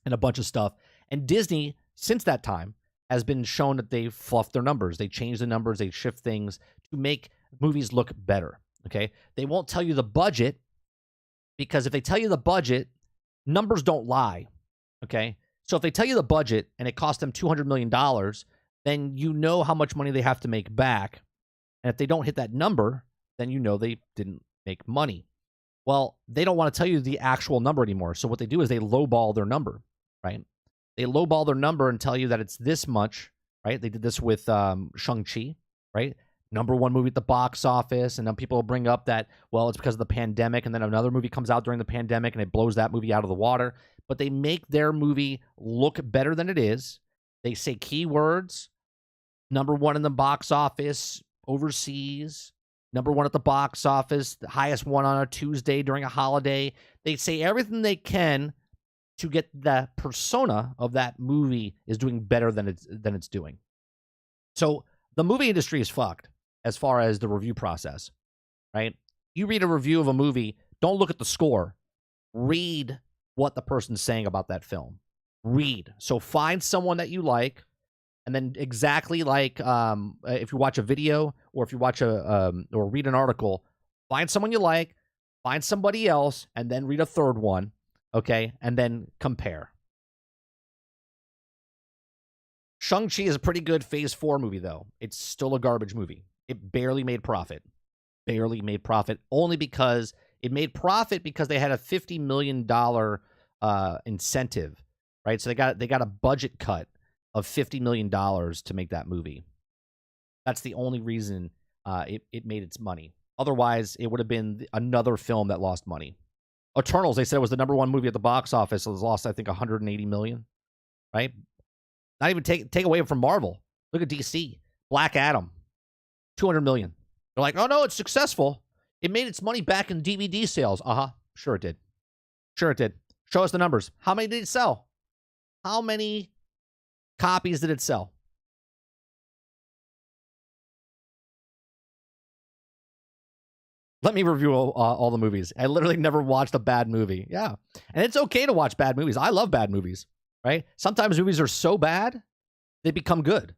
and a bunch of stuff. And Disney, since that time, has been shown that they fluff their numbers. They change the numbers. They shift things to make movies look better, okay? They won't tell you the budget because if they tell you the budget, numbers don't lie, okay? So if they tell you the budget and it cost them $200 million, then you know how much money they have to make back. And if they don't hit that number, then you know they didn't make money. Well, they don't want to tell you the actual number anymore. So what they do is they lowball their number, right? They lowball their number and tell you that it's this much, right? They did this with Shang-Chi, right? #1 movie at the box office. And then people will bring up that, well, it's because of the pandemic. And then another movie comes out during the pandemic and it blows that movie out of the water. But they make their movie look better than it is. They say keywords, #1 in the box office overseas, #1 at the box office, the highest one on a Tuesday during a holiday. They say everything they can to get the persona of that movie is doing better than it's doing. So the movie industry is fucked as far as the review process, right? You read a review of a movie, don't look at the score. Read what the person's saying about that film. Read. So find someone that you like, and then exactly like if you watch a video or if you watch or read an article, find someone you like, find somebody else, and then read a third one, okay, and then compare. Shang-Chi is a pretty good Phase 4 movie, though. It's still a garbage movie. It barely made profit. Barely made profit, only because it made profit because they had a $50 million incentive, right? So they got a budget cut of $50 million to make that movie. That's the only reason it made its money. Otherwise, it would have been another film that lost money. Eternals, they said it was the #1 movie at the box office. It was lost, I think, $180 million, right? Not even take away from Marvel. Look at DC. Black Adam, $200 million. They're like, oh, no, it's successful. It made its money back in DVD sales. Sure it did. Sure it did. Show us the numbers. How many did it sell? How many copies did it sell? Let me review all the movies. I literally never watched a bad movie. Yeah. And it's okay to watch bad movies. I love bad movies, right? Sometimes movies are so bad, they become good.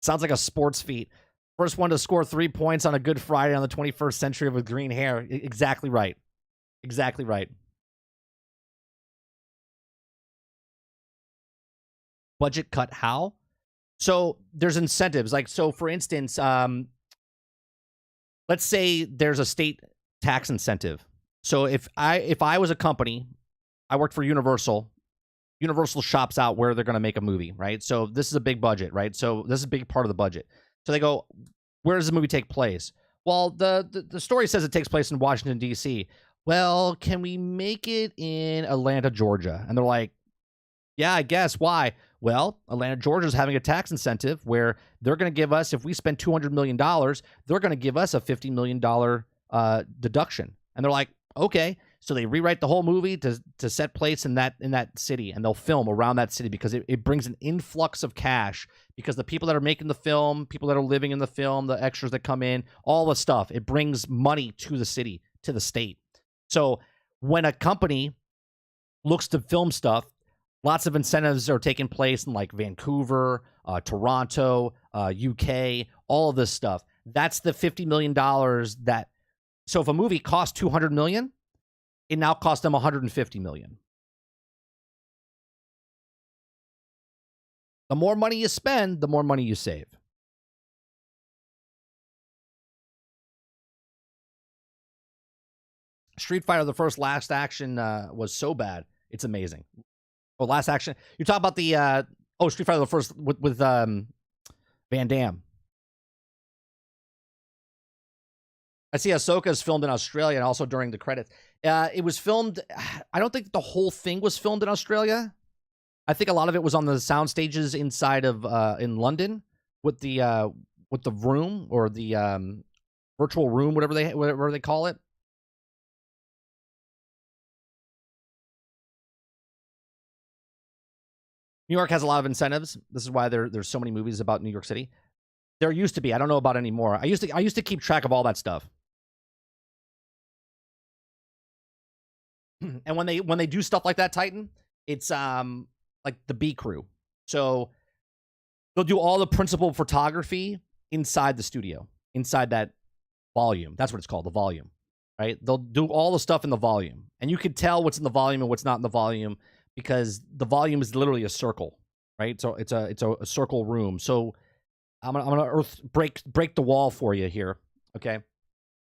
Sounds like a sports feat. First one to score 3 points on a Good Friday on the 21st century with green hair. Exactly right. Exactly right. Budget cut how? So there's incentives. Like, so for instance, let's say there's a state tax incentive. So if I was a company, I worked for Universal. Universal shops out where they're going to make a movie, right? So this is a big budget, right? So this is a big part of the budget. So they go, where does the movie take place? Well, the story says it takes place in Washington, D.C. Well, can we make it in Atlanta, Georgia? And they're like, yeah, I guess. Why? Well, Atlanta, Georgia is having a tax incentive where they're going to give us, if we spend $200 million, they're going to give us a $50 million deduction. And they're like, okay. So they rewrite the whole movie to set place in that city, and they'll film around that city because it brings an influx of cash, because the people that are making the film, people that are living in the film, the extras that come in, all the stuff, it brings money to the city, to the state. So when a company looks to film stuff, lots of incentives are taking place in like Vancouver, Toronto, UK, all of this stuff. That's the $50 million that. So if a movie costs $200 million, it now costs them $150 million. The more money you spend, the more money you save. Street Fighter, the first Last Action was so bad, it's amazing. Oh, Last Action. You're talking about the Street Fighter, the first with Van Damme. I see Ahsoka is filmed in Australia and also during the credits. It was filmed. I don't think the whole thing was filmed in Australia. I think a lot of it was on the sound stages inside of in London with the room or the virtual room, whatever they call it. New York has a lot of incentives. This is why there's so many movies about New York City. There used to be. I don't know about anymore. I used to keep track of all that stuff. And when they do stuff like that, Titan, it's like the B crew. So they'll do all the principal photography inside the studio, inside that volume. That's what it's called, the volume, right? They'll do all the stuff in the volume, and you can tell what's in the volume and what's not in the volume because the volume is literally a circle, right? So it's a circle room. So I'm gonna break the wall for you here, okay?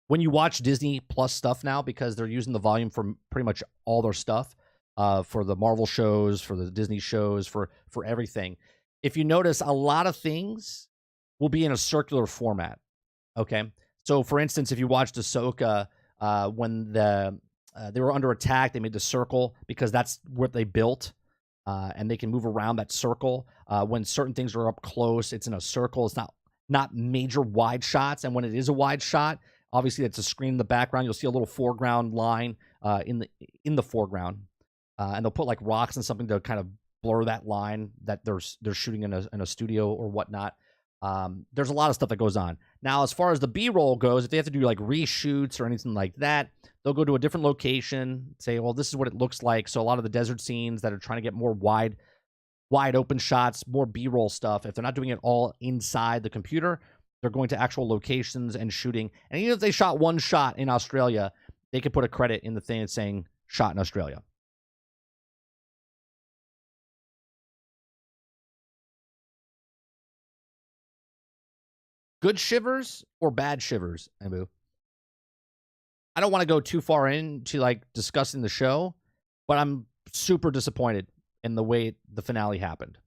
When you watch Disney Plus stuff now, because they're using the volume for pretty much all their stuff, for the Marvel shows, for the Disney shows, for everything. If you notice, a lot of things will be in a circular format. Okay, so for instance, if you watched Ahsoka, when they were under attack, they made the circle because that's what they built, and they can move around that circle. When certain things are up close, it's in a circle. It's not major wide shots, and when it is a wide shot, obviously it's a screen in the background. You'll see a little foreground line in the foreground, and they'll put like rocks and something to kind of blur that line that they're shooting in a studio or whatnot. There's a lot of stuff that goes on. Now, as far as the B-roll goes, if they have to do like reshoots or anything like that, they'll go to a different location, say, well, this is what it looks like. So a lot of the desert scenes that are trying to get more wide open shots, more B-roll stuff, if they're not doing it all inside the computer, they're going to actual locations and shooting. And even if they shot one shot in Australia, they could put a credit in the thing that's saying shot in Australia. Good shivers or bad shivers, Abu? I don't want to go too far into like discussing the show, but I'm super disappointed in the way the finale happened.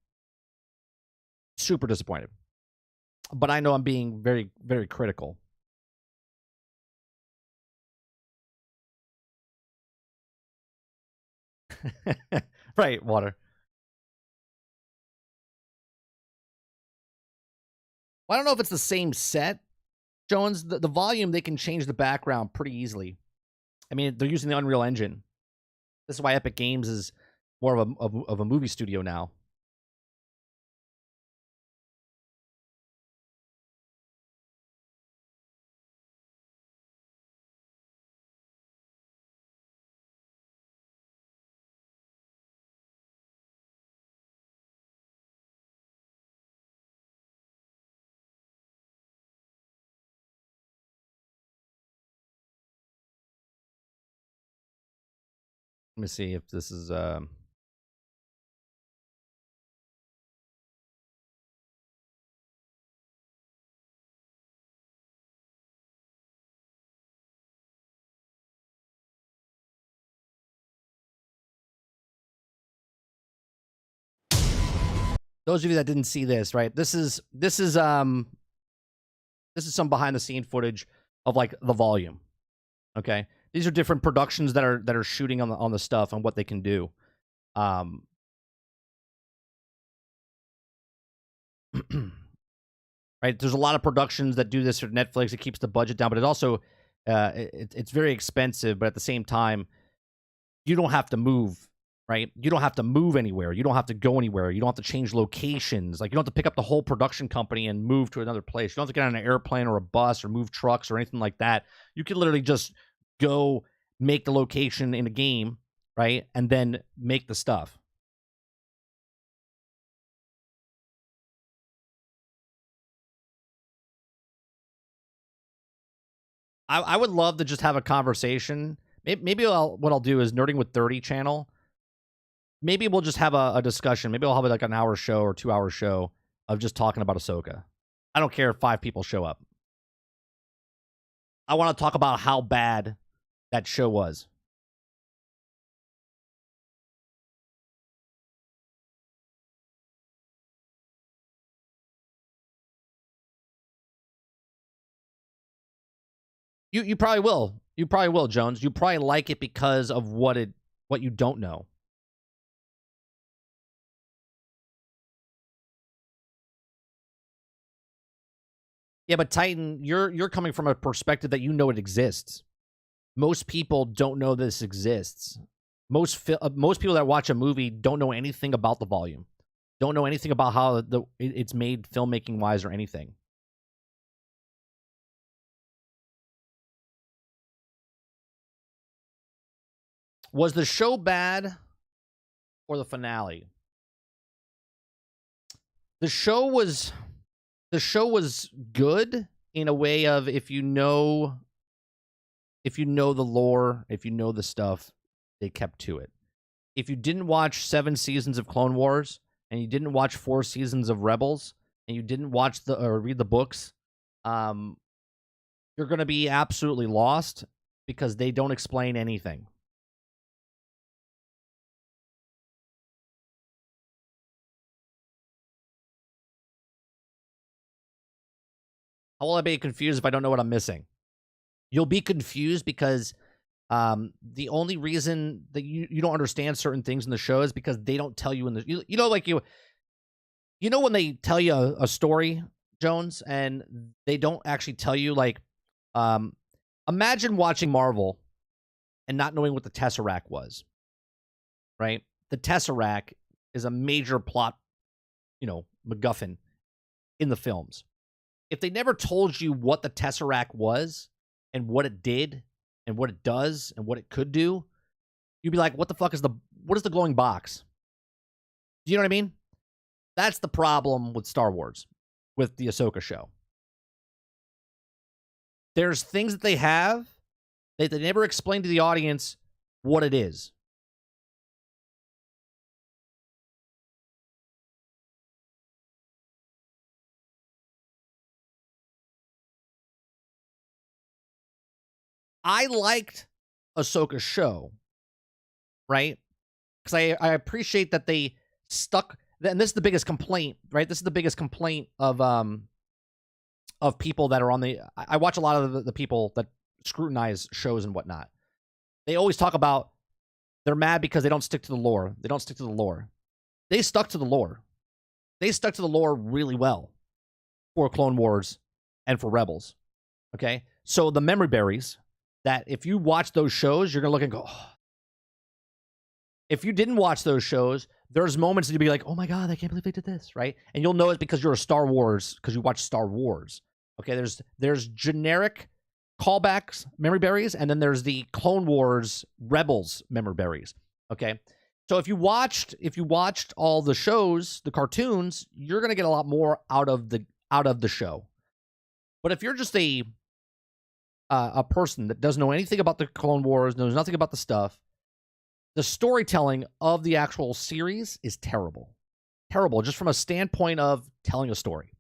Super disappointed. But I know I'm being very, very critical. Right, Water. Well, I don't know if it's the same set, Jones. The volume, they can change the background pretty easily. I mean, they're using the Unreal Engine. This is why Epic Games is more of a movie studio now. Let me see if this is those of you that didn't see this, right? This is some behind the scene footage of like the volume. Okay, these are different productions that are shooting on the stuff and what they can do. Right, there's a lot of productions that do this for Netflix. It keeps the budget down, but it also it's very expensive. But at the same time, you don't have to move, right? You don't have to move anywhere. You don't have to go anywhere. You don't have to change locations. Like you don't have to pick up the whole production company and move to another place. You don't have to get on an airplane or a bus or move trucks or anything like that. You can literally just go make the location in a game, right? And then make the stuff. I would love to just have a conversation. Maybe what I'll do is Nerding with 30 channel. Maybe we'll just have a discussion. Maybe I'll have like an hour show or 2 hour show of just talking about Ahsoka. I don't care if 5 people show up. I want to talk about how bad that show was. You probably will. You probably will, Jones. You probably like it because of what you don't know. Yeah, but Titan, you're coming from a perspective that you know it exists. Most people don't know this exists. Most people that watch a movie don't know anything about the volume, don't know anything about how it's made filmmaking wise or anything. Was the show bad or the finale? The show was good in a way of if you know the lore, if you know the stuff, they kept to it. If you didn't watch 7 seasons of Clone Wars and you didn't watch 4 seasons of Rebels and you didn't watch or read the books, you're going to be absolutely lost because they don't explain anything. How will I be confused if I don't know what I'm missing? You'll be confused because the only reason that you don't understand certain things in the show is because they don't tell you in the you know like you know when they tell you a story, Jones, and they don't actually tell you like imagine watching Marvel and not knowing what the Tesseract was. Right? The Tesseract is a major plot, MacGuffin in the films. If they never told you what the Tesseract was and what it did and what it does and what it could do, you'd be like, what is the glowing box? Do you know what I mean? That's the problem with Star Wars, with the Ahsoka show. There's things that they have that they never explain to the audience what it is. I liked Ahsoka's show, right? Because I appreciate that they stuck, and this is the biggest complaint, right? This is the biggest complaint of people that are on the. I watch a lot of the people that scrutinize shows and whatnot. They always talk about they're mad because they don't stick to the lore. They don't stick to the lore. They stuck to the lore. They stuck to the lore really well for Clone Wars and for Rebels. Okay, so the memory berries that if you watch those shows, you're gonna look and go. Oh. If you didn't watch those shows, there's moments that you'll be like, oh my God, I can't believe they did this, right? And you'll know it because you're a Star Wars, because you watch Star Wars. Okay, there's generic callbacks, memory berries, and then there's the Clone Wars Rebels memory berries. Okay. So if you watched all the shows, the cartoons, you're gonna get a lot more out of the show. But if you're just a person that doesn't know anything about the Clone Wars, knows nothing about the stuff, the storytelling of the actual series is terrible. Terrible, just from a standpoint of telling a story.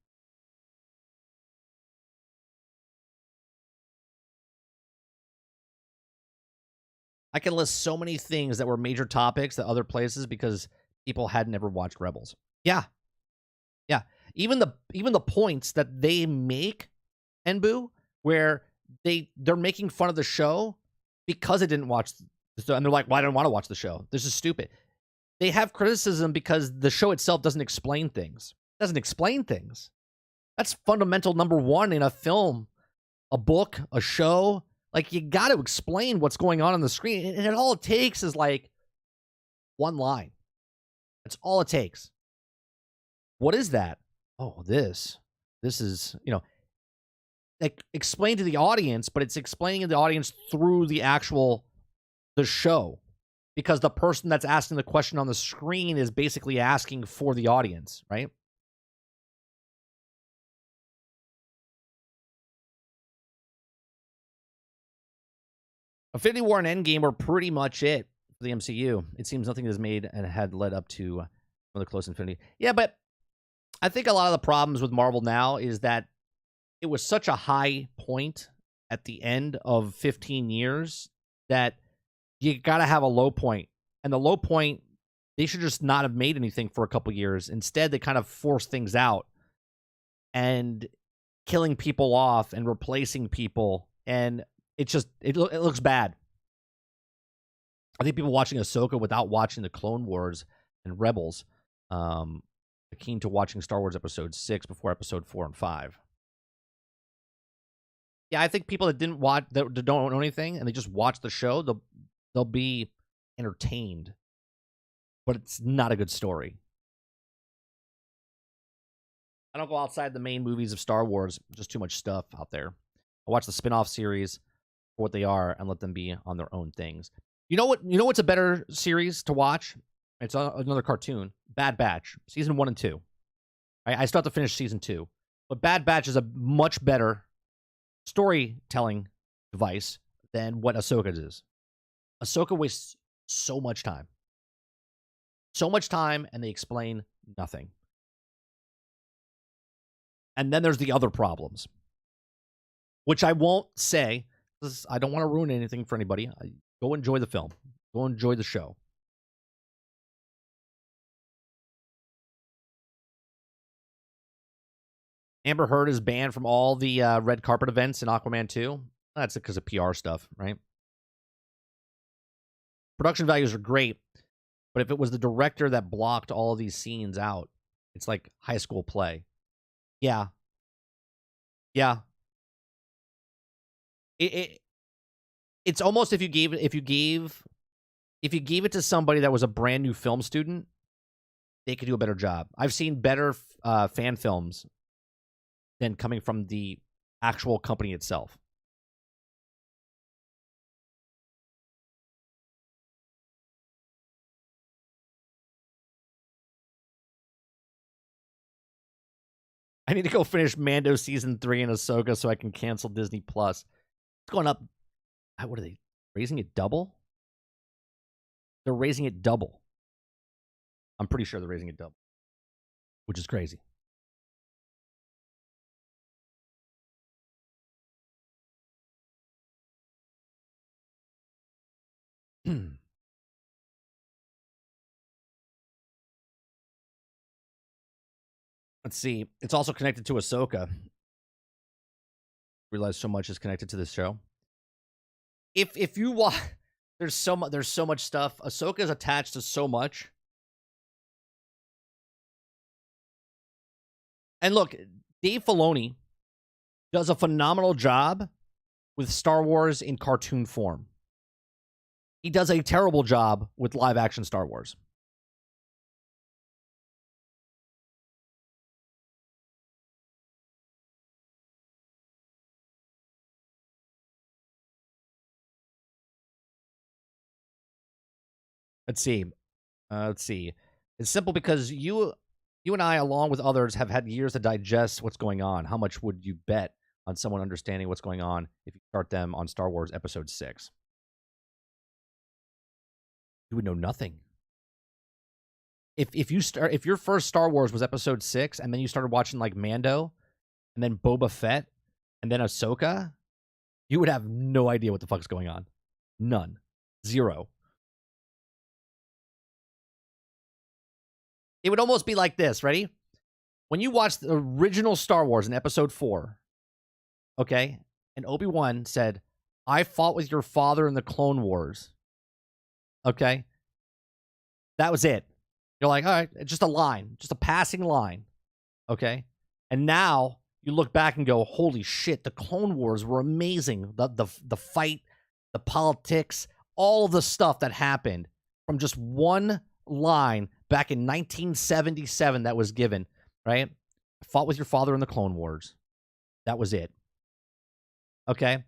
I can list so many things that were major topics at other places because people had never watched Rebels. Yeah. Yeah. Even the points that they make, Enbu, where they're making fun of the show because they didn't watch and they're like, well, I don't want to watch the show. This is stupid. They have criticism because the show itself doesn't explain things. It doesn't explain things. That's fundamental number one in a film, a book, a show. Like, you got to explain what's going on the screen. And all it takes is like one line. That's all it takes. What is that? Oh, this is, like, explain to the audience, but it's explaining to the audience through the show, because the person that's asking the question on the screen is basically asking for the audience, right? Infinity War and Endgame were pretty much it for the MCU. It seems nothing has made and had led up to another close infinity. Yeah, but I think a lot of the problems with Marvel now is that it was such a high point at the end of 15 years that you got to have a low point. And the low point, they should just not have made anything for a couple years. Instead, they kind of forced things out and killing people off and replacing people. And It's just it looks bad. I think people watching Ahsoka without watching the Clone Wars and Rebels are keen to watching Star Wars Episode 6 before Episode 4 and 5. Yeah, I think people that didn't watch, that don't know anything, and they just watch the show, they'll be entertained, but it's not a good story. I don't go outside the main movies of Star Wars. Just too much stuff out there. I watch the spin-off series for what they are and let them be on their own things. You know what? You know what's a better series to watch? It's another cartoon. Bad Batch, season 1 and 2. I still have to finish season 2, but Bad Batch is a much better storytelling device than what Ahsoka is. Ahsoka wastes so much time. So much time, and they explain nothing. And then there's the other problems, which I won't say, because I don't want to ruin anything for anybody. Go enjoy the film. Go enjoy the show. Amber Heard is banned from all the red carpet events in Aquaman 2. That's because of PR stuff, right? Production values are great, but if it was the director that blocked all of these scenes out, it's like high school play. Yeah. Yeah. It's almost if you gave it to somebody that was a brand new film student, they could do a better job. I've seen better fan films than coming from the actual company itself. I need to go finish Mando season 3 and Ahsoka so I can cancel Disney Plus. It's going up. What are they raising it double? They're raising it double. I'm pretty sure they're raising it double, which is crazy. Let's see. It's also connected to Ahsoka. Realize so much is connected to this show. If you watch, there's so much stuff. Ahsoka is attached to so much. And look, Dave Filoni does a phenomenal job with Star Wars in cartoon form. He does a terrible job with live action Star Wars. Let's see. It's simple because you and I, along with others, have had years to digest what's going on. How much would you bet on someone understanding what's going on if you start them on Star Wars Episode 6? You would know nothing. If your first Star Wars was Episode 6, and then you started watching like Mando, and then Boba Fett, and then Ahsoka, you would have no idea what the fuck's going on. None. Zero. It would almost be like this. Ready? When you watch the original Star Wars in Episode 4, okay, and Obi-Wan said, "I fought with your father in the Clone Wars." Okay? That was it. You're like, all right, it's just a line, just a passing line. Okay? And now you look back and go, holy shit, the Clone Wars were amazing. The fight, the politics, all of the stuff that happened from just one line back in 1977 that was given, right? I fought with your father in the Clone Wars. That was it. Okay?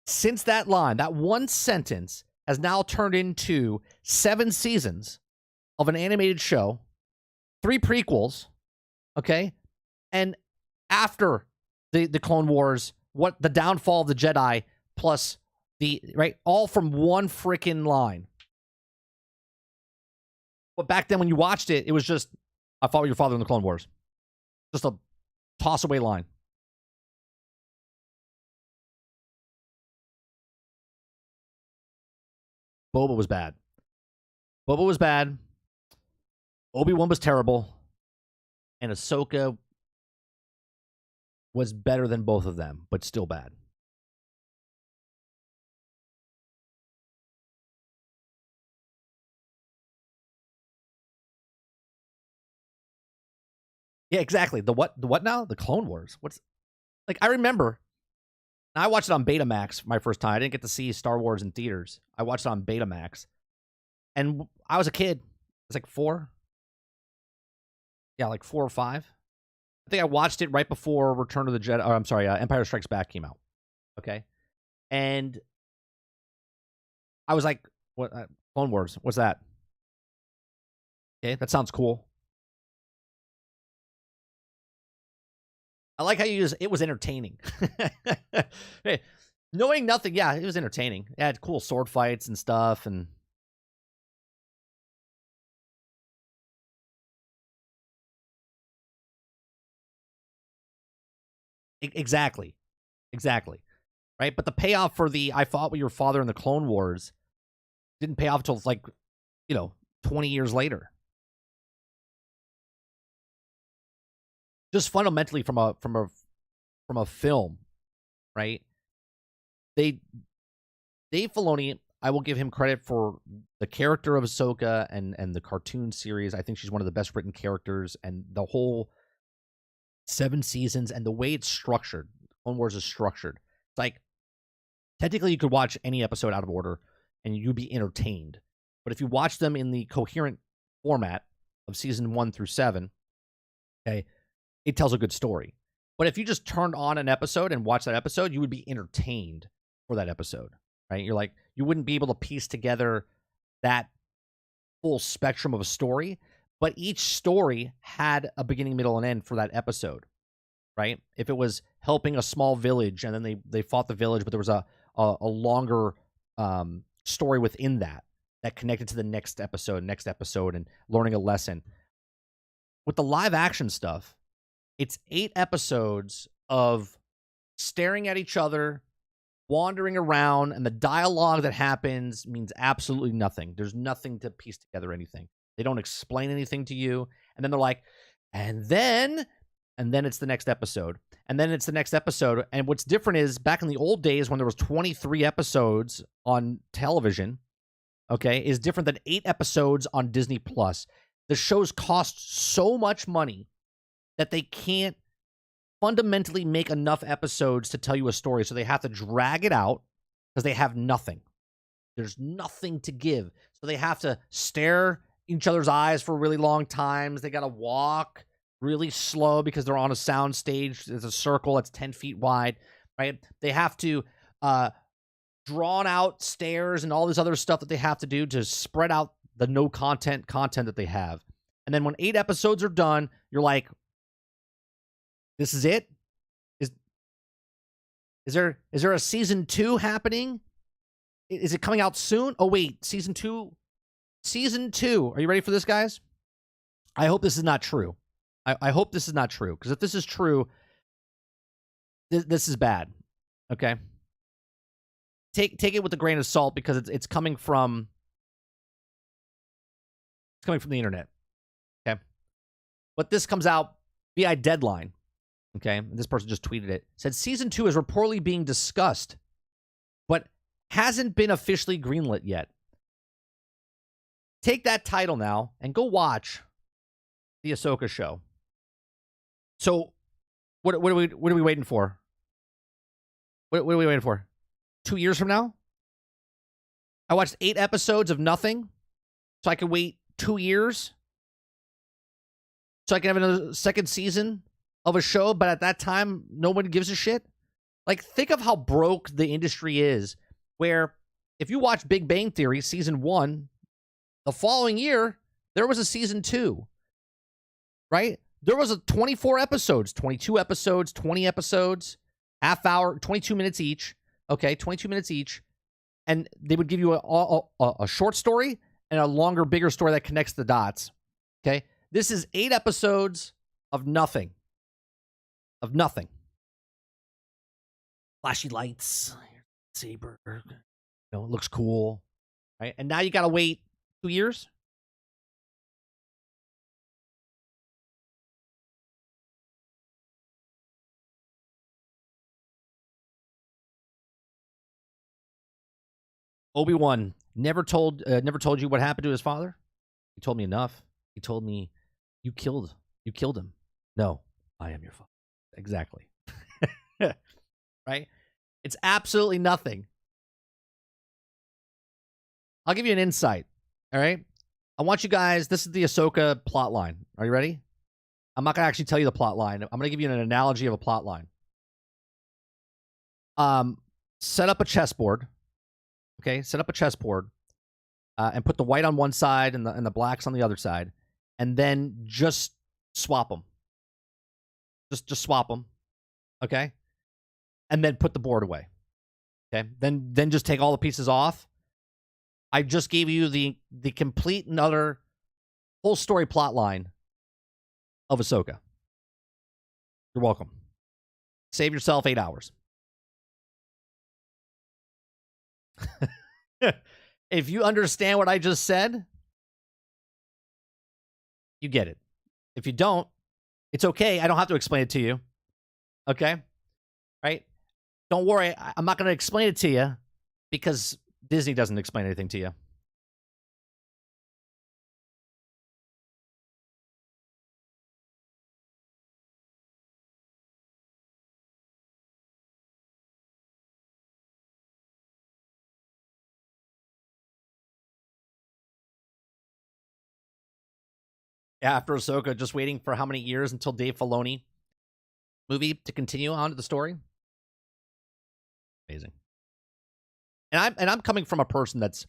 Since that line, that one sentence has now turned into 7 seasons of an animated show, 3 prequels, okay? And after the Clone Wars, what the downfall of the Jedi plus the, right, all from one freaking line. But back then when you watched it, it was just, I fought with your father in the Clone Wars. Just a toss away line. Boba was bad. Boba was bad. Obi-Wan was terrible. And Ahsoka was better than both of them, but still bad. Yeah, exactly. The what? The what now? The Clone Wars. What's like? I remember. I watched it on Betamax my first time. I didn't get to see Star Wars in theaters. I watched it on Betamax, and I was a kid. I was like 4. Yeah, like 4 or 5. I think I watched it right before Return of the Jedi. Or I'm sorry, Empire Strikes Back came out. Okay, and I was like, "What? Clone Wars? What's that?" Okay, that sounds cool. I like how you use it was entertaining. Hey, knowing nothing, yeah, it was entertaining. It had cool sword fights and stuff, and exactly, exactly, right. But the payoff for the "I fought with your father" in the Clone Wars didn't pay off until like 20 years later. Just fundamentally from a film, right? They Dave Filoni, I will give him credit for the character of Ahsoka and the cartoon series. I think she's one of the best written characters, and the whole 7 seasons and the way it's structured. Clone Wars is structured. It's like technically you could watch any episode out of order and you'd be entertained. But if you watch them in the coherent format of season 1 through 7, okay, it tells a good story. But if you just turned on an episode and watched that episode, you would be entertained for that episode, right? You're like, you wouldn't be able to piece together that full spectrum of a story, but each story had a beginning, middle, and end for that episode, right? If it was helping a small village and then they fought the village, but there was a longer story within that connected to the next episode, and learning a lesson. With the live action stuff, it's 8 episodes of staring at each other, wandering around, and the dialogue that happens means absolutely nothing. There's nothing to piece together anything. They don't explain anything to you. And then they're like, and then it's the next episode. And then it's the next episode. And what's different is back in the old days when there was 23 episodes on television, okay, is different than 8 episodes on Disney Plus. The shows cost so much money that they can't fundamentally make enough episodes to tell you a story. So they have to drag it out because they have nothing. There's nothing to give. So they have to stare each other's eyes for really long times. They got to walk really slow because they're on a sound stage. There's a circle that's 10 feet wide, right? They have to drawn out stairs and all this other stuff that they have to do to spread out the no content that they have. And then when 8 episodes are done, you're like, this is it? Is there a season 2 happening? Is it coming out soon? Oh wait, season 2. Season 2. Are you ready for this, guys? I hope this is not true. I hope this is not true, because if this is true, this is bad. Okay? Take it with a grain of salt, because it's coming from the internet. Okay? But this comes out via Deadline. Okay? And this person just tweeted it. Said season 2 is reportedly being discussed, but hasn't been officially greenlit yet. Take that title now and go watch the Ahsoka show. So, what are we waiting for? What are we waiting for? 2 years from now? I watched 8 episodes of nothing, so I can wait 2 years, so I can have another second season of a show. But at that time, no one gives a shit. Like, think of how broke the industry is. Where if you watch Big Bang Theory season 1, the following year there was a season 2, right? There was a 24 episodes, 22 episodes, 20 episodes, half hour, 22 minutes each. Okay, 22 minutes each. And they would give you a short story and a longer, bigger story that connects the dots. Okay, this is 8 episodes of nothing. Of nothing. Flashy lights, saber, it looks cool, right? And now you got to wait 2 years. Obi-Wan never told you what happened to his father. He told me enough. He told me you killed him. No, I am your father. Exactly. Right? It's absolutely nothing. I'll give you an insight. All right? I want you guys, this is the Ahsoka plot line. Are you ready? I'm not going to actually tell you the plot line. I'm going to give you an analogy of a plot line. Set up a chessboard. Okay? Set up a chessboard. And put the white on one side and the blacks on the other side. And then just swap them. Just swap them. Okay? And then put the board away. Okay? Then just take all the pieces off. I just gave you the complete and utter whole story plot line of Ahsoka. You're welcome. Save yourself 8 hours. If you understand what I just said, you get it. If you don't, it's okay. I don't have to explain it to you. Okay? Right? Don't worry. I'm not going to explain it to you because Disney doesn't explain anything to you. After Ahsoka, just waiting for how many years until Dave Filoni movie to continue on to the story? Amazing. And I'm coming from a person that's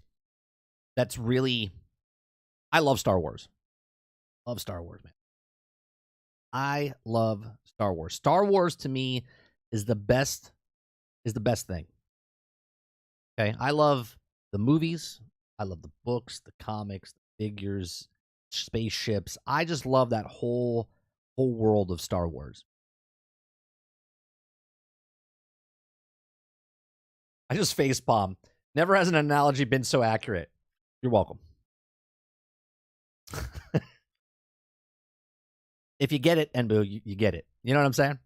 really, I love Star Wars. Love Star Wars, man. I love Star Wars. Star Wars to me is the best thing. Okay? I love the movies, I love the books, the comics, the figures, spaceships. I just love that whole world of Star Wars. I just facepalm. Never has an analogy been so accurate. You're welcome. If you get it, Enbu, you get it. You know what I'm saying?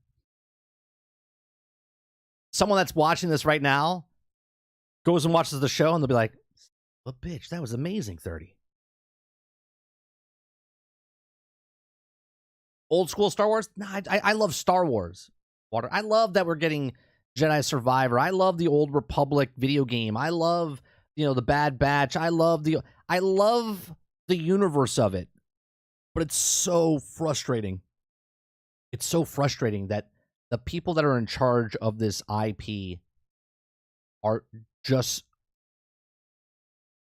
Someone that's watching this right now goes and watches the show and they'll be like, well, bitch, that was amazing, 30. Old school Star Wars? No, I love Star Wars. Water. I love that we're getting Jedi Survivor. I love the Old Republic video game. I love, the Bad Batch. I love the universe of it. But it's so frustrating. It's so frustrating that the people that are in charge of this IP are just,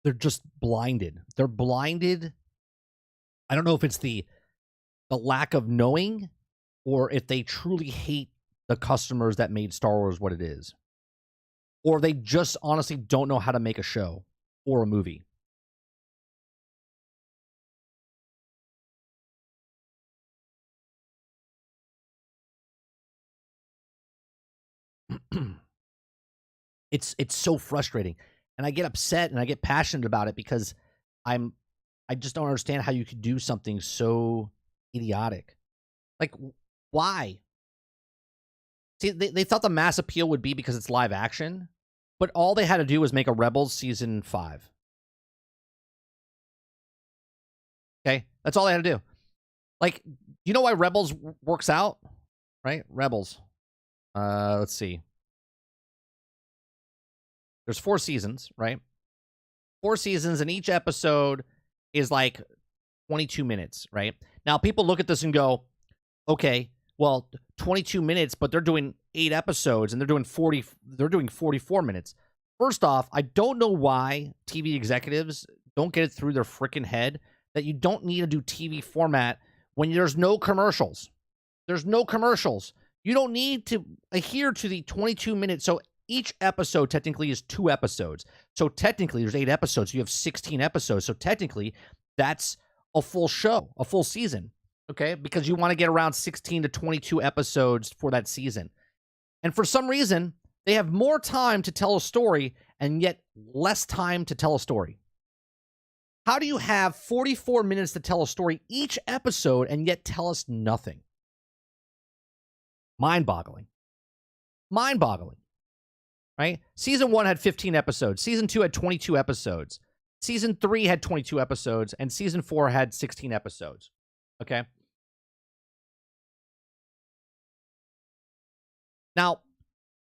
they're just blinded. They're blinded. I don't know if it's the lack of knowing or if they truly hate the customers that made Star Wars what it is. Or they just honestly don't know how to make a show or a movie. It's so frustrating. And I get upset and I get passionate about it because I just don't understand how you could do something so idiotic. Like, why? See, they thought the mass appeal would be because it's live action, but all they had to do was make a Rebels season 5. Okay? That's all they had to do. Like, you know why Rebels works out? Right? Rebels. Let's see. There's 4 seasons, right? 4 seasons, and each episode is like 22 minutes, right? Now, people look at this and go, okay, well, 22 minutes, but they're doing 8 episodes, and they're doing 44 minutes. First off, I don't know why TV executives don't get it through their freaking head that you don't need to do TV format when there's no commercials. There's no commercials. You don't need to adhere to the 22 minutes. So each episode technically is 2 episodes. So technically there's 8 episodes. So you have 16 episodes. So technically that's a full show, a full season. Okay? Because you want to get around 16 to 22 episodes for that season. And for some reason, they have more time to tell a story and yet less time to tell a story. How do you have 44 minutes to tell a story each episode and yet tell us nothing? Mind-boggling. Mind-boggling. Right? Season 1 had 15 episodes. Season 2 had 22 episodes. Season 3 had 22 episodes. And Season 4 had 16 episodes. Okay? Now,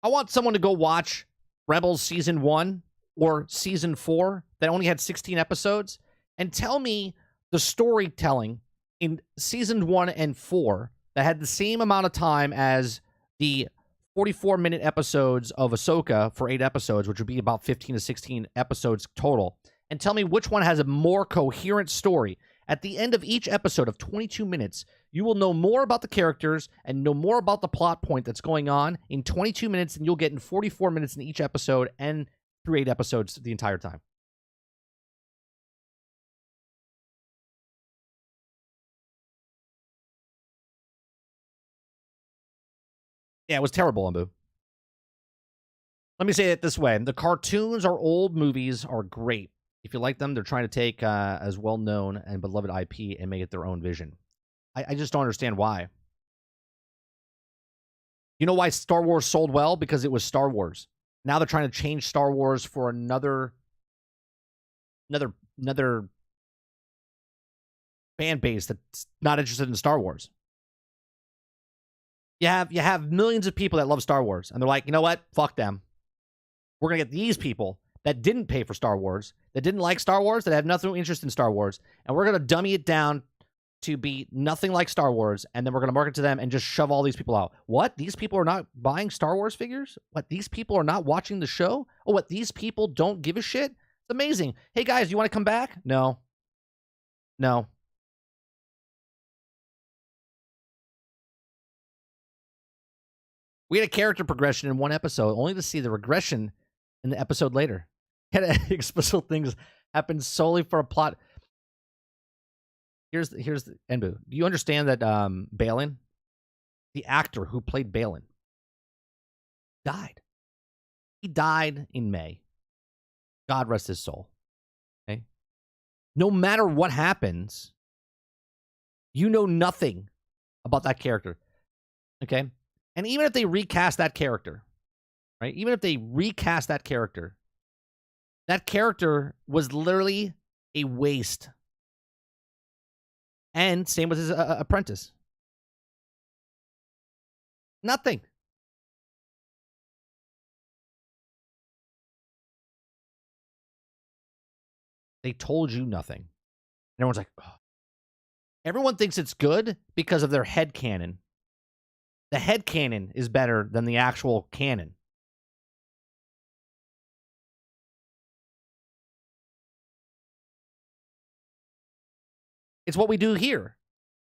I want someone to go watch Rebels Season 1 or Season 4 that only had 16 episodes and tell me the storytelling in Season 1 and 4 that had the same amount of time as the 44-minute episodes of Ahsoka for 8 episodes, which would be about 15 to 16 episodes total, and tell me which one has a more coherent story. At the end of each episode of 22 minutes, you will know more about the characters and know more about the plot point that's going on in 22 minutes than you'll get in 44 minutes in each episode and through 8 episodes the entire time. Yeah, it was terrible, Umbu. Let me say it this way. The cartoons or old movies are great. If you like them, they're trying to take as well-known and beloved IP and make it their own vision. I just don't understand why. You know why Star Wars sold well? Because it was Star Wars. Now they're trying to change Star Wars for another fan base that's not interested in Star Wars. You have millions of people that love Star Wars, and they're like, you know what? Fuck them. We're gonna get these people that didn't pay for Star Wars, that didn't like Star Wars, that have nothing interest in Star Wars, and we're gonna dummy it down to be nothing like Star Wars, and then we're gonna market to them and just shove all these people out. What? These people are not buying Star Wars figures? What? These people are not watching the show? Oh, what? These people don't give a shit? It's amazing. Hey guys, you want to come back? No. No. We had a character progression in one episode, only to see the regression in the episode later. Had explicit things happen solely for a plot. Here's the Enbu. Do you understand that Balin, the actor who played Balin, died? He died in May. God rest his soul. Okay. No matter what happens, you know nothing about that character. Okay. And even if they recast that character, right? Even if they recast that character was literally a waste. And same with his apprentice. Nothing. They told you nothing. And everyone's like, oh. Everyone thinks it's good because of their headcanon. The headcanon is better than the actual canon. It's what we do here,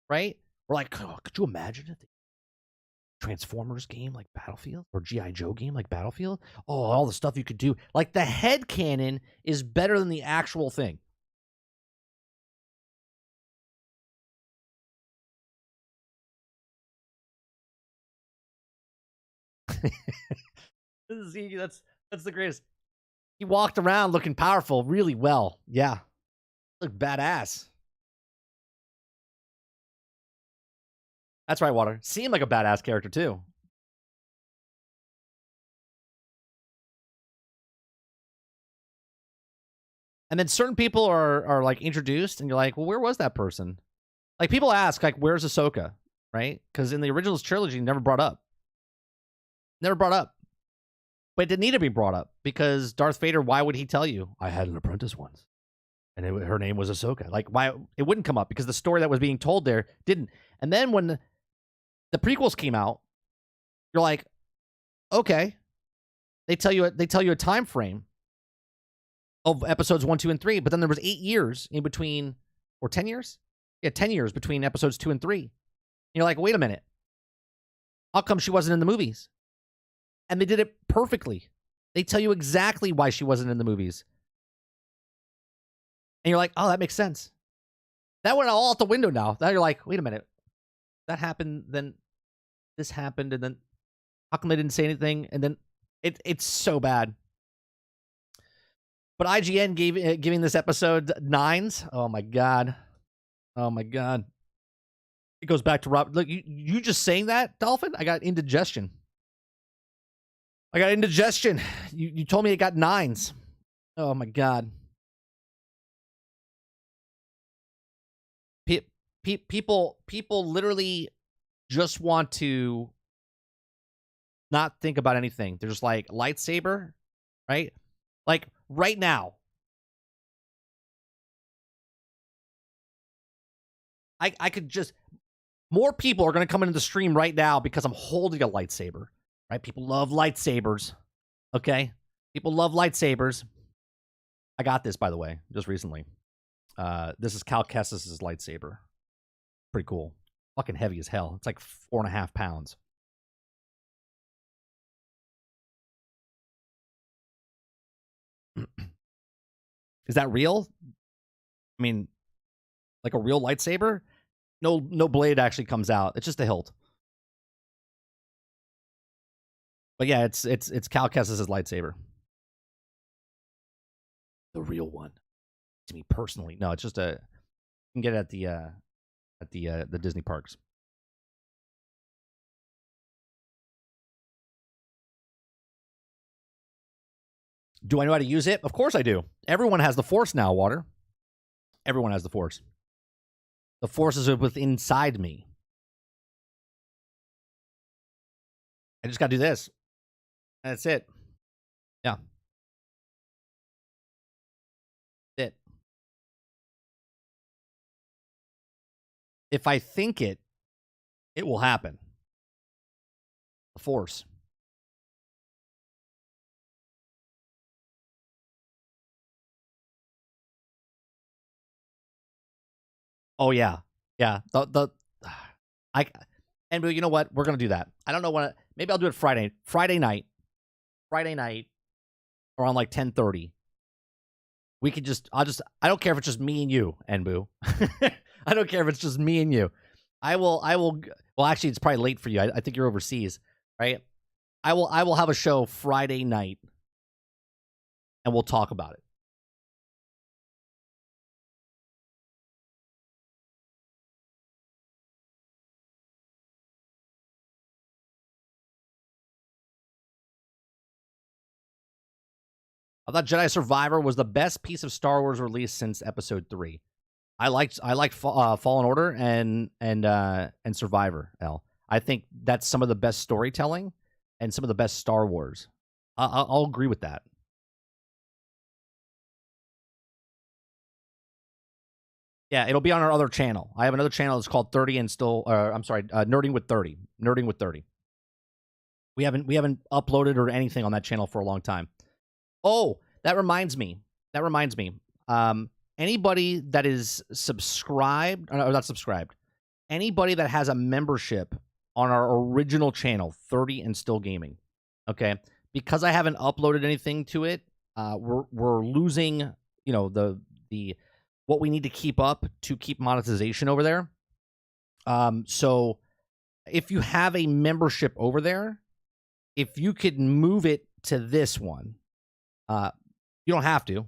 right? We're like, oh, could you imagine it? Transformers game like Battlefield or G.I. Joe game like Battlefield? Oh, all the stuff you could do. Like the headcanon is better than the actual thing. See, that's the greatest. He walked around looking powerful really well. Yeah. Look badass. That's right, Water. Seemed like a badass character too. And then certain people are like introduced and you're like, well, where was that person? Like people ask, like, where's Ahsoka? Right? Because in the originals trilogy, never brought up. Never brought up. But it didn't need to be brought up because Darth Vader, why would he tell you? I had an apprentice once. And her name was Ahsoka. Like, why? It wouldn't come up because the story that was being told there didn't. And then when the prequels came out, you're like, okay. They tell you a time frame of episodes 1, 2, and 3, but then there was 8 years in between, or 10 years? Yeah, 10 years between episodes 2 and 3. And you're like, wait a minute. How come she wasn't in the movies? And they did it perfectly. They tell you exactly why she wasn't in the movies. And you're like, oh, that makes sense. That went all out the window now. Now you're like, wait a minute. That happened, then this happened, and then how come they didn't say anything? And then it's so bad. But IGN giving this episode 9s. Oh my god. Oh my god. It goes back to Rob. Look, you just saying that, Dolphin? I got indigestion. You told me it got 9s. Oh my god. People literally just want to not think about anything. They're just like, lightsaber, right? Like, right now, I could just, more people are going to come into the stream right now because I'm holding a lightsaber, right? People love lightsabers, okay? People love lightsabers. I got this, by the way, just recently. This is Cal Kestis' lightsaber. Pretty cool. Fucking heavy as hell. It's like 4.5 pounds. Is that real? I mean, like a real lightsaber? No blade actually comes out. It's just a hilt. But yeah, it's Cal Kestis' lightsaber. The real one. To me personally. No, it's just a, you can get it at the Disney parks. Do I know how to use it? Of course I do. Everyone has the Force now, Water. Everyone has the Force. The Force is within inside me. I just got to do this. That's it. Yeah. It. If I think it, it will happen. The Force. Oh yeah, yeah. And you know what? We're gonna do that. I don't know when. Maybe I'll do it Friday night. Friday night around like 10:30. We could just. I don't care if it's just me and you, Enbu. I don't care if it's just me and you. I will. Well, actually, it's probably late for you. I think you're overseas, right? I will have a show Friday night, and we'll talk about it. I thought Jedi Survivor was the best piece of Star Wars released since Episode 3. I liked Fallen Order and Survivor. I think that's some of the best storytelling and some of the best Star Wars. I'll agree with that. Yeah, it'll be on our other channel. I have another channel that's called 30 and still. I'm sorry, Nerding with 30. Nerding with 30. We haven't uploaded or anything on that channel for a long time. Oh, that reminds me. Anybody that is subscribed, or not subscribed, anybody that has a membership on our original channel, 30 and Still Gaming, okay? Because I haven't uploaded anything to it, we're losing, the what we need to keep up to keep monetization over there. So if you have a membership over there, if you could move it to this one, you don't have to,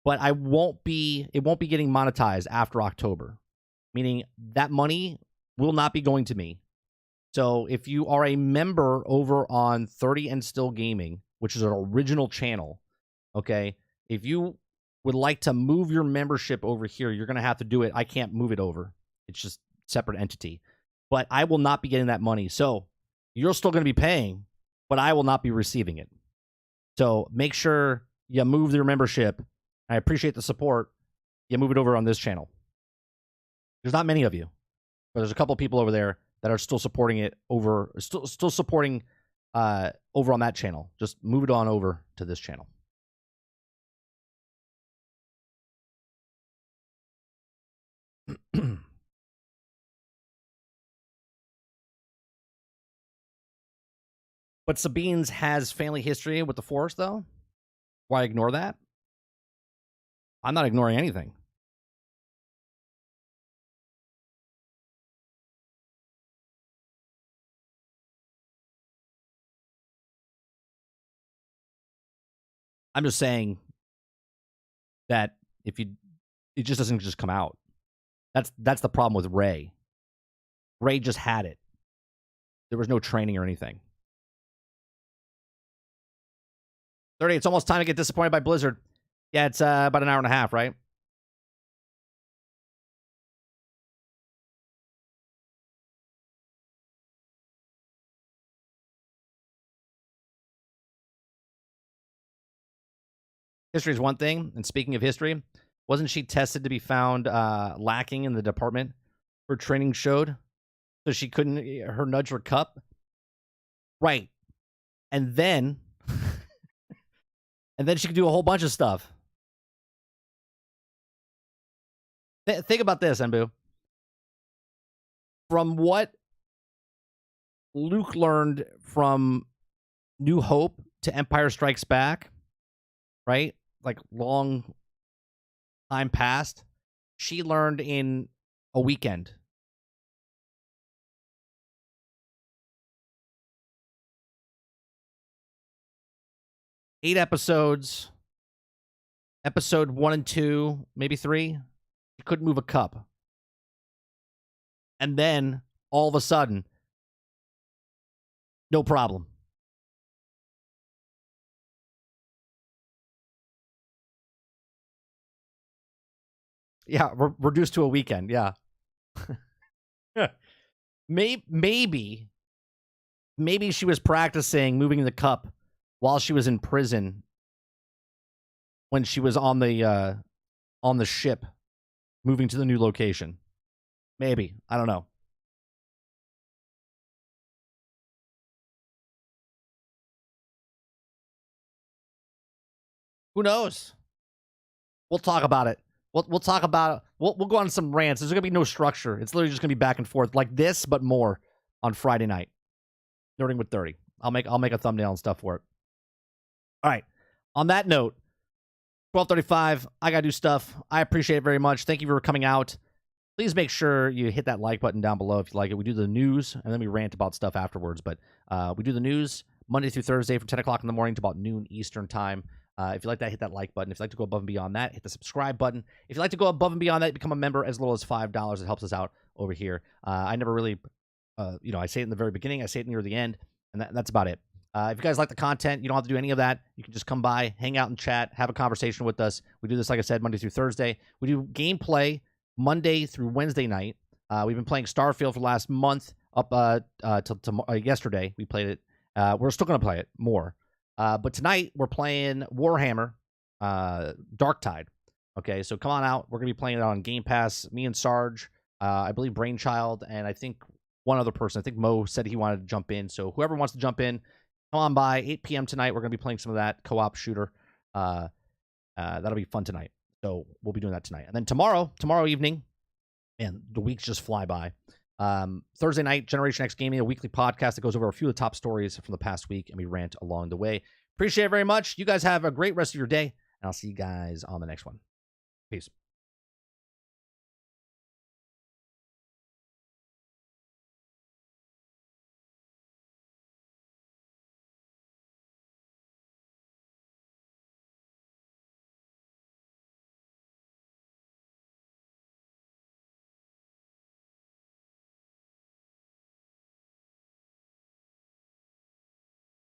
but it won't be getting monetized after October, meaning that money will not be going to me. So if you are a member over on 30 and Still Gaming, which is an original channel, okay, if you would like to move your membership over here, you're going to have to do it. I can't move it over. It's just separate entity. But I will not be getting that money. So you're still going to be paying, but I will not be receiving it. So make sure you move your membership. I appreciate the support. You move it over on this channel. There's not many of you, but there's a couple people over there that are still supporting it still supporting over on that channel. Just move it on over to this channel. But Sabine's has family history with the Force, though. Why ignore that? I'm not ignoring anything. I'm just saying that it just doesn't just come out. That's the problem with Rey. Rey just had it. There was no training or anything. 30, it's almost time to get disappointed by Blizzard. Yeah, it's about an hour and a half, right? History is one thing. And speaking of history, wasn't she tested to be found lacking in the department her training showed? So she couldn't her nudge her cup? Right. And then and then she could do a whole bunch of stuff. Think about this, Embu. From what Luke learned from New Hope to Empire Strikes Back, right? Like long time past, she learned in a weekend. Eight episodes. Episode 1 and 2, maybe 3. She couldn't move a cup. And then, all of a sudden, no problem. Yeah, reduced to a weekend, yeah. Maybe she was practicing moving the cup while she was in prison when she was on the ship moving to the new location. Maybe. I don't know. Who knows? We'll talk about it. We'll talk about it. We'll go on some rants. There's going to be no structure. It's literally just going to be back and forth like this, but more on Friday night. Nerding with 30. I'll make a thumbnail and stuff for it. All right. On that note, 12:35. I got to do stuff. I appreciate it very much. Thank you for coming out. Please make sure you hit that like button down below if you like it. We do the news, and then we rant about stuff afterwards. But we do the news Monday through Thursday from 10 o'clock in the morning to about noon Eastern time. If you like that, hit that like button. If you like to go above and beyond that, hit the subscribe button. If you like to go above and beyond that, become a member as little as $5. It helps us out over here. I never really, I say it in the very beginning. I say it near the end, and that's about it. If you guys like the content, you don't have to do any of that. You can just come by, hang out and chat, have a conversation with us. We do this, like I said, Monday through Thursday. We do gameplay Monday through Wednesday night. We've been playing Starfield for the last month up till yesterday. We played it. We're still going to play it more. But tonight we're playing Warhammer Darktide. Okay, so come on out. We're going to be playing it on Game Pass. Me and Sarge, I believe Brainchild, and I think one other person. I think Mo said he wanted to jump in. So whoever wants to jump in, come on by. 8 p.m. tonight. We're going to be playing some of that co-op shooter. That'll be fun tonight. So we'll be doing that tonight. And then tomorrow evening, and the weeks just fly by. Thursday night, Generation X Gaming, a weekly podcast that goes over a few of the top stories from the past week, and we rant along the way. Appreciate it very much. You guys have a great rest of your day, and I'll see you guys on the next one. Peace.